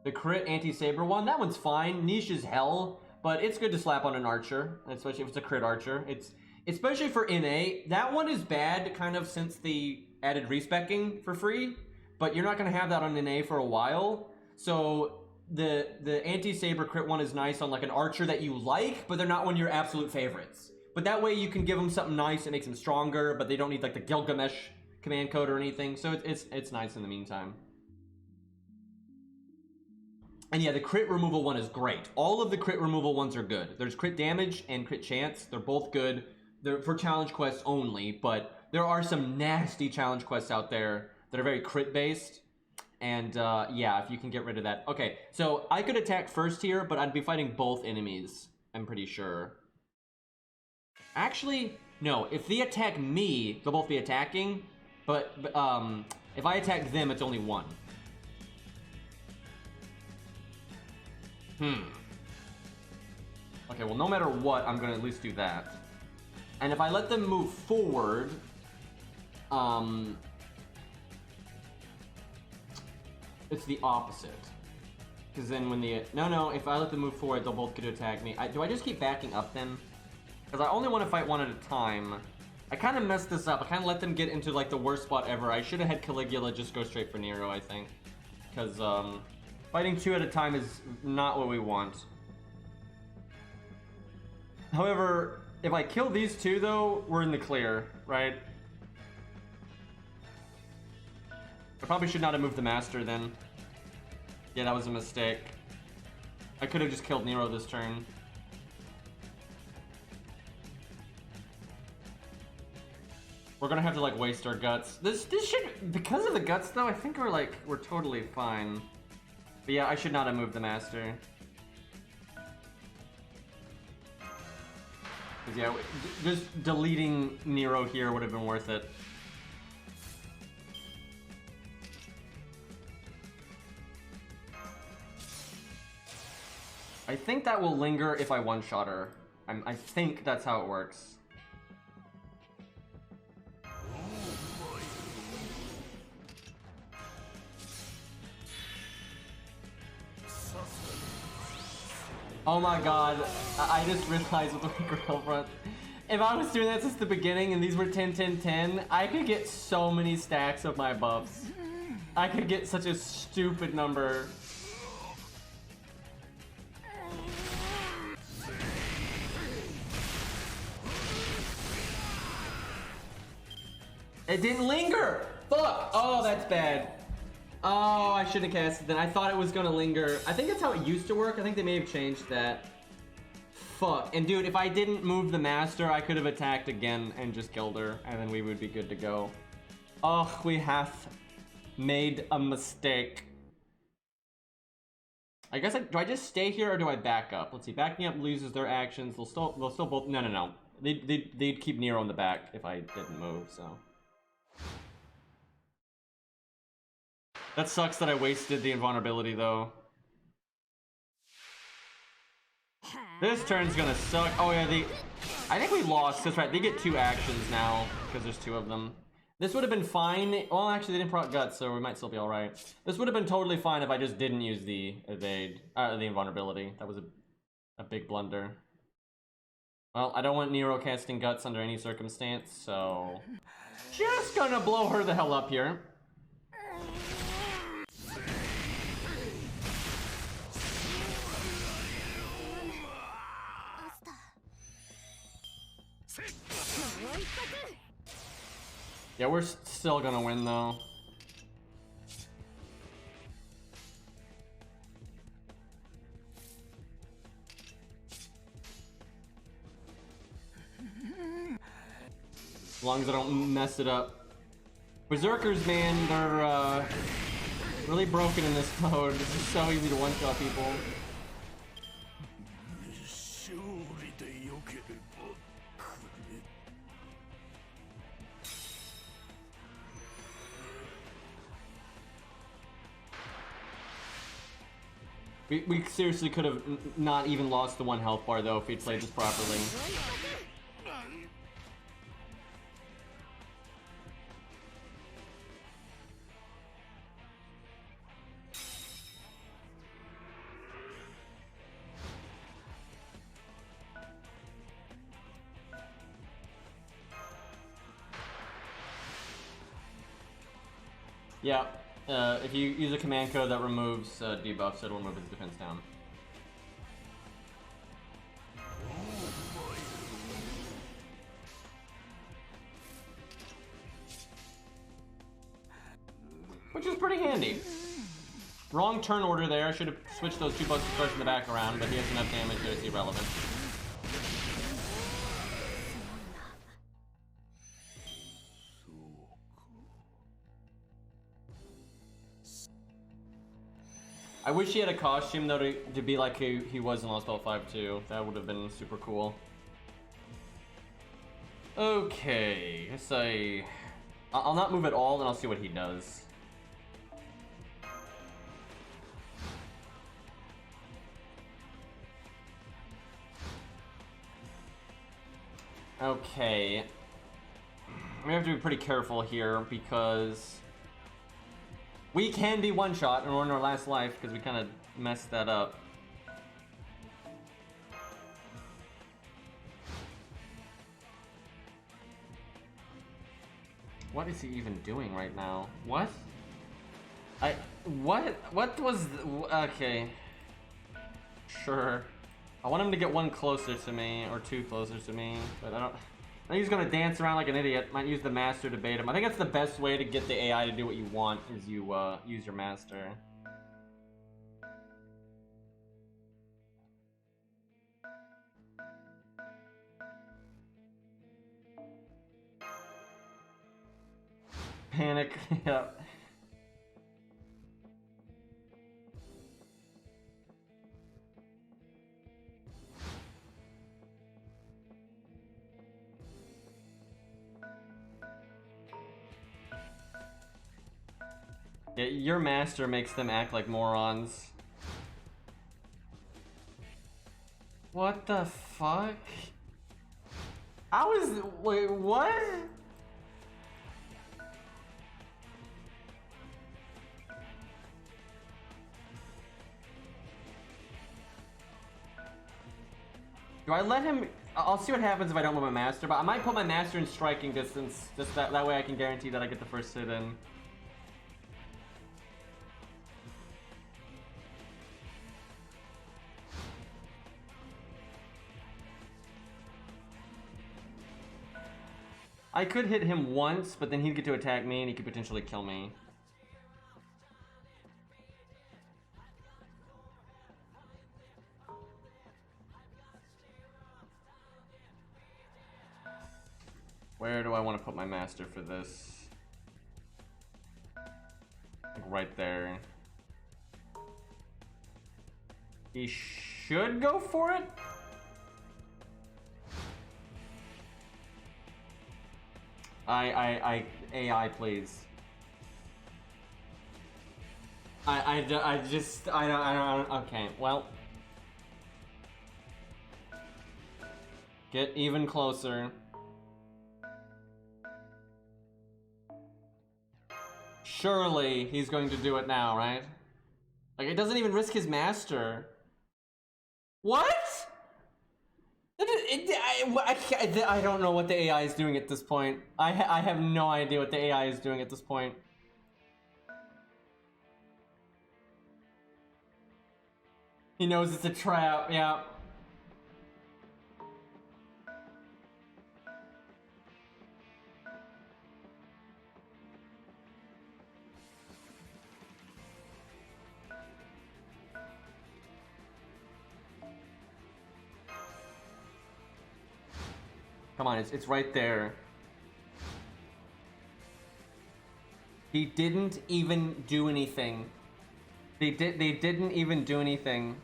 The crit anti-saber one, that one's fine. Niche as hell, but it's good to slap on an archer, especially if it's a crit archer. It's especially for NA. That one is bad, kind of since the added respecking for free, but you're not going to have that on NA for a while. So the anti-saber crit one is nice on like an archer that you like, but they're not one of your absolute favorites. But that way you can give them something nice that makes them stronger, but they don't need like the Gilgamesh command code or anything. So it's nice in the meantime. And yeah, the crit removal one is great. All of the crit removal ones are good. There's crit damage and crit chance. They're both good. They're for challenge quests only, but there are some nasty challenge quests out there that are very crit based. And yeah, if you can get rid of that. Okay, so I could attack first here, but I'd be fighting both enemies, I'm pretty sure. Actually, no, if they attack me, they'll both be attacking, but if I attack them, it's only one. Okay, well, no matter what, I'm gonna at least do that. And if I let them move forward, it's the opposite. Because then when the... No, if I let them move forward, they'll both get to attack me. Do I just keep backing up then? Because I only want to fight one at a time. I kind of messed this up. I kind of let them get into, like, the worst spot ever. I should have had Caligula just go straight for Nero, I think. Because, fighting 2 at a time is not what we want. However, if I kill these 2, though, we're in the clear, right? I probably should not have moved the Master, then. Yeah, that was a mistake. I could have just killed Nero this turn. We're gonna have to, like, waste our guts. This should... Because of the guts, though, I think we're totally fine. But yeah, I should not have moved the Master. Because yeah, just deleting Nero here would have been worth it. I think that will linger if I one-shot her. I think that's how it works. Oh my god, I just realized with the girlfriend. If I was doing that since the beginning and these were 10, 10, 10, I could get so many stacks of my buffs. I could get such a stupid number. It didn't linger! Fuck! Oh, that's bad. Oh, I should have cast it then. I thought it was gonna linger. I think that's how it used to work. I think they may have changed that. Fuck. And dude, if I didn't move the master, I could have attacked again and just killed her, and then we would be good to go. Ugh, we have made a mistake. I guess do I just stay here or do I back up? Let's see. Backing up loses their actions. They'll still both. No. They'd keep Nero in the back if I didn't move. So that sucks that I wasted the invulnerability though. This turn's gonna suck. Oh yeah, I think we lost. That's right. They get 2 actions now because there's 2 of them. This would have been fine. Well, actually, they didn't proc guts, so we might still be all right. This would have been totally fine if I just didn't use the evade, the invulnerability. That was a big blunder. Well, I don't want Nero casting guts under any circumstance, so just gonna blow her the hell up here. Yeah, we're still gonna win though. As long as I don't mess it up. Berserkers, man, they're really broken in this mode. It's just so easy to one-shot people. We seriously could have not even lost the 1 health bar though if we'd played this properly. Yeah. If you use a command code that removes debuffs, it'll remove his defense down. Which is pretty handy. Wrong turn order there. I should have switched those 2 bucks first in the back around, but he has enough damage that it's irrelevant. I wish he had a costume though to be like he was in Lost Belt 5 too. That would have been super cool. Okay, guess I'll not move at all, and I'll see what he does. Okay, we have to be pretty careful here because we can be one-shot and we're in our last life because we kind of messed that up. What is he even doing right now? What? What was... Okay. Sure. I want him to get 1 closer to me, or 2 closer to me, but I think he's gonna dance around like an idiot. Might use the master to bait him. I think that's the best way to get the AI to do what you want, is you use your master. Panic, yeah. Yeah, your master makes them act like morons. What the fuck? Wait, what? Do I let him... I'll see what happens if I don't move my master, but I might put my master in striking distance, just that way I can guarantee that I get the first hit in. I could hit him once, but then he'd get to attack me and he could potentially kill me. Where do I want to put my master for this? Like right there. He should go for it. AI, please. I don't, okay, well. Get even closer. Surely he's going to do it now, right? Like, it doesn't even risk his master. What? I don't know what the AI is doing at this point. I have no idea what the AI is doing at this point. He knows it's a trap, yeah. Come on, it's right there. He didn't even do anything. They didn't even do anything.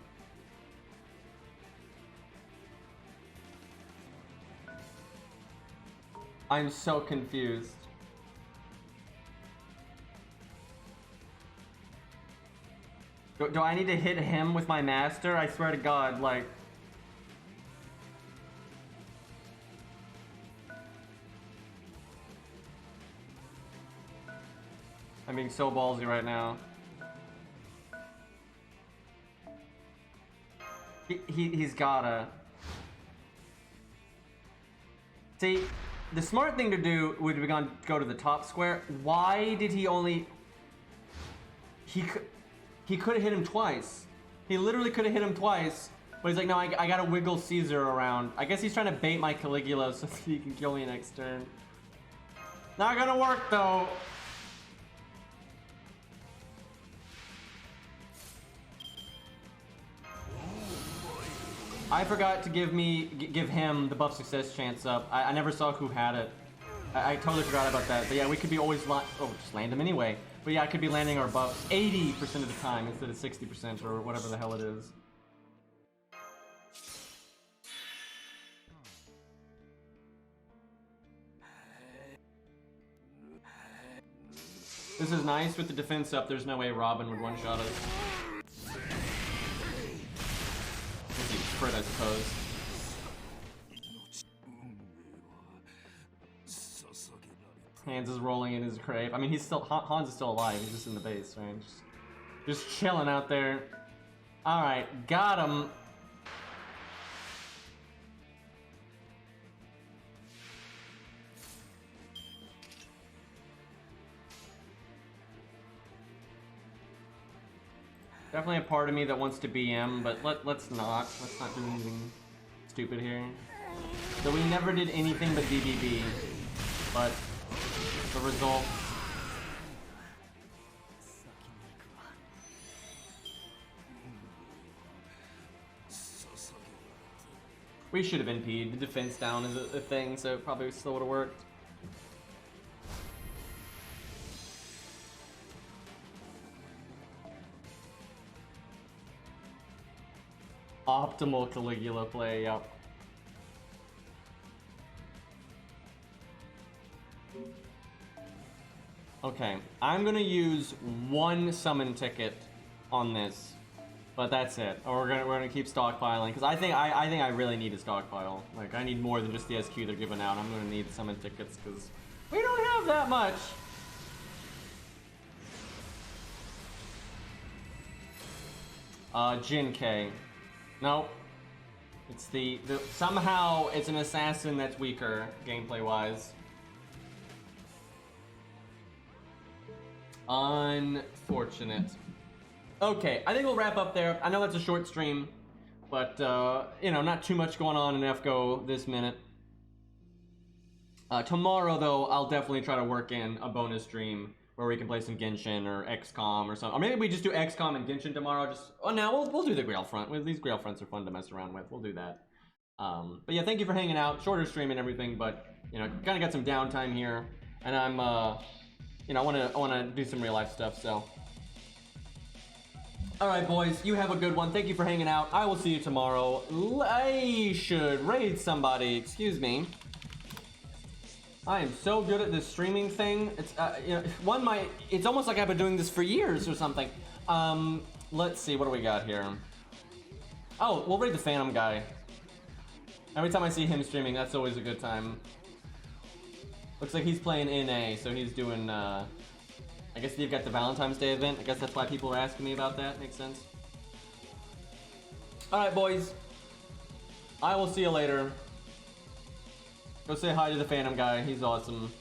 I'm so confused. Do I need to hit him with my master? I swear to God, like... I'm being so ballsy right now. He's gotta. See, the smart thing to do would be go to the top square. Why did he only... He could have hit him twice. He literally could have hit him twice. But he's like, no, I gotta wiggle Caesar around. I guess he's trying to bait my Caligula so he can kill me next turn. Not gonna work though. I forgot to give him the buff success chance up. I never saw who had it. I totally forgot about that. But yeah, we could be always just land him anyway. But yeah, I could be landing our buff 80% of the time instead of 60% or whatever the hell it is. This is nice with the defense up. There's no way Robin would one-shot us. I suppose. Hans is rolling in his grave. I mean, Hans is still alive. He's just in the base, right? Just chilling out there. All right, got him. Definitely a part of me that wants to BM, but let's not do anything stupid here. So we never did anything but DBB, but the result. We should have NP'd. The defense down is a thing, so it probably still would have worked. Optimal Caligula play, yep. Okay, I'm gonna use one summon ticket on this, but that's it. Or we're gonna keep stockpiling because I think I really need a stockpile. Like I need more than just the SQ they're giving out. I'm gonna need summon tickets because we don't have that much. Jin K. Nope. It's somehow it's an assassin that's weaker gameplay wise. Unfortunate. Okay, I think we'll wrap up there. I know that's a short stream, but you know, not too much going on in FGO this minute. Tomorrow though, I'll definitely try to work in a bonus stream where we can play some Genshin or XCOM or something. Or maybe we just do XCOM and Genshin tomorrow. We'll do the Grail Front. These Grail Fronts are fun to mess around with. We'll do that. But yeah, thank you for hanging out. Shorter stream and everything, but you know, kind of got some downtime here, and I'm you know, I wanna do some real life stuff. So, all right, boys, you have a good one. Thank you for hanging out. I will see you tomorrow. I should raid somebody. Excuse me. I am so good at this streaming thing. It's you know, it's almost like I've been doing this for years or something. Let's see, what do we got here? Oh, we'll raid the Phantom guy. Every time I see him streaming, that's always a good time. Looks like he's playing NA, so he's doing, I guess they've got the Valentine's Day event. I guess that's why people are asking me about that. Makes sense. Alright, boys. I will see you later. Go say hi to the Phantom guy. He's awesome.